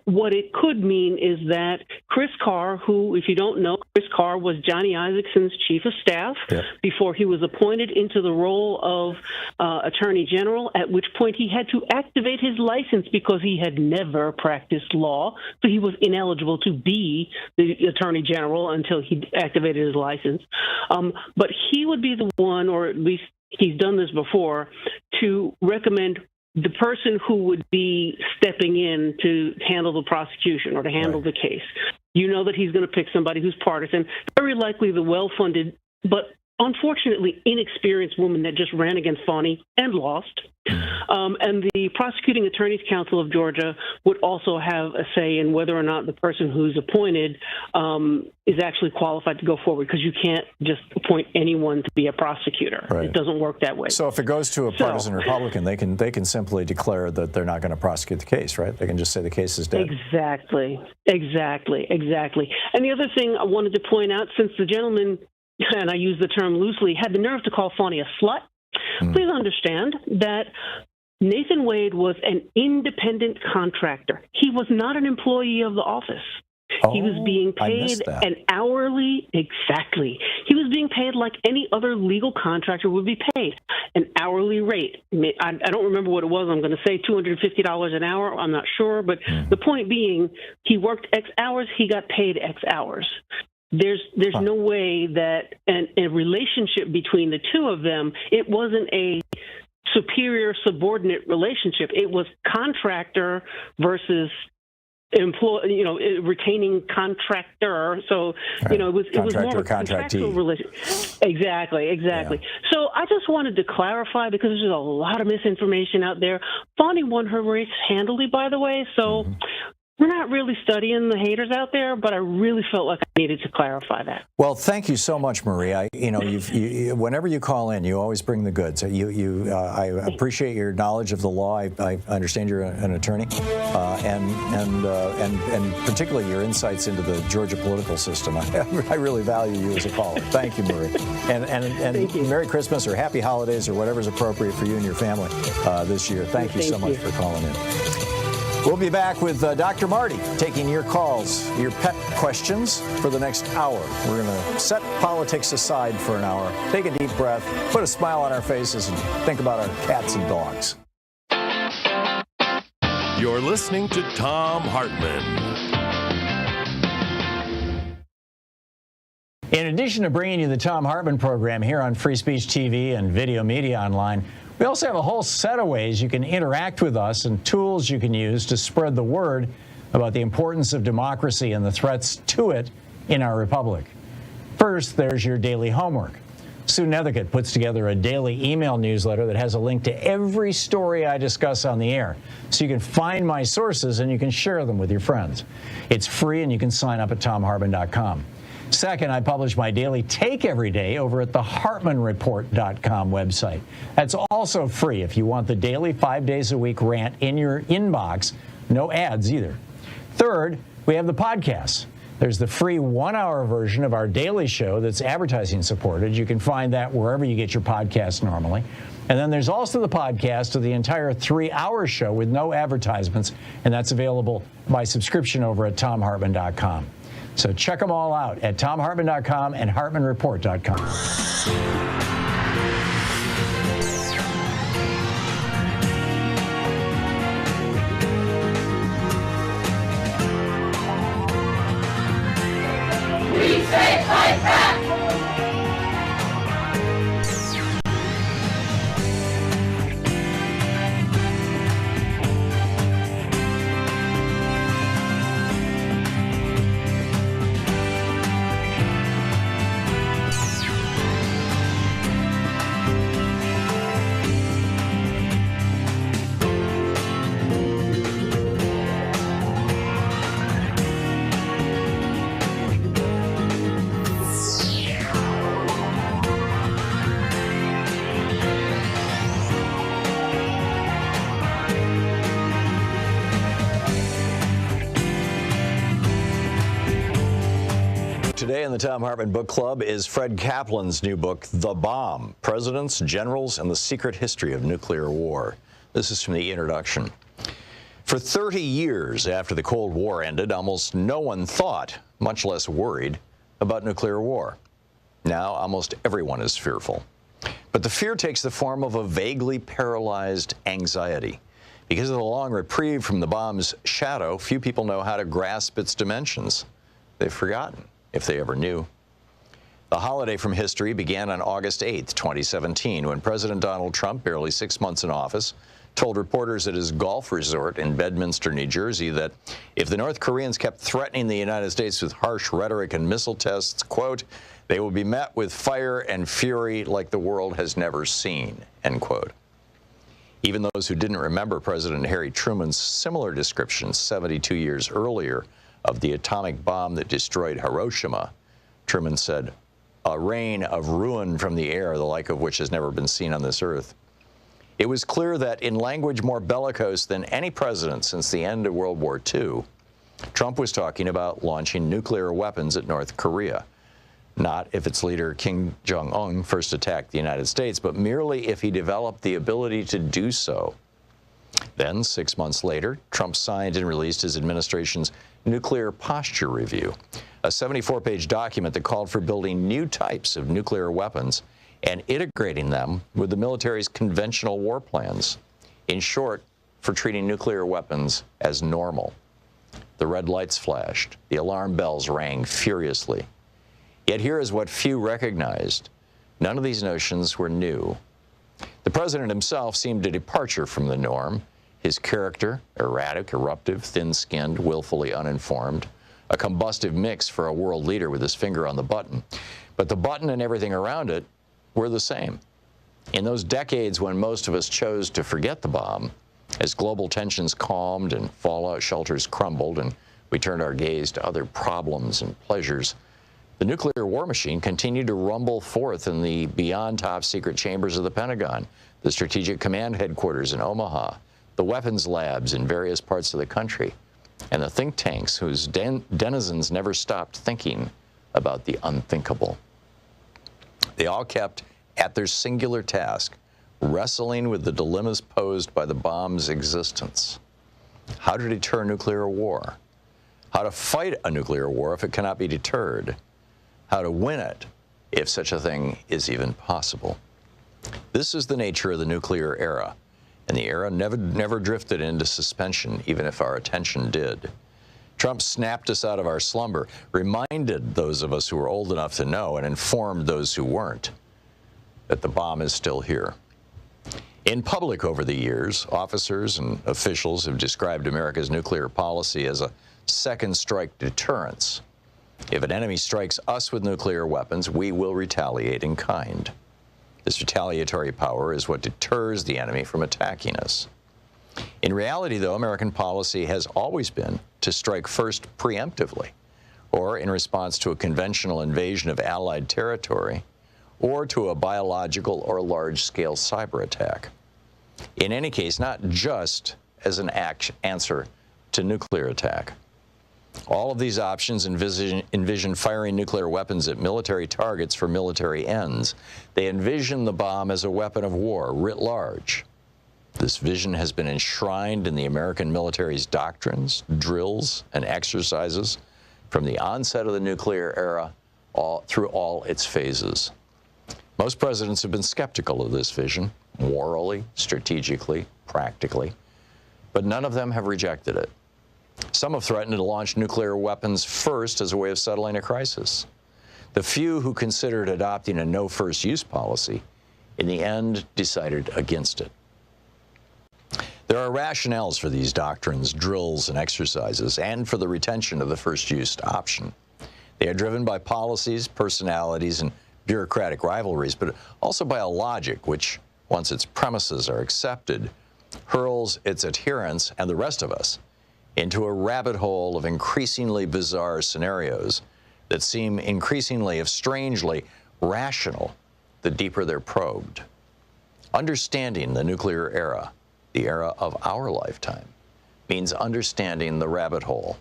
What it could mean is that Chris Carr, who, if you don't know, Chris Carr was Johnny Isakson's chief of staff before he was appointed into the role of Attorney General, at which point he had to activate his license because he had never practiced law, so he was ineligible to be the Attorney General until he activated his license. But he would be the one, or at least he's done this before, to recommend the person who would be stepping in to handle the prosecution or to handle the case. You know that he's going to pick somebody who's partisan, very likely the well-funded, but unfortunately inexperienced woman that just ran against Fonnie and lost. And the Prosecuting Attorneys Council of Georgia would also have a say in whether or not the person who's appointed is actually qualified to go forward, because you can't just appoint anyone to be a prosecutor. It doesn't work that way. So if it goes to a partisan Republican, they can simply declare that they're not going to prosecute the case, right? They can just say the case is dead. Exactly. And the other thing I wanted to point out, since the gentleman, and I use the term loosely, had the nerve to call Fonnie a slut, please understand that Nathan Wade was an independent contractor. He was not an employee of the office. He was being paid an hourly, he was being paid like any other legal contractor would be paid, an hourly rate. I don't remember what it was. I'm going to say $250 an hour. I'm not sure. But the point being, he worked X hours, he got paid X hours. There's no way that a relationship between the two of them, it wasn't a superior subordinate relationship. It was contractor versus retaining contractor. So, it was more of a contractual relationship. Exactly. Yeah. So I just wanted to clarify, because there's a lot of misinformation out there. Fonnie won her race handily, by the way. So we're not really studying the haters out there, but I really felt like I needed to clarify that. Well, thank you so much, Marie. Whenever you call in, you always bring the goods. I appreciate your knowledge of the law. I understand you're an attorney, and particularly your insights into the Georgia political system. I really value you as a caller. Thank you, Marie. And thank you. Merry Christmas or Happy Holidays or whatever's appropriate for you and your family this year. Thank you so much for calling in. We'll be back with Dr. Marty taking your calls, your pet questions for the next hour. We're going to set politics aside for an hour, take a deep breath, put a smile on our faces, and think about our cats and dogs. You're listening to Thom Hartmann. In addition to bringing you the Thom Hartmann Program here on Free Speech TV and Video Media Online, we also have a whole set of ways you can interact with us and tools you can use to spread the word about the importance of democracy and the threats to it in our republic. First, there's your daily homework. Sue Nethercutt puts together a daily email newsletter that has a link to every story I discuss on the air, so you can find my sources and you can share them with your friends. It's free and you can sign up at thomhartmann.com. Second, I publish my daily take every day over at the HartmannReport.com website. That's also free if you want the daily 5 days a week rant in your inbox. No ads either. Third, we have the podcasts. There's the free 1-hour version of our daily show that's advertising supported. You can find that wherever you get your podcasts normally. And then there's also the podcast of the entire 3-hour show with no advertisements, and that's available by subscription over at thomhartmann.com. So check them all out at thomhartmann.com and hartmannreport.com. Today in the Thom Hartmann Book Club is Fred Kaplan's new book, The Bomb: Presidents, Generals, and the Secret History of Nuclear War. This is from the introduction. For 30 years after the Cold War ended, almost no one thought, much less worried, about nuclear war. Now almost everyone is fearful. But the fear takes the form of a vaguely paralyzed anxiety. Because of the long reprieve from the bomb's shadow, few people know how to grasp its dimensions. They've forgotten, if they ever knew. The holiday from history began on August 8th, 2017, when President Donald Trump, barely 6 months in office, told reporters at his golf resort in Bedminster, New Jersey, that if the North Koreans kept threatening the United States with harsh rhetoric and missile tests, quote, they will be met with fire and fury like the world has never seen, end quote. Even those who didn't remember President Harry Truman's similar description 72 years earlier of the atomic bomb that destroyed Hiroshima, Truman said, a rain of ruin from the air, the like of which has never been seen on this earth. It was clear that in language more bellicose than any president since the end of World War II, Trump was talking about launching nuclear weapons at North Korea. Not if its leader, Kim Jong-un, first attacked the United States, but merely if he developed the ability to do so. Then, 6 months later, Trump signed and released his administration's Nuclear Posture Review, a 74-page document that called for building new types of nuclear weapons and integrating them with the military's conventional war plans. In short, for treating nuclear weapons as normal. The red lights flashed. The alarm bells rang furiously. Yet here is what few recognized. None of these notions were new. The president himself seemed a departure from the norm. His character, erratic, eruptive, thin-skinned, willfully uninformed, a combustive mix for a world leader with his finger on the button. But the button and everything around it were the same. In those decades when most of us chose to forget the bomb, as global tensions calmed and fallout shelters crumbled and we turned our gaze to other problems and pleasures, the nuclear war machine continued to rumble forth in the beyond top-secret chambers of the Pentagon, the Strategic Command Headquarters in Omaha, the weapons labs in various parts of the country, and the think tanks whose denizens never stopped thinking about the unthinkable. They all kept at their singular task, wrestling with the dilemmas posed by the bomb's existence. How to deter nuclear war? How to fight a nuclear war if it cannot be deterred? How to win it, if such a thing is even possible. This is the nature of the nuclear era, and the era never drifted into suspension, even if our attention did. Trump snapped us out of our slumber, reminded those of us who were old enough to know, and informed those who weren't, that the bomb is still here. In public over the years, officers and officials have described America's nuclear policy as a second strike deterrence. If an enemy strikes us with nuclear weapons, we will retaliate in kind. This retaliatory power is what deters the enemy from attacking us. In reality, though, American policy has always been to strike first preemptively, or in response to a conventional invasion of Allied territory, or to a biological or large-scale cyber attack. In any case, not just as an answer to nuclear attack. All of these options envision firing nuclear weapons at military targets for military ends. They envision the bomb as a weapon of war writ large. This vision has been enshrined in the American military's doctrines, drills, and exercises from the onset of the nuclear era through all its phases. Most presidents have been skeptical of this vision, morally, strategically, practically, but none of them have rejected it. Some have threatened to launch nuclear weapons first as a way of settling a crisis. The few who considered adopting a no first use policy, in the end, decided against it. There are rationales for these doctrines, drills, and exercises, and for the retention of the first use option. They are driven by policies, personalities, and bureaucratic rivalries, but also by a logic which, once its premises are accepted, hurls its adherents and the rest of us into a rabbit hole of increasingly bizarre scenarios that seem increasingly, if strangely, rational the deeper they're probed. Understanding the nuclear era, the era of our lifetime, means understanding the rabbit hole,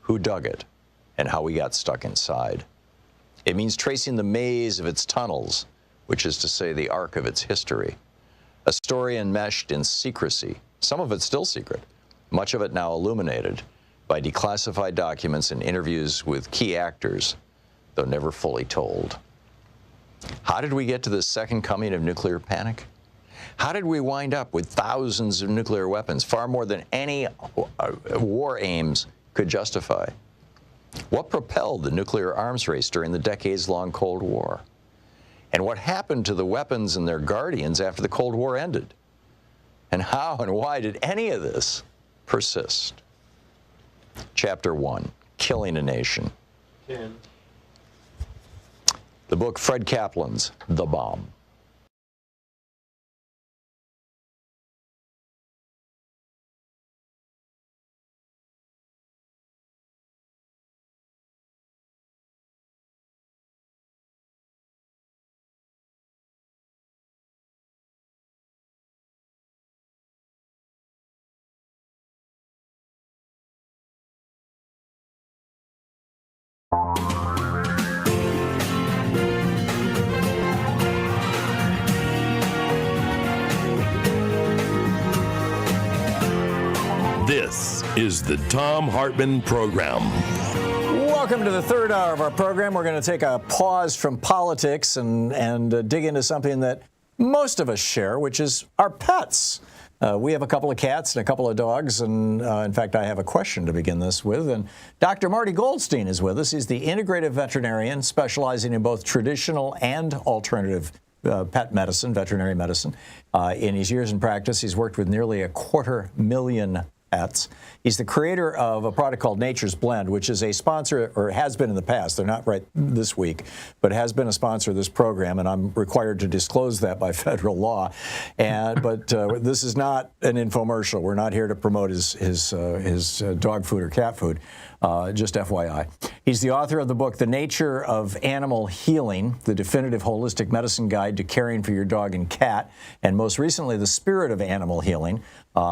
who dug it, and how we got stuck inside. It means tracing the maze of its tunnels, which is to say the arc of its history. A story enmeshed in secrecy, some of it still secret, much of it now illuminated by declassified documents and interviews with key actors, though never fully told. How did we get to this second coming of nuclear panic? How did we wind up with thousands of nuclear weapons, far more than any war aims could justify? What propelled the nuclear arms race during the decades-long Cold War? And what happened to the weapons and their guardians after the Cold War ended? And how and why did any of this persist? Chapter 1, Killing a Nation. The book Fred Kaplan's The Bomb. This is the Thom Hartmann Program. Welcome to the third hour of our program. We're going to take a pause from politics and dig into something that most of us share, which is our pets. We have a couple of cats and a couple of dogs, and in fact, I have a question to begin this with. And Dr. Marty Goldstein is with us. He's the integrative veterinarian specializing in both traditional and alternative pet medicine, veterinary medicine. In his years in practice, he's worked with nearly 250,000 pets. He's the creator of a product called Nature's Blend, which is a sponsor, or has been in the past. They're not right this week, but has been a sponsor of this program, and I'm required to disclose that by federal law. But this is not an infomercial. We're not here to promote his dog food or cat food. Just FYI. He's the author of the book, The Nature of Animal Healing, the definitive holistic medicine guide to caring for your dog and cat, and most recently, The Spirit of Animal Healing.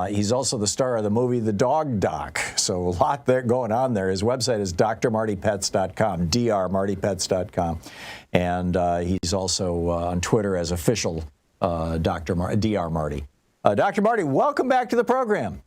He's also the star of the movie The Dog Doc, so a lot there going on there. His website is drmartypets.com, drmartypets.com, and he's also on Twitter as official Dr. Marty. Dr. Marty, welcome back to the program.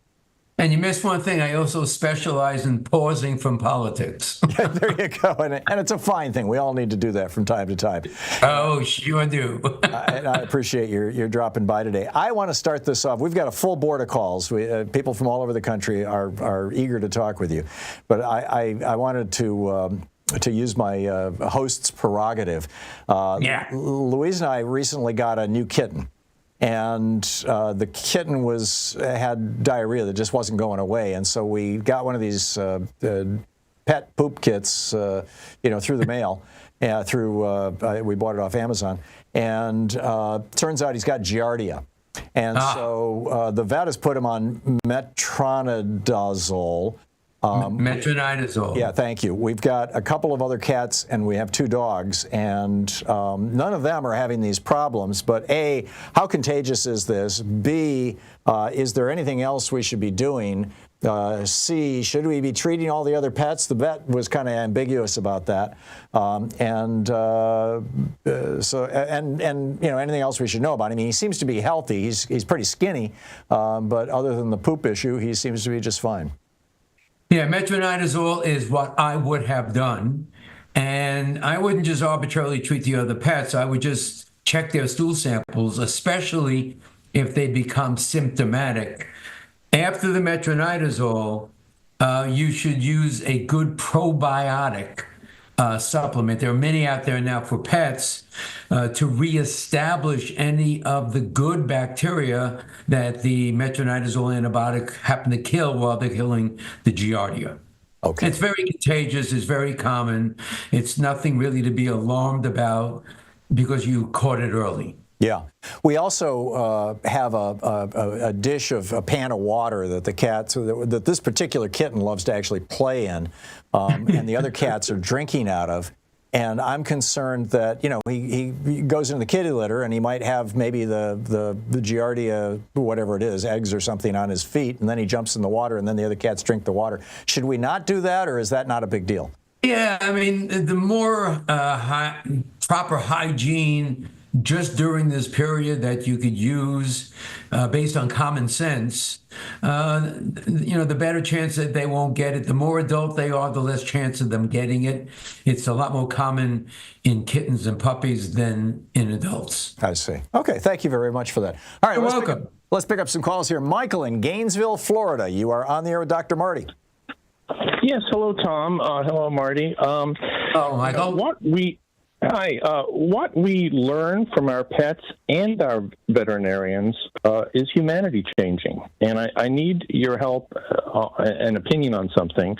And you missed one thing. I also specialize in pausing from politics. Yeah, there you go. And it's a fine thing. We all need to do that from time to time. Oh, sure do. And I appreciate your dropping by today. I want to start this off. We've got a full board of calls. People from all over the country are eager to talk with you. But I wanted to use my host's prerogative. Louise and I recently got a new kitten. And the kitten had diarrhea that just wasn't going away, and so we got one of these pet poop kits, through the mail. We bought it off Amazon, and turns out he's got Giardia, and so the vet has put him on metronidazole. Metronidazole. Yeah, thank you. We've got a couple of other cats, and we have 2 dogs, and none of them are having these problems. But A, how contagious is this? B, is there anything else we should be doing? C, should we be treating all the other pets? The vet was kind of ambiguous about that. And anything else we should know about him? I mean, he seems to be healthy. He's pretty skinny, but other than the poop issue, he seems to be just fine. Yeah, metronidazole is what I would have done. And I wouldn't just arbitrarily treat the other pets. I would just check their stool samples, especially if they become symptomatic. After the metronidazole, you should use a good probiotic supplement. There are many out there now for pets to reestablish any of the good bacteria that the metronidazole antibiotic happened to kill while they're killing the Giardia. Okay. It's very contagious. It's very common. It's nothing really to be alarmed about because you caught it early. Yeah. We also have a dish of a pan of water that the cats, that this particular kitten loves to actually play in, and the other cats are drinking out of. And I'm concerned that, he goes into the kitty litter and he might have maybe the Giardia, whatever it is, eggs or something on his feet, and then he jumps in the water and then the other cats drink the water. Should we not do that, or is that not a big deal? Yeah, I mean, the more proper hygiene just during this period that you could use based on common sense, the better chance that they won't get it. The more adult they are, the less chance of them getting it. It's a lot more common in kittens and puppies than in adults. I see. Okay, thank you very much for that. All right, You're welcome. Let's pick up some calls here. Michael in Gainesville, Florida. You are on the air with Dr. Marty. Yes, hello, Tom. Hello, Marty. Hello, Michael. What we learn from our pets and our veterinarians is humanity changing. And I need your help and opinion on something.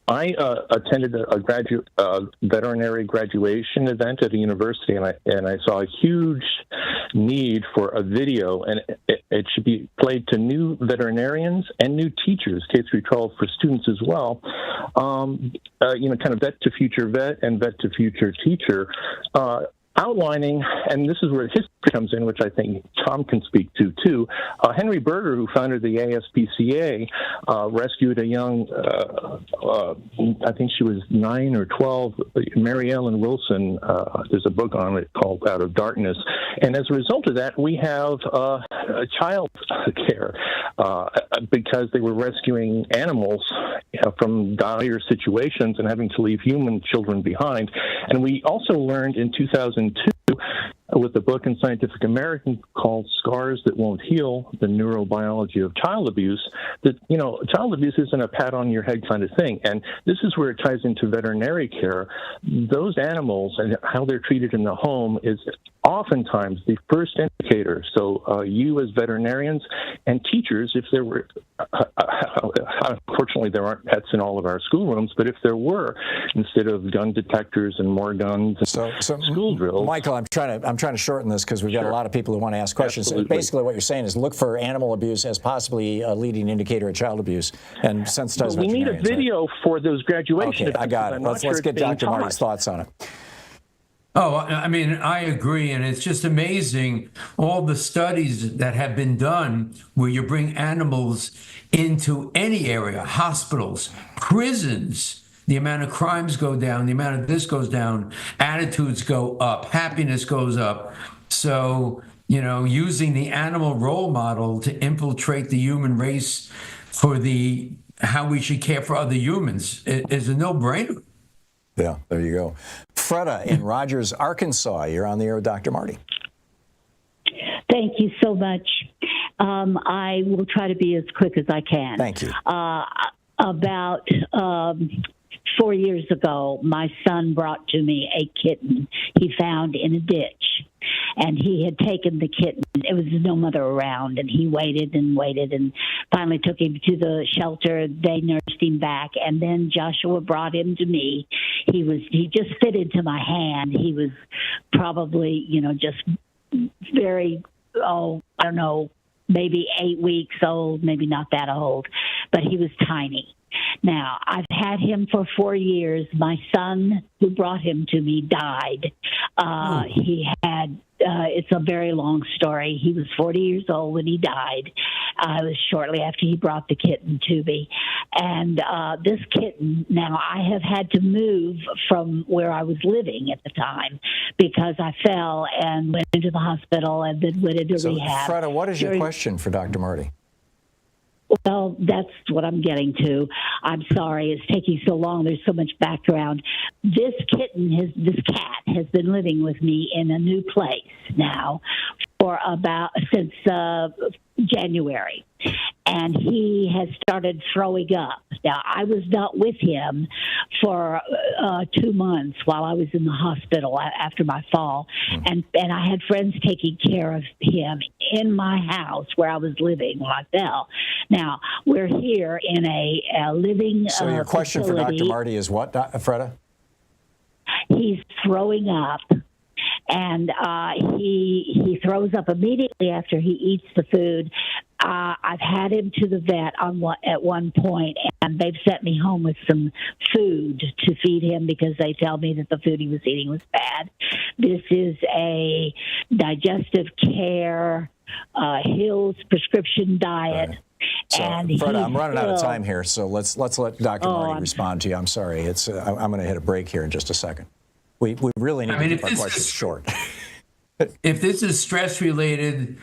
I attended a veterinary graduation event at a university, and I saw a huge need for a video, and it should be played to new veterinarians and new teachers, K through 12 for students as well. Kind of vet to future vet and vet to future teacher. Outlining, and this is where history comes in, which I think Tom can speak to, too. Henry Berger, who founded the ASPCA, rescued a young, I think she was 9 or 12, Mary Ellen Wilson. There's a book on it called Out of Darkness. And as a result of that, we have child care because they were rescuing animals from dire situations and having to leave human children behind. And we also learned in 2002 with a book in Scientific American called Scars That Won't Heal, the Neurobiology of Child Abuse, that, child abuse isn't a pat on your head kind of thing. And this is where it ties into veterinary care. Those animals and how they're treated in the home is oftentimes the first indicator. So you as veterinarians and teachers, if there were, unfortunately there aren't pets in all of our schoolrooms, but if there were, instead of gun detectors and more guns and school drills. Michael, I'm trying to shorten this because we've got a lot of people who want to ask questions. Absolutely. Basically what you're saying is look for animal abuse as possibly a leading indicator of child abuse and sensitize we need a video for those graduation events. Okay, I got it. Let's get Dr. Marty's thoughts on it. Oh, I mean, I agree, and it's just amazing all the studies that have been done where you bring animals into any area, hospitals, prisons, the amount of crimes go down, the amount of this goes down, attitudes go up, happiness goes up. So, using the animal role model to infiltrate the human race for how we should care for other humans is a no-brainer. Yeah, there you go. Freda in Rogers, Arkansas. You're on the air with Dr. Marty. Thank you so much. I will try to be as quick as I can. Thank you. About 4 years ago, my son brought to me a kitten he found in a ditch. And he had taken the kitten. It was no mother around, and he waited and waited and finally took him to the shelter. They nursed him back, and then Joshua brought him to me. He just fit into my hand. He was probably, just very, I don't know, maybe 8 weeks old, maybe not that old, but he was tiny. Now, I've had him for 4 years. My son, who brought him to me, died. He had it's a very long story. He was 40 years old when he died. It was shortly after he brought the kitten to me. And this kitten, now I have had to move from where I was living at the time because I fell and went into the hospital and then went into rehab. Freda, what is your question for Dr. Marty? Well, that's what I'm getting to. I'm sorry it's taking so long. There's so much background. This cat has been living with me in a new place now for since January. And he has started throwing up. Now, I was not with him for 2 months while I was in the hospital after my fall. And I had friends taking care of him in my house where I was living when I fell. Now, we're here in a living So your question facility. for Dr. Marty is what, Freda? He's throwing up. And he throws up immediately after he eats the food. I've had him to the vet at one point, and they've sent me home with some food to feed him because they tell me that the food he was eating was bad. This is a digestive care, Hill's prescription diet. So, and Freda, I'm running out of time here, so let's let Dr. Marty respond to you. I'm sorry. I'm going to hit a break here in just a second. We really need to keep our questions short. If this is stress-related,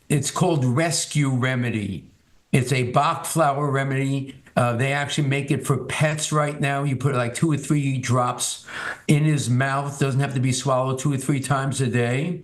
it's called Rescue Remedy. It's a Bach flower remedy. They actually make it for pets right now. You put like 2 or 3 drops in his mouth. Doesn't have to be swallowed 2 or 3 times a day.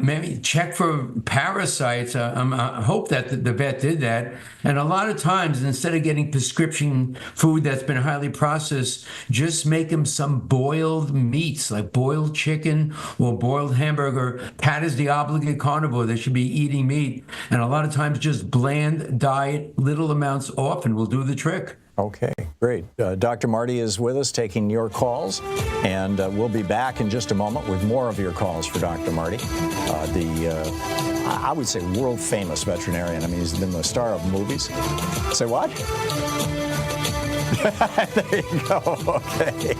Maybe check for parasites. I hope that the vet did that. And a lot of times, instead of getting prescription food that's been highly processed, just make him some boiled meats, like boiled chicken or boiled hamburger. Cat is the obligate carnivore. They should be eating meat. And a lot of times, just bland diet, little amounts often will do the trick. Okay, great. Dr. Marty is with us taking your calls, and we'll be back in just a moment with more of your calls for Dr. Marty, I would say world-famous veterinarian. I mean, he's been the star of movies. Say what? There you go. Okay.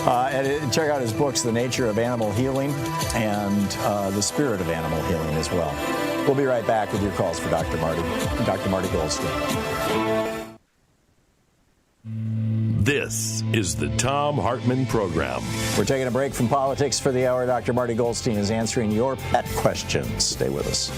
And check out his books, The Nature of Animal Healing and The Spirit of Animal Healing as well. We'll be right back with your calls for Dr. Marty Goldstein. This is the Thom Hartmann Program. We're taking a break from politics for the hour. Dr. Marty Goldstein is answering your pet questions. Stay with us.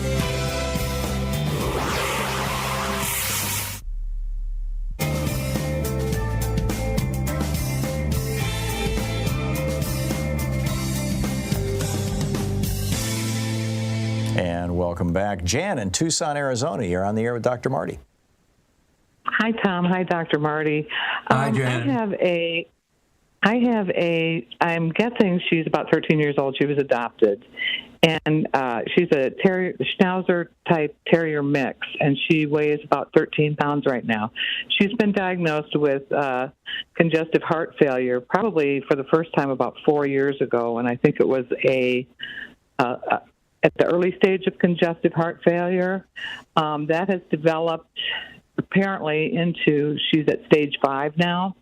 And welcome back. Jan in Tucson, Arizona. You're on the air with Dr. Marty. Hi, Tom. Hi, Dr. Marty. Hi, Jan. I'm guessing she's about 13 years old. She was adopted. And she's a Schnauzer-type terrier mix, and she weighs about 13 pounds right now. She's been diagnosed with congestive heart failure probably for the first time about 4 years ago, and I think it was at the early stage of congestive heart failure. That has developed apparently into, she's at stage 5 now.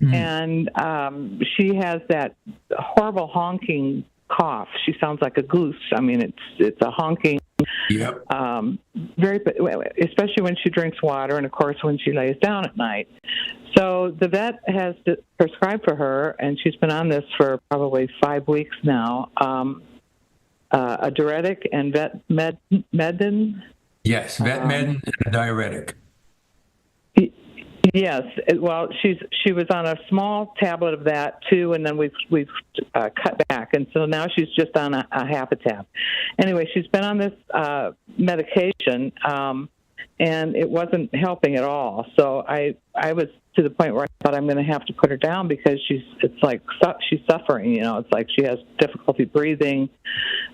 And she has that horrible honking cough. She sounds like a goose. I mean, it's a honking. Yep. Especially when she drinks water and, of course, when she lays down at night. So the vet has prescribed for her, and she's been on this for probably 5 weeks now, a diuretic and Vetmedin. Yes, Vetmedin and a diuretic. Yes. Well, she was on a small tablet of that too, and then we've cut back, and so now she's just on a half a tab. Anyway, she's been on this medication, and it wasn't helping at all. So I was to the point where I thought I'm going to have to put her down because she's suffering. You know, it's like she has difficulty breathing,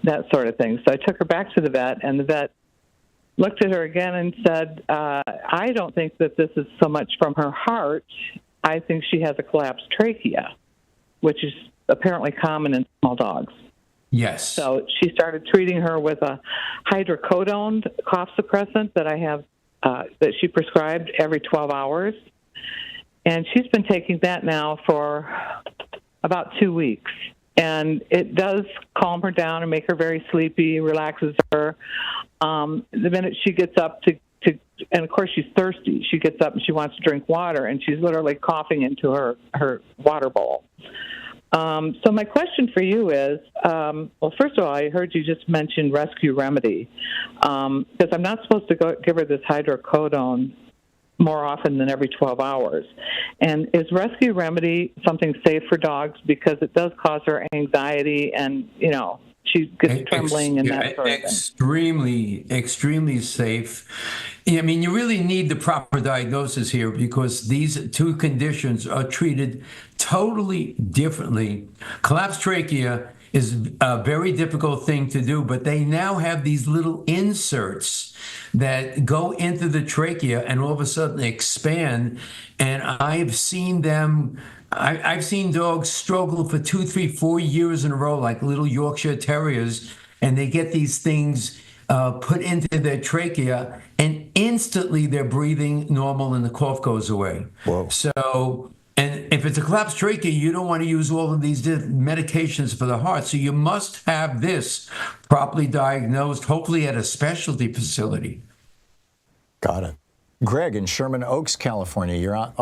that sort of thing. So I took her back to the vet, and the vet looked at her again and said, I don't think that this is so much from her heart. I think she has a collapsed trachea, which is apparently common in small dogs. Yes. So she started treating her with a hydrocodone cough suppressant that I have that she prescribed every 12 hours. And she's been taking that now for about 2 weeks. And it does calm her down and make her very sleepy, relaxes her. The minute she gets up and of course she's thirsty, she gets up and she wants to drink water, and she's literally coughing into her water bowl. So my question for you is, well, first of all, I heard you just mention rescue remedy, because I'm not supposed to give her this hydrocodone more often than every 12 hours. And is rescue remedy something safe for dogs? Because it does cause her anxiety, and, you know, she gets trembling and that sort of thing. Extremely safe. I mean, you really need the proper diagnosis here, because these two conditions are treated totally differently. Collapsed trachea is a very difficult thing to do, but they now have these little inserts that go into the trachea and all of a sudden expand. And I've seen them, I've seen dogs struggle for 2, 3, 4 years in a row, like little Yorkshire Terriers, and they get these things put into their trachea, and instantly they're breathing normal and the cough goes away. Whoa. So, and if it's a collapsed trachea, you don't want to use all of these medications for the heart. So you must have this properly diagnosed, hopefully at a specialty facility. Got it. Greg in Sherman Oaks, California, you're on.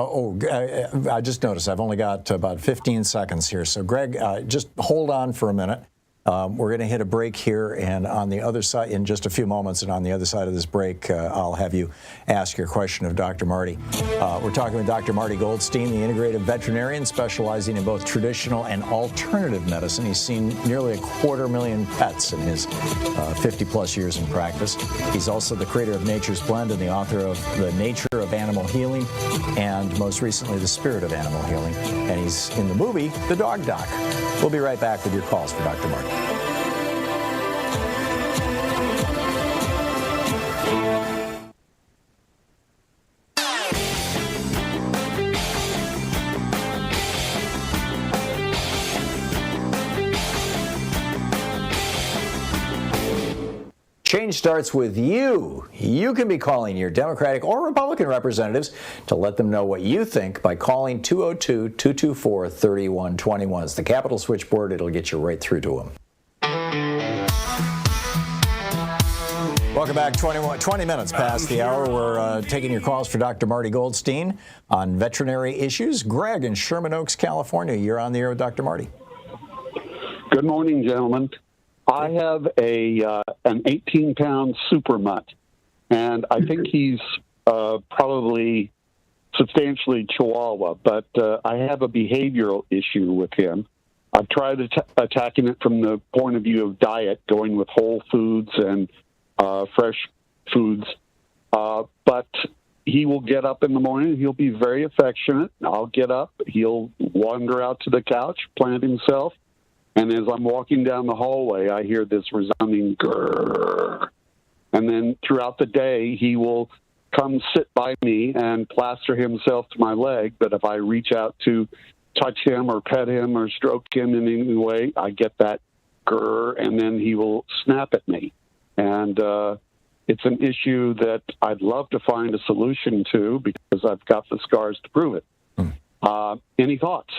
I just noticed I've only got about 15 seconds here. So, Greg, just hold on for a minute. We're going to hit a break here, and on the other side, in just a few moments, and on the other side of this break, I'll have you ask your question of Dr. Marty. We're talking with Dr. Marty Goldstein, the integrative veterinarian specializing in both traditional and alternative medicine. He's seen nearly 250,000 pets in his 50-plus years in practice. He's also the creator of Nature's Blend and the author of The Nature of Animal Healing, and most recently, The Spirit of Animal Healing. And he's in the movie The Dog Doc. We'll be right back with your calls for Dr. Marty. Change starts with you. You can be calling your Democratic or Republican representatives to let them know what you think by calling 202-224-3121. It's the Capitol switchboard. It'll get you right through to them. Welcome back. 20 minutes past the hour. We're taking your calls for Dr. Marty Goldstein on veterinary issues. Greg in Sherman Oaks, California. You're on the air with Dr. Marty. Good morning, gentlemen. I have an 18-pound super mutt, and I think he's probably substantially Chihuahua, but I have a behavioral issue with him. I've tried attacking it from the point of view of diet, going with whole foods and fresh foods, but he will get up in the morning. He'll be very affectionate. I'll get up. He'll wander out to the couch, plant himself. And as I'm walking down the hallway, I hear this resounding grrr. And then throughout the day, he will come sit by me and plaster himself to my leg. But if I reach out to touch him or pet him or stroke him in any way, I get that grrr, and then he will snap at me. And it's an issue that I'd love to find a solution to, because I've got the scars to prove it. Any thoughts?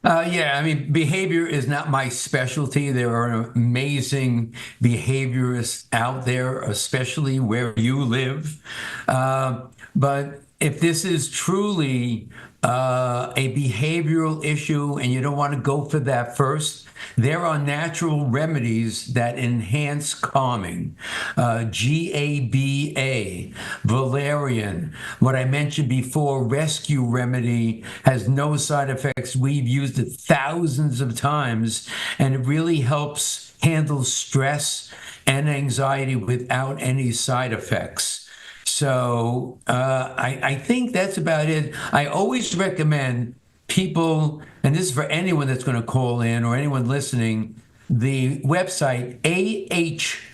Yeah, I mean, behavior is not my specialty. There are amazing behaviorists out there, especially where you live. But if this is truly a behavioral issue and you don't want to go for that first, there are natural remedies that enhance calming. GABA, valerian, what I mentioned before, rescue remedy, has no side effects. We've used it thousands of times, and it really helps handle stress and anxiety without any side effects. So I think that's about it. I always recommend people, and this is for anyone that's going to call in or anyone listening, the website ahvma.org,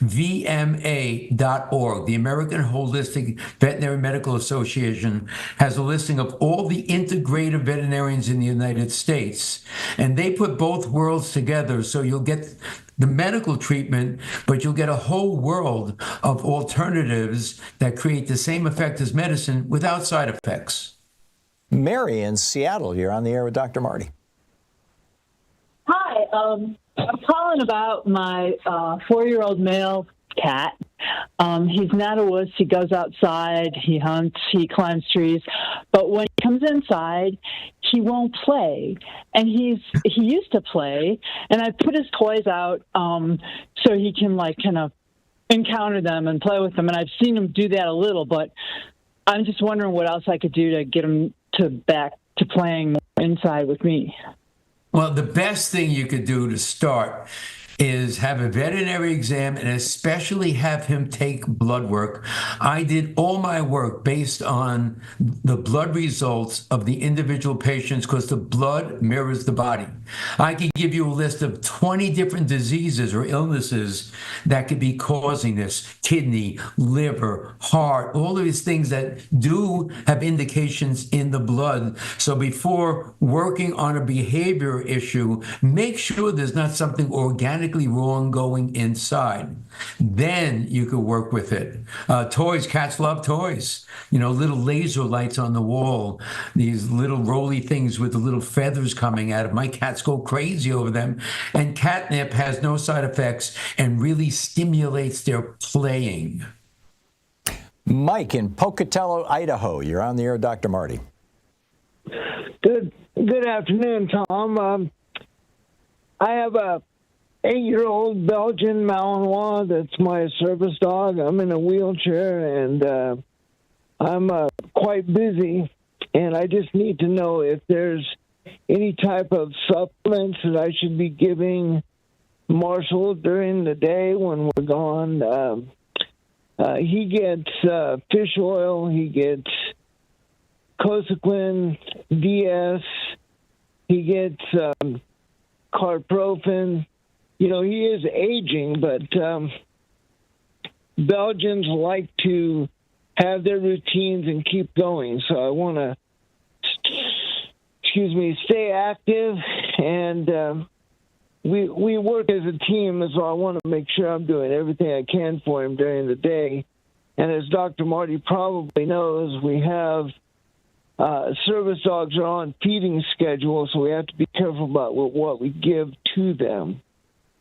the American Holistic Veterinary Medical Association, has a listing of all the integrative veterinarians in the United States. And they put both worlds together, so you'll get the medical treatment, but you'll get a whole world of alternatives that create the same effect as medicine without side effects. Mary in Seattle, you're on the air with Dr. Marty. Hi, I'm calling about my 4-year-old male cat. He's not a wuss. He goes outside, he hunts, he climbs trees. But when he comes inside, he won't play. And he used to play, and I put his toys out so he can kind of encounter them and play with them. And I've seen him do that a little, but I'm just wondering what else I could do to get him back to playing inside with me. Well, the best thing you could do to start is have a veterinary exam and especially have him take blood work. I did all my work based on the blood results of the individual patients because the blood mirrors the body. I could give you a list of 20 different diseases or illnesses that could be causing this: kidney, liver, heart, all of these things that do have indications in the blood. So before working on a behavior issue, make sure there's not something organically wrong going inside. Then you could work with it. Toys, cats love toys. Little laser lights on the wall, these little roly things with the little feathers coming out of. My cats go crazy over them. And catnip has no side effects and really stimulates their playing. Mike in Pocatello, Idaho. You're on the air with Dr. Marty. Good afternoon, Tom. I have a 8-year-old Belgian Malinois that's my service dog. I'm in a wheelchair, and I'm quite busy, and I just need to know if there's any type of supplements that I should be giving Marshall during the day when we're gone. He gets fish oil, he gets Cosequin DS, he gets carprofen. He is aging, but Belgians like to have their routines and keep going. So I want to, stay active, and we work as a team, so I want to make sure I'm doing everything I can for him during the day. And as Dr. Marty probably knows, we have service dogs are on feeding schedules, so we have to be careful about what we give to them,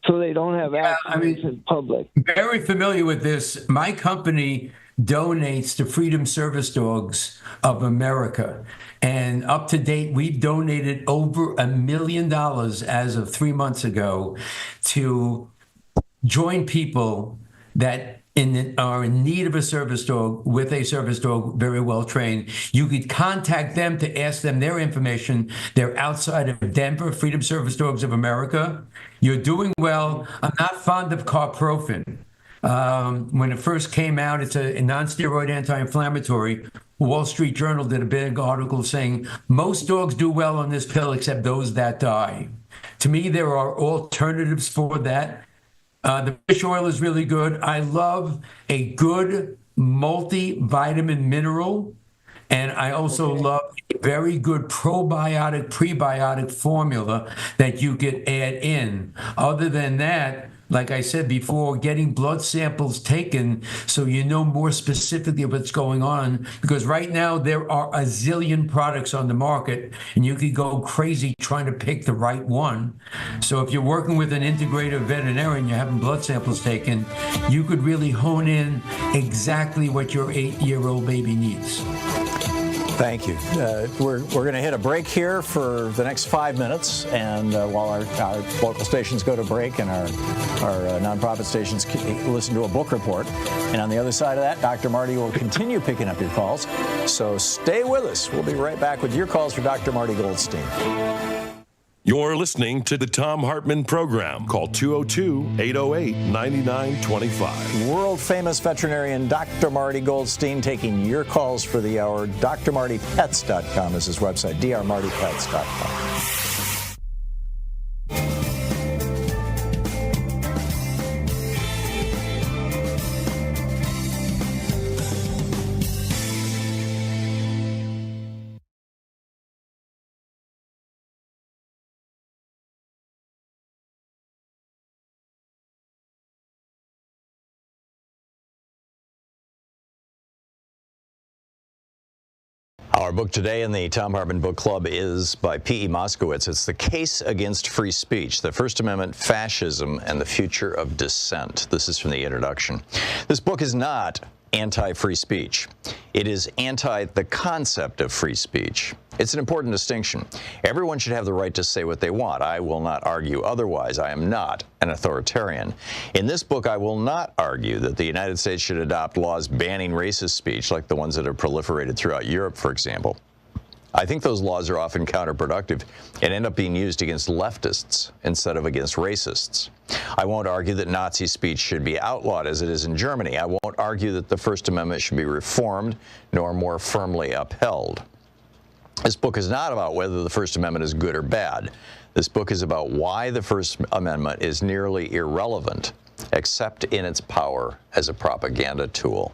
so they don't have accidents in public. Very familiar with this. My company donates to Freedom Service Dogs of America. And up to date, we've donated over $1 million as of 3 months ago to join people that are in need of a service dog with a service dog very well trained. You could contact them to ask them their information. They're outside of Denver, Freedom Service Dogs of America. You're doing well. I'm not fond of carprofen. When it first came out, it's a non-steroid anti-inflammatory. Wall Street Journal did a big article saying most dogs do well on this pill except those that die. To me, there are alternatives for that. The fish oil is really good. I love a good multivitamin mineral, and I also love a very good probiotic, prebiotic formula that you could add in. Other than that, like I said before, getting blood samples taken so you know more specifically what's going on, because right now there are a zillion products on the market and you could go crazy trying to pick the right one. So if you're working with an integrative veterinarian, you're having blood samples taken, you could really hone in exactly what your 8-year-old baby needs. Thank you. We're going to hit a break here for the next 5 minutes, and while our local stations go to break and our nonprofit stations listen to a book report. And on the other side of that, Dr. Marty will continue picking up your calls. So stay with us. We'll be right back with your calls for Dr. Marty Goldstein. You're listening to the Thom Hartmann Program. Call 202-808-9925. World-famous veterinarian Dr. Marty Goldstein taking your calls for the hour. drmartypets.com is his website, drmartypets.com. Our book today in the Thom Hartmann Book Club is by P.E. Moskowitz. It's The Case Against Free Speech, the First Amendment, Fascism, and the Future of Dissent. This is from the introduction. This book is not anti-free speech. It is anti the concept of free speech. It's an important distinction. Everyone should have the right to say what they want. I will not argue otherwise. I am not an authoritarian. In this book, I will not argue that the United States should adopt laws banning racist speech like the ones that have proliferated throughout Europe, for example. I think those laws are often counterproductive and end up being used against leftists instead of against racists. I won't argue that Nazi speech should be outlawed as it is in Germany. I won't argue that the First Amendment should be reformed nor more firmly upheld. This book is not about whether the First Amendment is good or bad. This book is about why the First Amendment is nearly irrelevant, except in its power as a propaganda tool.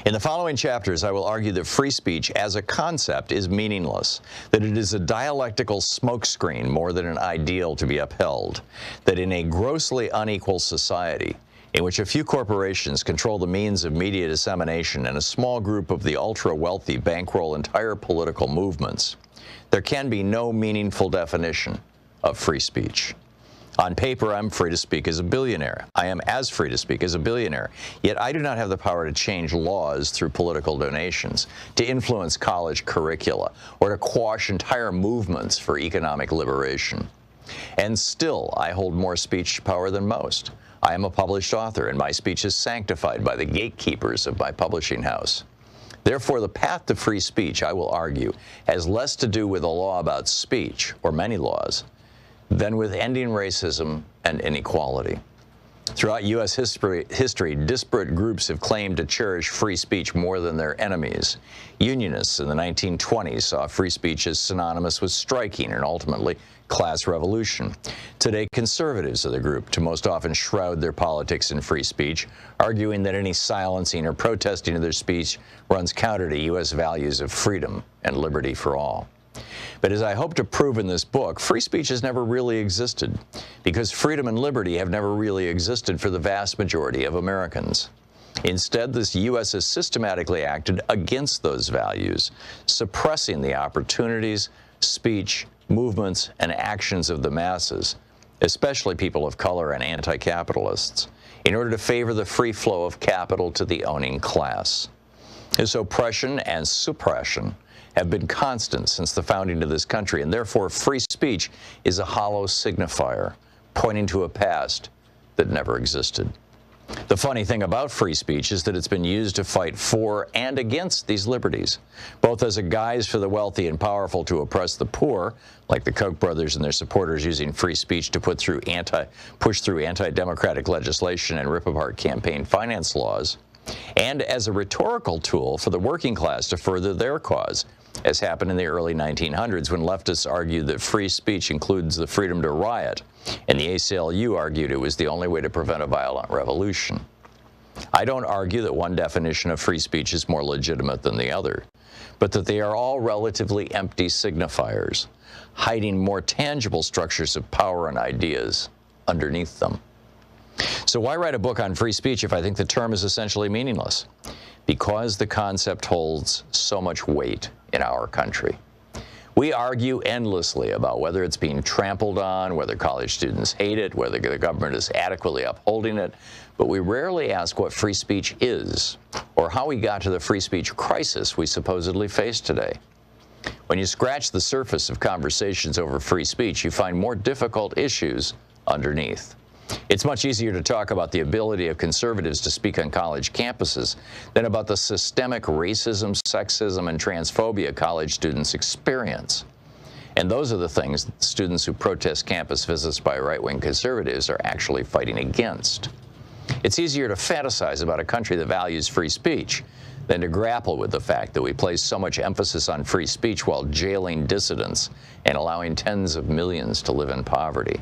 In the following chapters, I will argue that free speech as a concept is meaningless, that it is a dialectical smokescreen more than an ideal to be upheld, that in a grossly unequal society, in which a few corporations control the means of media dissemination and a small group of the ultra-wealthy bankroll entire political movements, there can be no meaningful definition of free speech. On paper, I'm free to speak as a billionaire. I am as free to speak as a billionaire. Yet I do not have the power to change laws through political donations, to influence college curricula, or to quash entire movements for economic liberation. And still, I hold more speech power than most. I am a published author, and my speech is sanctified by the gatekeepers of my publishing house. Therefore, the path to free speech, I will argue, has less to do with a law about speech, or many laws, than with ending racism and inequality. Throughout U.S. history, disparate groups have claimed to cherish free speech more than their enemies. Unionists in the 1920s saw free speech as synonymous with striking and ultimately class revolution. Today, conservatives are the group to most often shroud their politics in free speech, arguing that any silencing or protesting of their speech runs counter to U.S. values of freedom and liberty for all. But as I hope to prove in this book, free speech has never really existed, because freedom and liberty have never really existed for the vast majority of Americans. Instead, the U.S. has systematically acted against those values, suppressing the opportunities, speech, movements, and actions of the masses, especially people of color and anti-capitalists, in order to favor the free flow of capital to the owning class. This oppression and suppression have been constant since the founding of this country, and therefore free speech is a hollow signifier, pointing to a past that never existed. The funny thing about free speech is that it's been used to fight for and against these liberties, both as a guise for the wealthy and powerful to oppress the poor, like the Koch brothers and their supporters using free speech to push through anti-democratic legislation and rip apart campaign finance laws, and as a rhetorical tool for the working class to further their cause, as happened in the early 1900s when leftists argued that free speech includes the freedom to riot, and the ACLU argued it was the only way to prevent a violent revolution. I don't argue that one definition of free speech is more legitimate than the other, but that they are all relatively empty signifiers, hiding more tangible structures of power and ideas underneath them. So why write a book on free speech if I think the term is essentially meaningless? Because the concept holds so much weight in our country. We argue endlessly about whether it's being trampled on, whether college students hate it, whether the government is adequately upholding it, but we rarely ask what free speech is, or how we got to the free speech crisis we supposedly face today. When you scratch the surface of conversations over free speech, you find more difficult issues underneath. It's much easier to talk about the ability of conservatives to speak on college campuses than about the systemic racism, sexism, and transphobia college students experience. And those are the things that students who protest campus visits by right-wing conservatives are actually fighting against. It's easier to fantasize about a country that values free speech than to grapple with the fact that we place so much emphasis on free speech while jailing dissidents and allowing tens of millions to live in poverty.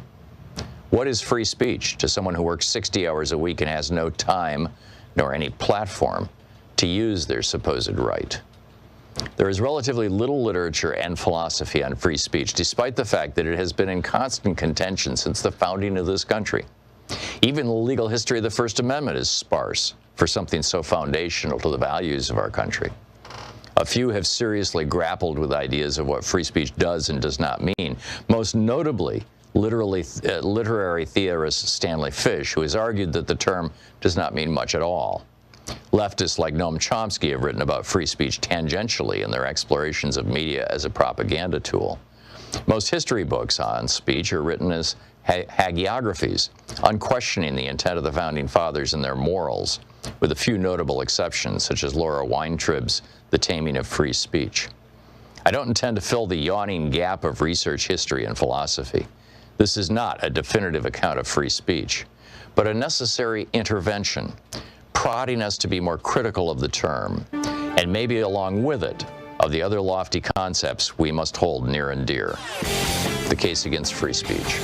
What is free speech to someone who works 60 hours a week and has no time nor any platform to use their supposed right? There is relatively little literature and philosophy on free speech, despite the fact that it has been in constant contention since the founding of this country. Even the legal history of the First Amendment is sparse for something so foundational to the values of our country. A few have seriously grappled with ideas of what free speech does and does not mean, most notably literary theorist Stanley Fish, who has argued that the term does not mean much at all. Leftists like Noam Chomsky have written about free speech tangentially in their explorations of media as a propaganda tool. Most history books on speech are written as hagiographies, unquestioning the intent of the Founding Fathers and their morals, with a few notable exceptions, such as Laura Weintraub's The Taming of Free Speech. I don't intend to fill the yawning gap of research history and philosophy. This is not a definitive account of free speech, but a necessary intervention, prodding us to be more critical of the term, and maybe along with it, of the other lofty concepts we must hold near and dear. The case against free speech.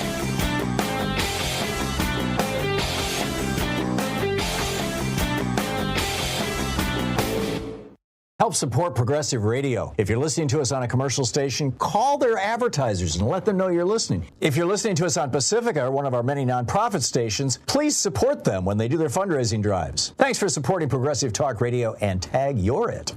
Help support progressive radio. If you're listening to us on a commercial station, call their advertisers and let them know you're listening. If you're listening to us on Pacifica, or one of our many nonprofit stations, please support them when they do their fundraising drives. Thanks for supporting Progressive Talk Radio, and tag you're it.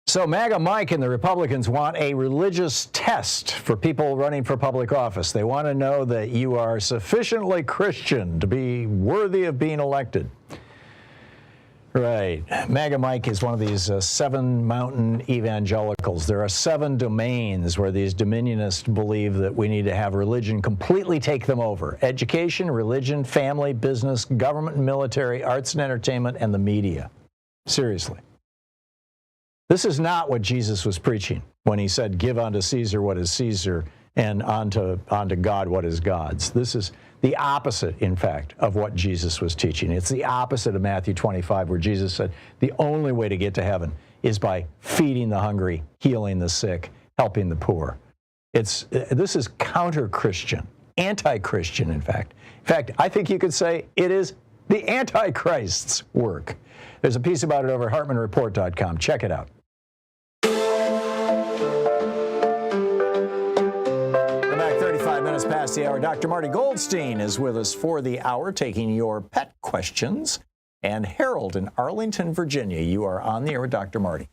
So MAGA Mike and the Republicans want a religious test for people running for public office. They want to know that you are sufficiently Christian to be worthy of being elected. Right. MAGA Mike is one of these 7 mountain evangelicals. There are 7 domains where these dominionists believe that we need to have religion completely take them over. Education, religion, family, business, government and military, arts and entertainment, and the media. Seriously. This is not what Jesus was preaching when he said, give unto Caesar what is Caesar and unto God what is God's. This is the opposite, in fact, of what Jesus was teaching. It's the opposite of Matthew 25, where Jesus said the only way to get to heaven is by feeding the hungry, healing the sick, helping the poor. This is counter-Christian, anti-Christian, in fact. In fact, I think you could say it is the Antichrist's work. There's a piece about it over at HartmannReport.com. Check it out. Minutes past the hour. Dr. Marty Goldstein is with us for the hour, taking your pet questions. And Harold in Arlington, Virginia, you are on the air with Dr. Marty.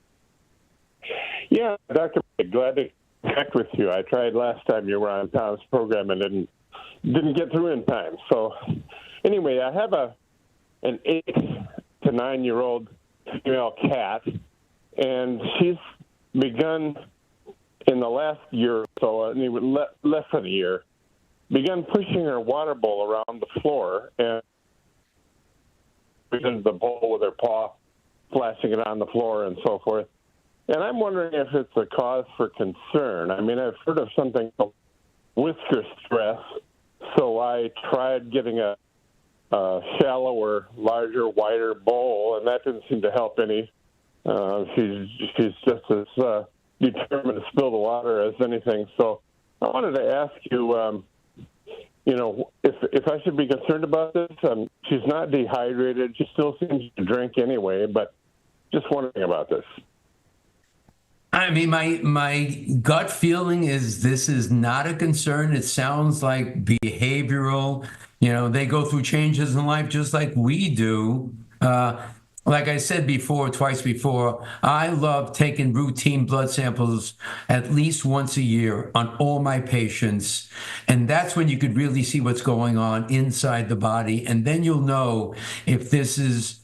Yeah, Dr. Marty, glad to connect with you. I tried last time you were on Tom's program and didn't get through in time. So anyway, I have an 8 to 9-year-old female cat, and she's begun in the last year or so, less than a year, began pushing her water bowl around the floor and into the bowl with her paw, flashing it on the floor and so forth. And I'm wondering if it's a cause for concern. I mean, I've heard of something called whisker stress, so I tried getting a shallower, larger, wider bowl, and that didn't seem to help any. She's just as determined to spill the water as anything. So I wanted to ask you, if I should be concerned about this. She's not dehydrated. She still seems to drink anyway, but just wondering about this. I mean, my gut feeling is this is not a concern. It sounds like behavioral. They go through changes in life just like we do. Like I said twice before, I love taking routine blood samples at least once a year on all my patients. And that's when you could really see what's going on inside the body. And then you'll know if this is,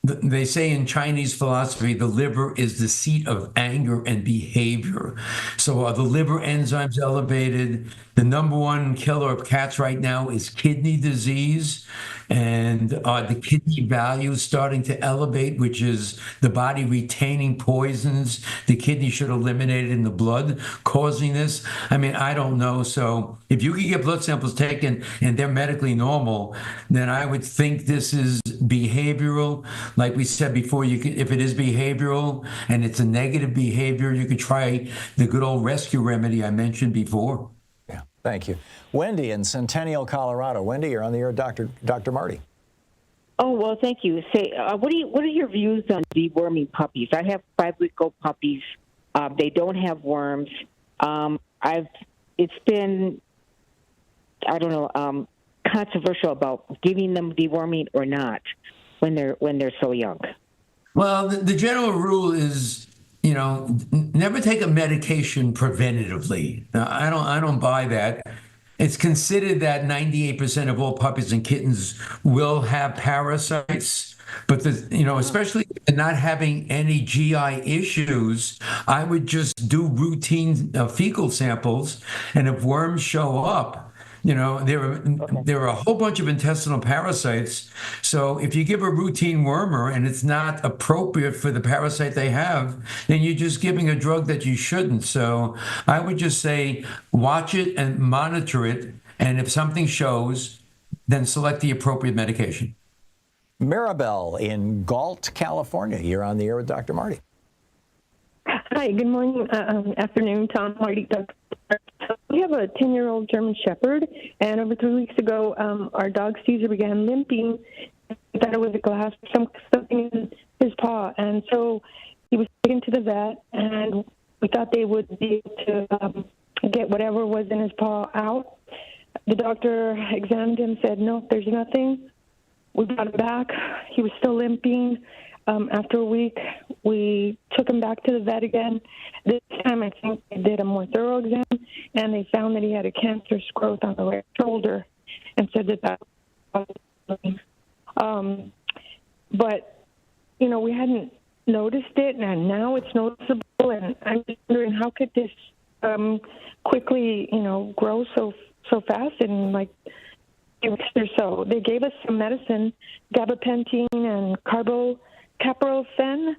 they say in Chinese philosophy, the liver is the seat of anger and behavior. So are the liver enzymes elevated? The number one killer of cats right now is kidney disease. And the kidney value is starting to elevate, which is the body retaining poisons the kidney should eliminate in the blood, causing this. I mean, I don't know. So if you can get blood samples taken and they're medically normal, then I would think this is behavioral. Like we said before, if it is behavioral and it's a negative behavior, you could try the good old rescue remedy I mentioned before. Thank you. Wendy in Centennial, Colorado. Wendy, you're on the air with Dr. Marty. Oh, well, thank you. Say, what are your views on deworming puppies? I have 5-week-old puppies. They don't have worms. It's been, controversial about giving them deworming or not when they're so young. Well, the general rule is never take a medication preventatively. Now, I don't buy that. It's considered that 98% of all puppies and kittens will have parasites, but especially not having any GI issues, I would just do routine fecal samples, and if worms show up, there are a whole bunch of intestinal parasites. So if you give a routine wormer and it's not appropriate for the parasite they have, then you're just giving a drug that you shouldn't. So I would just say watch it and monitor it. And if something shows, then select the appropriate medication. Maribel in Galt, California. You're on the air with Dr. Marty. Hi, good morning, afternoon, Tom, Marty, Dr. We have a 10-year-old German Shepherd, and over 3 weeks ago, our dog Caesar began limping. We thought it was a glass, something in his paw, and so he was taken to the vet, and we thought they would be able to get whatever was in his paw out. The doctor examined him, said, no, there's nothing. We brought him back. He was still limping. After a week, we took him back to the vet again. This time, I think they did a more thorough exam, and they found that he had a cancerous growth on the right shoulder and said that was but, we hadn't noticed it, and now it's noticeable, and I'm just wondering how could this quickly, grow so fast in like 2 weeks or so. They gave us some medicine, gabapentin and caprofen,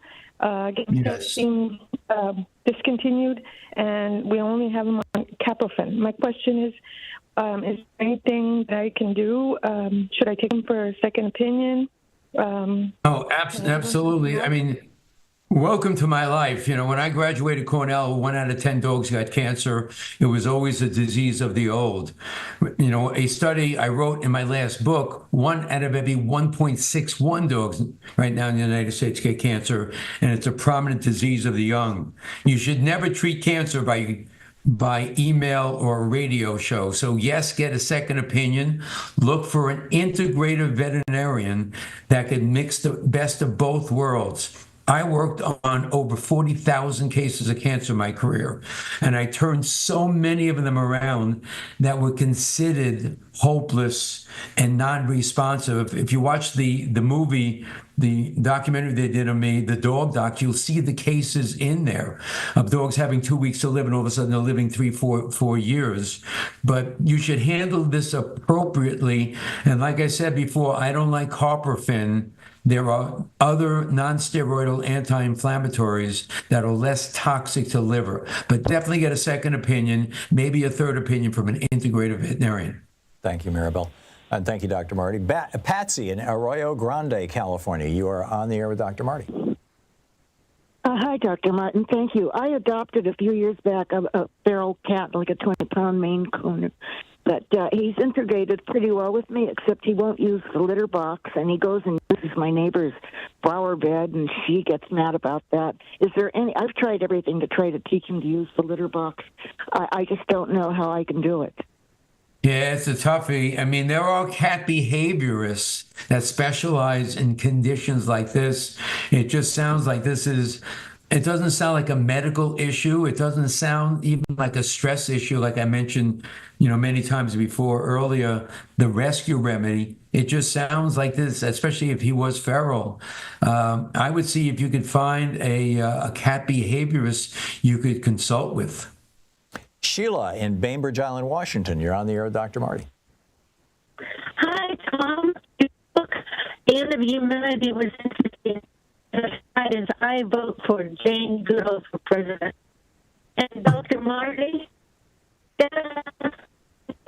being discontinued, and we only have them on caprofen. My question is there anything that I can do? Should I take them for a second opinion? Absolutely. I mean, welcome to my life. When I graduated Cornell, 1 out of 10 dogs got cancer. It was always a disease of the old. A study I wrote in my last book, 1 out of every 1.61 dogs right now in the United States get cancer, and it's a prominent disease of the young. You should never treat cancer by email or a radio show. So yes, get a second opinion. Look for an integrative veterinarian that can mix the best of both worlds. I worked on over 40,000 cases of cancer in my career, and I turned so many of them around that were considered hopeless and non-responsive. If you watch the movie, the documentary they did on me, the dog doc, you'll see the cases in there of dogs having 2 weeks to live, and all of a sudden they're living 4 years. But you should handle this appropriately. And like I said before, I don't like carprofen. There are other non-steroidal anti-inflammatories that are less toxic to liver, but definitely get a second opinion, maybe a third opinion from an integrative veterinarian. Thank you, Maribel. And thank you, Dr. Marty. Patsy in Arroyo Grande, California. You are on the air with Dr. Marty. Hi, Dr. Martin. Thank you. I adopted a few years back a feral cat, like a 20-pound Maine Coon. But he's integrated pretty well with me, except he won't use the litter box, and he goes and uses my neighbor's flower bed, and she gets mad about that. Is there any? I've tried everything to try to teach him to use the litter box. I just don't know how I can do it. Yeah, it's a toughie. I mean, there are cat behaviorists that specialize in conditions like this. It just sounds like it doesn't sound like a medical issue. It doesn't sound even like a stress issue, like I mentioned, many times before earlier, the rescue remedy. It just sounds like this, especially if he was feral. I would see if you could find a cat behaviorist you could consult with. Sheila in Bainbridge Island, Washington. You're on the air with Dr. Marty. Hi, Tom. Look, the end of humanity was interesting. As I vote for Jane Goodall for president. And Dr. Marty?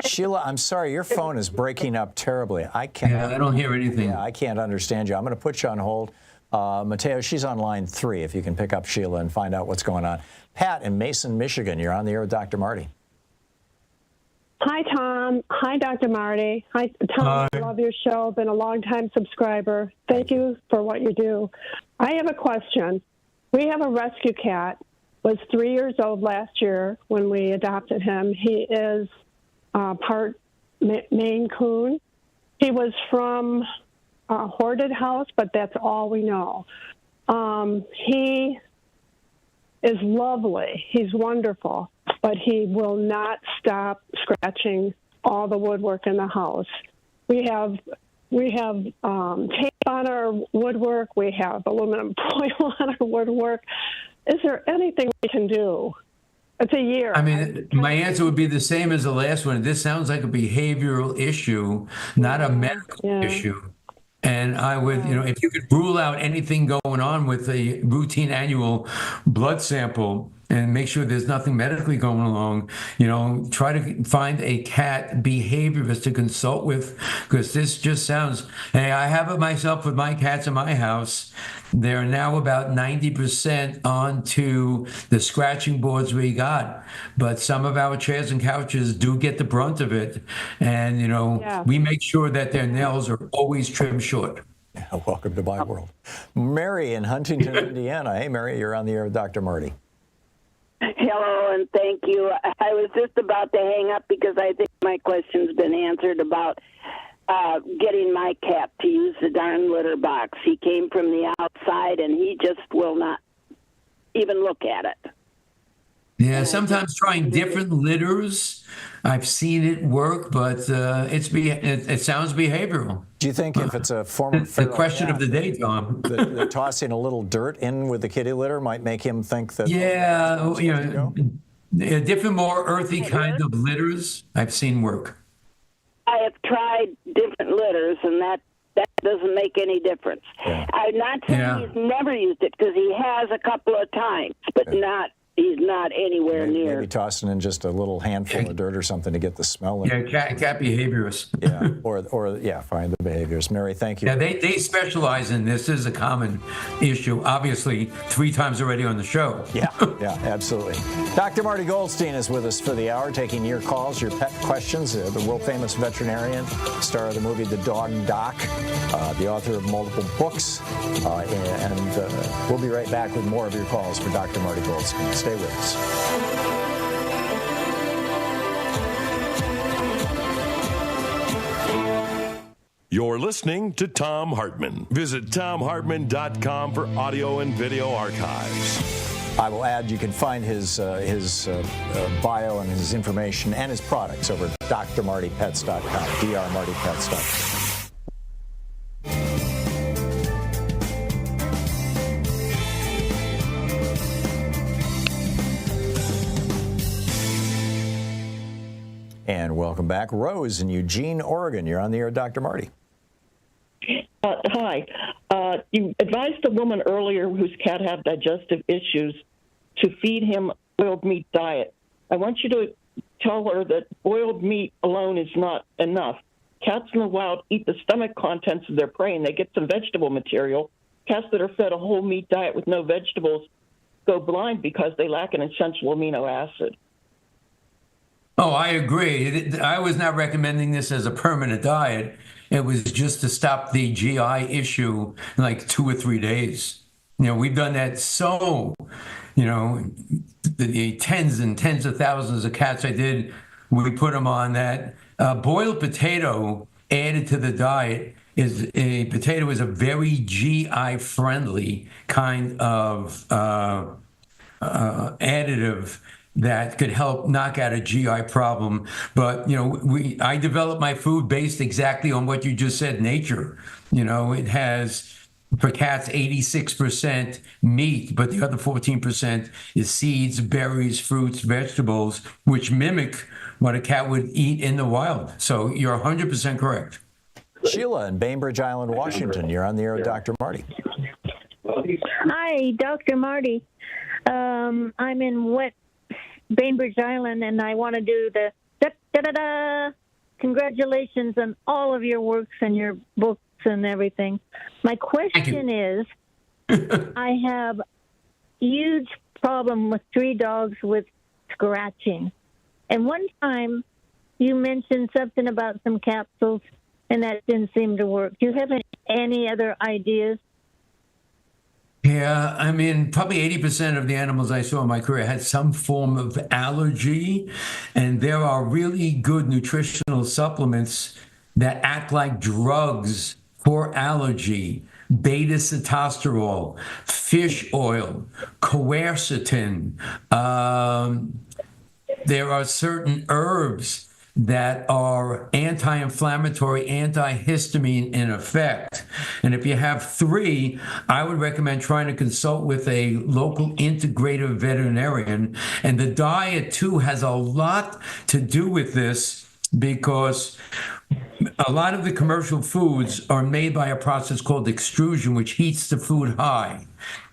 Sheila, I'm sorry, your phone is breaking up terribly. I don't hear anything. Yeah, I can't understand you. I'm going to put you on hold. Mateo, she's on line 3, if you can pick up Sheila and find out what's going on. Pat in Mason, Michigan, you're on the air with Dr. Marty. Hi, Tom. Hi, Dr. Marty. Hi, Tom. Hi. I love your show. Been a long-time subscriber. Thank you for what you do. I have a question. We have a rescue cat. Was 3 years old last year when we adopted him. He is part Maine Coon. He was from a hoarded house, but that's all we know. He is lovely. He's wonderful, but he will not stop scratching all the woodwork in the house. We have tape on our woodwork. We have aluminum foil on our woodwork. Is there anything we can do? It's a year. I mean, my answer would be the same as the last one. This sounds like a behavioral issue, not a medical issue. And I would, if you could rule out anything going on with a routine annual blood sample and make sure there's nothing medically going along, try to find a cat behaviorist to consult with, because this just sounds, hey, I have it myself with my cats in my house. They're now about 90% onto the scratching boards we got, but some of our chairs and couches do get the brunt of it. And, we make sure that their nails are always trimmed short. Yeah, welcome to my world. Mary in Huntington, Indiana. Hey, Mary, you're on the air with Dr. Marty. Hello, and thank you. I was just about to hang up because I think my question's been answered about getting my cat to use the darn litter box. He came from the outside, and he just will not even look at it. Yeah, sometimes trying different litters, I've seen it work, but it sounds behavioral. Do you think if it's a form of the question of the day, Tom, that tossing a little dirt in with the kitty litter might make him think that? Yeah, different, more earthy kind of litters I've seen work. I have tried different litters, and that doesn't make any difference. Yeah. I'm not saying he's never used it, because he has a couple of times, but he's not anywhere near. Maybe tossing in just a little handful of dirt or something to get the smell. Yeah, cat behaviorist. Yeah, or find the behaviors. Mary, thank you. Yeah, they specialize in this. This is a common issue, obviously, 3 times already on the show. Yeah, absolutely. Dr. Marty Goldstein is with us for the hour, taking your calls, your pet questions. The world-famous veterinarian, star of the movie The Dog Doc, the author of multiple books, and we'll be right back with more of your calls for Dr. Marty Goldstein. Stay with us. You're listening to Thom Hartmann. Visit thomhartmann.com for audio and video archives. I will add, you can find his bio and his information and his products over at drmartypets.com, drmartypets.com. And welcome back. Rose in Eugene, Oregon. You're on the air with Dr. Marty. Hi. You advised a woman earlier whose cat had digestive issues to feed him boiled meat diet. I want you to tell her that boiled meat alone is not enough. Cats in the wild eat the stomach contents of their prey, and they get some vegetable material. Cats that are fed a whole meat diet with no vegetables go blind because they lack an essential amino acid. Oh, I agree. I was not recommending this as a permanent diet. It was just to stop the GI issue in like 2 or 3 days. We've done that the tens and tens of thousands of cats I did, we put them on that. Boiled potato added to the diet is a very GI-friendly kind of additive that could help knock out a GI problem. But, I developed my food based exactly on what you just said, nature. It has, for cats, 86% meat, but the other 14% is seeds, berries, fruits, vegetables, which mimic what a cat would eat in the wild. So you're 100% correct. Sheila in Bainbridge Island, Washington. You're on the air with Dr. Marty. Hi, Dr. Marty. I'm in Bainbridge Island, and I want to do the da-da-da-da. Congratulations on all of your works and your books and everything. My question is, I have a huge problem with 3 dogs with scratching. And one time you mentioned something about some capsules, and that didn't seem to work. Do you have any other ideas? Yeah, I mean, probably 80% of the animals I saw in my career had some form of allergy, and there are really good nutritional supplements that act like drugs for allergy. beta-sitosterol, fish oil, quercetin. There are certain herbs that are anti-inflammatory, antihistamine in effect. And if you have 3, I would recommend trying to consult with a local integrative veterinarian. And the diet, too, has a lot to do with this, because a lot of the commercial foods are made by a process called extrusion, which heats the food high.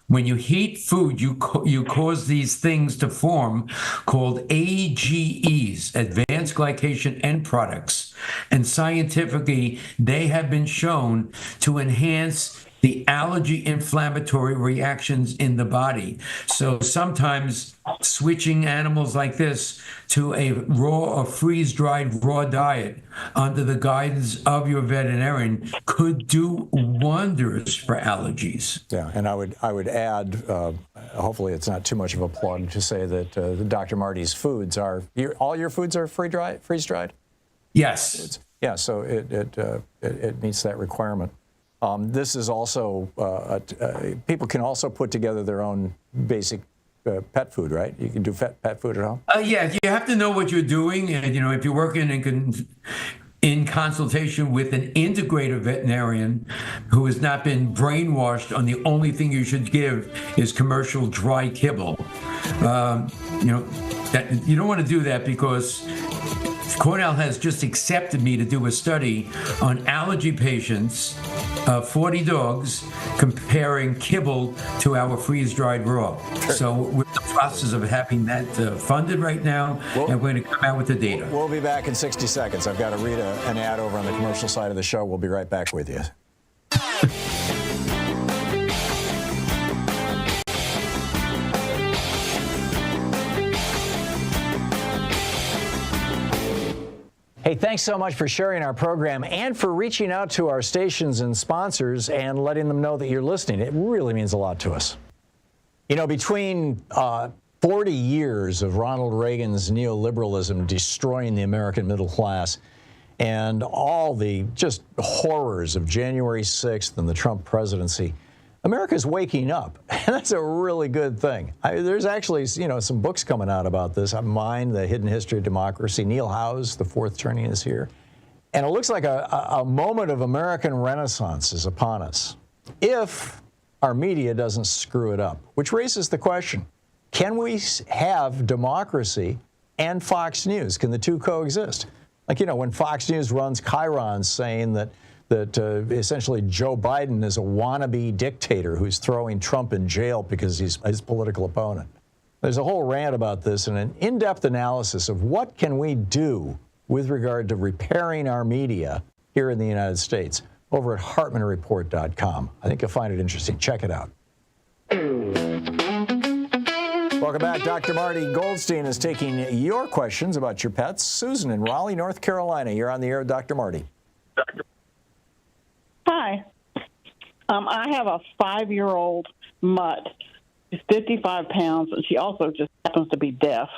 When you heat food, you cause these things to form called AGEs, advanced glycation end products. And scientifically, they have been shown to enhance the allergy inflammatory reactions in the body. So sometimes switching animals like this to a raw or freeze-dried raw diet under the guidance of your veterinarian could do wonders for allergies. Yeah, and I would add, hopefully it's not too much of a plug to say that Dr. Marty's foods are, all your foods are freeze-dried? Yes. Yeah, so it meets that requirement. This is also, people can also put together their own basic pet food, right? You can do pet food at home? Yeah, you have to know what you're doing. And, if you're working in consultation with an integrative veterinarian who has not been brainwashed on the only thing you should give is commercial dry kibble. That you don't want to do that, because Cornell has just accepted me to do a study on allergy patients, 40 dogs, comparing kibble to our freeze-dried raw. So we're in the process of having that funded right now, and we're going to come out with the data. We'll be back in 60 seconds. I've got to read an ad over on the commercial side of the show. We'll be right back with you. Hey, thanks so much for sharing our program and for reaching out to our stations and sponsors and letting them know that you're listening. It really means a lot to us. Between 40 years of Ronald Reagan's neoliberalism destroying the American middle class and all the just horrors of January 6th and the Trump presidency, America's waking up, and that's a really good thing. There's actually, some books coming out about this. Mine, The Hidden History of Democracy. Neil Howe's The Fourth Turning is here. And it looks like a moment of American renaissance is upon us, if our media doesn't screw it up, which raises the question, can we have democracy and Fox News? Can the two coexist? Like, when Fox News runs chyrons saying that essentially Joe Biden is a wannabe dictator who's throwing Trump in jail because he's his political opponent. There's a whole rant about this and an in-depth analysis of what can we do with regard to repairing our media here in the United States over at HartmannReport.com. I think you'll find it interesting. Check it out. Welcome back. Dr. Marty Goldstein is taking your questions about your pets. Susan in Raleigh, North Carolina. You're on the air with Dr. Marty. Hi. I have a 5-year-old mutt. She's 55 pounds, and she also just happens to be deaf.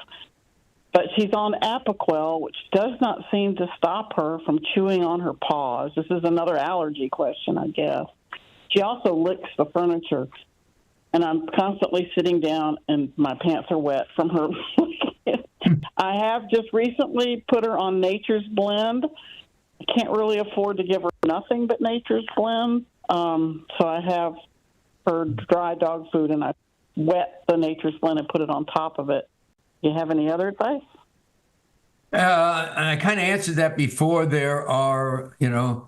But she's on Apoquel, which does not seem to stop her from chewing on her paws. This is another allergy question, I guess. She also licks the furniture, and I'm constantly sitting down, and my pants are wet from her. I have just recently put her on Nature's Blend. I can't really afford to give her nothing but Nature's Blend, so I have her dry dog food, and I wet the Nature's Blend and put it on top of it. Do you have any other advice? And I kind of answered that before. There are,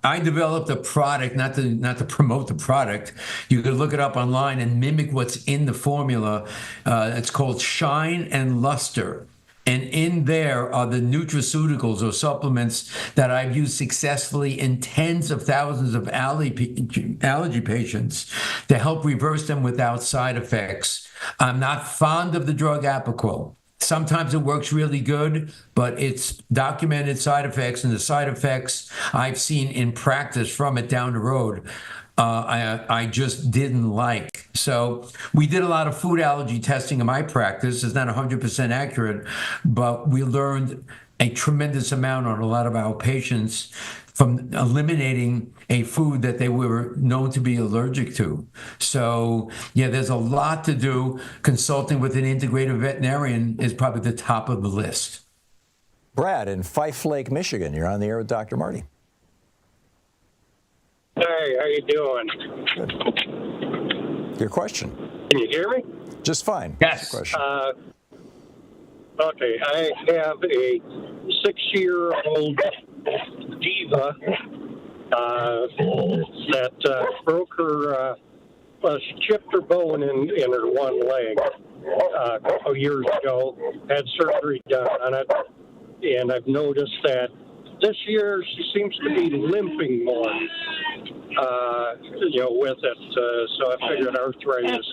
I developed a product, not to promote the product. You could look it up online and mimic what's in the formula. It's called Shine and Luster. And in there are the nutraceuticals or supplements that I've used successfully in tens of thousands of allergy patients to help reverse them without side effects. I'm not fond of the drug Apoquel. Sometimes it works really good, but it's documented side effects, and the side effects I've seen in practice from it down the road, I just didn't like. So we did a lot of food allergy testing in my practice. It's not 100% accurate, but we learned a tremendous amount on a lot of our patients from eliminating a food that they were known to be allergic to. So, yeah, there's a lot to do. Consulting with an integrative veterinarian is probably the top of the list. Brad in Fife Lake, Michigan. You're on the air with Dr. Marty. Hey, how you doing? Your question. Can you hear me? Just fine. Yes. Question. Okay, I have a 6-year-old diva that broke her, she chipped her bone in her one leg a couple of years ago, had surgery done on it, and I've noticed that this year she seems to be limping more, with it. So I figured arthritis.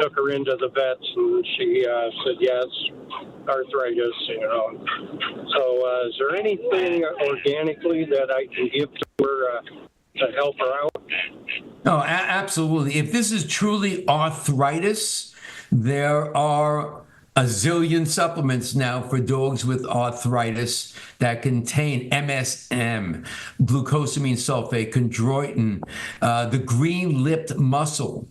Took her into the vets, and she said, yes, arthritis, So is there anything organically that I can give to her to help her out? No, absolutely. If this is truly arthritis, there are a zillion supplements now for dogs with arthritis that contain MSM, glucosamine sulfate, chondroitin, the green-lipped mussel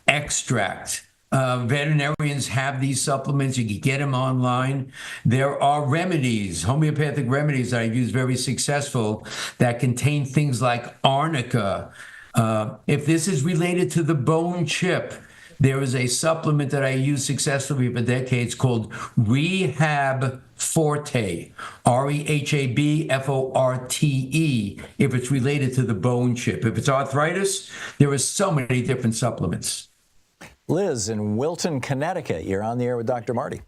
extract. Veterinarians have these supplements. You can get them online. There are remedies, homeopathic remedies that I've used very successful that contain things like arnica. If this is related to the bone chip, there is a supplement that I use successfully for decades called Rehab Forte, REHABFORTE, if it's related to the bone chip. If it's arthritis, there are so many different supplements. Liz in Wilton, Connecticut. You're on the air with Dr. Marty.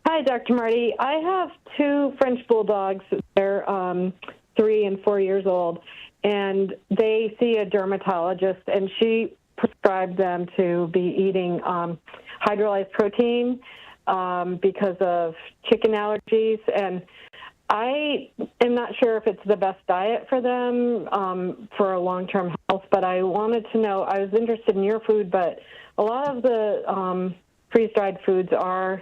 Hi, Dr. Marty. I have 2 French bulldogs. They're 3 and 4 years old, and they see a dermatologist, and she prescribed them to be eating hydrolyzed protein because of chicken allergies. And I am not sure if it's the best diet for them for a long-term health, but I wanted to know, I was interested in your food, but a lot of the freeze-dried foods are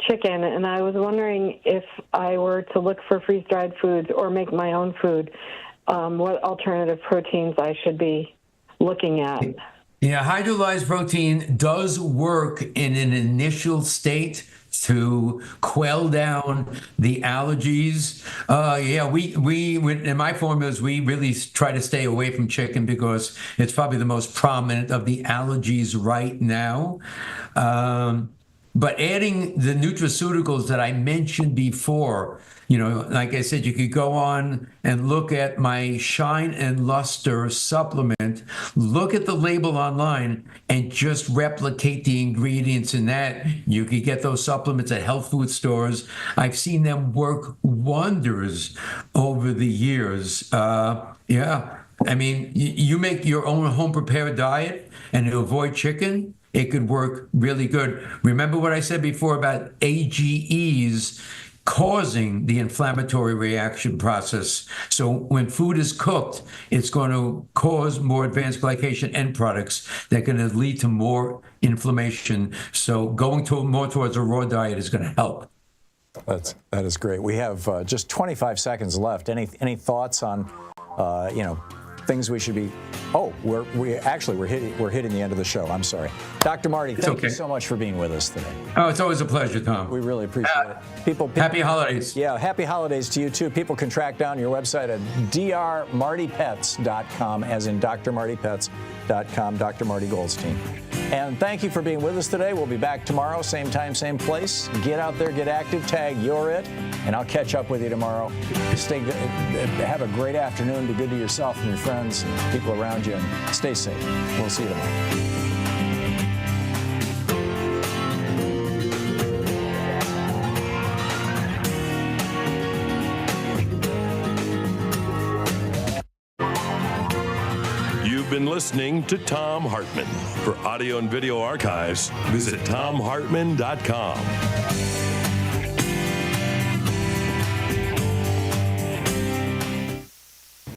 chicken, and I was wondering if I were to look for freeze-dried foods or make my own food, what alternative proteins I should be looking at. Yeah, hydrolyzed protein does work in an initial state to quell down the allergies. We in my formulas, we really try to stay away from chicken because it's probably the most prominent of the allergies right now. But adding the nutraceuticals that I mentioned before, like I said, you could go on and look at my Shine and Luster supplement, look at the label online, and just replicate the ingredients in that. You could get those supplements at health food stores. I've seen them work wonders over the years. I mean, you make your own home-prepared diet and you avoid chicken, it could work really good. Remember what I said before about AGEs causing the inflammatory reaction process. So when food is cooked, it's going to cause more advanced glycation end products that are going to lead to more inflammation. So going more towards a raw diet is going to help. That is great. We have just 25 seconds left. Any thoughts on, things we should be? Oh, we're hitting the end of the show. I'm sorry, Dr. Marty. Thank you so much for being with us today. Oh, it's always a pleasure, Tom. We really appreciate it. People, happy holidays. Yeah, happy holidays to you too. People can track down your website at drmartypets.com, as in drmartypets.com. Dr. Marty Goldstein. And thank you for being with us today. We'll be back tomorrow, same time, same place. Get out there, get active, tag You're It, and I'll catch up with you tomorrow. Stay good. Have a great afternoon. Be good to yourself and your friends, people around you, and stay safe. We'll see you tomorrow. Been listening to Thom Hartmann. For audio and video archives, visit thomhartmann.com.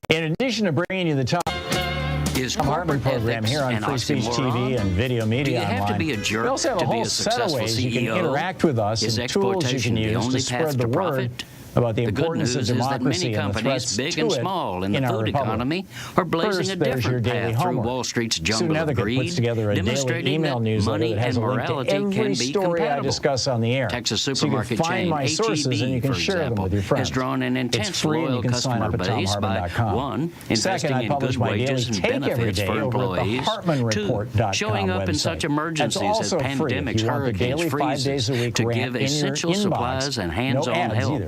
In addition to bringing you the Thom Hartmann Program here on Free Speech TV and Video Media Online, have to be a jerk we also have a whole set of ways you can interact with us and tools you can use to spread the word about the The good importance news of is that democracy many and the companies, threats big to and it small, in the in our food republic. economy are blazing First, a there's your different daily path through homework. Wall Street's Sue jungle of Nethercutt puts greed, together a daily demonstrating email that newsletter money that has and a link to morality can every be story I compatible. discuss on the air. Texas So you supermarket can find chain my sources and you H-E-B, can for share them example, with your friends. has drawn an It's intense free and loyal you can sign customer up at base by ThomHartmann.com. 1, Second, investing I in publish good my daily wages and take every benefits day for over at the employees, 2, HartmanReport.com showing up in website. such That's emergencies also as free if pandemics, you want the hurricanes, daily 5 days freezes, a week to rant give in your essential inbox. supplies and hands-on No ads help. either.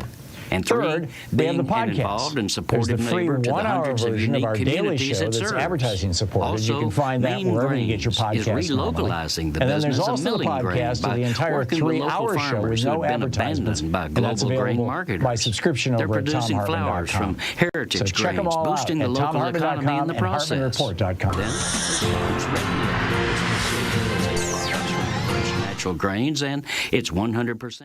And 3, Third, they have the being an podcast. involved and There's supportive the free neighbor to the 1-hour hundreds of version of unique our daily communities show it that's serves. advertising supported. Also, You can find that Mean wherever you get your Grains podcasts is relocalizing the and then there's business also of the milling grain podcast of by the entire working with local 3-hour show farmers with who no have been advertisements. abandoned by And that's global grain available marketers. by subscription They're over at producing flowers from ThomHartmann.com. heritage So check them grains, all boosting out the at local economy in the ThomHartmann.com and process. HartmanReport.com. Natural grains, and it's 100%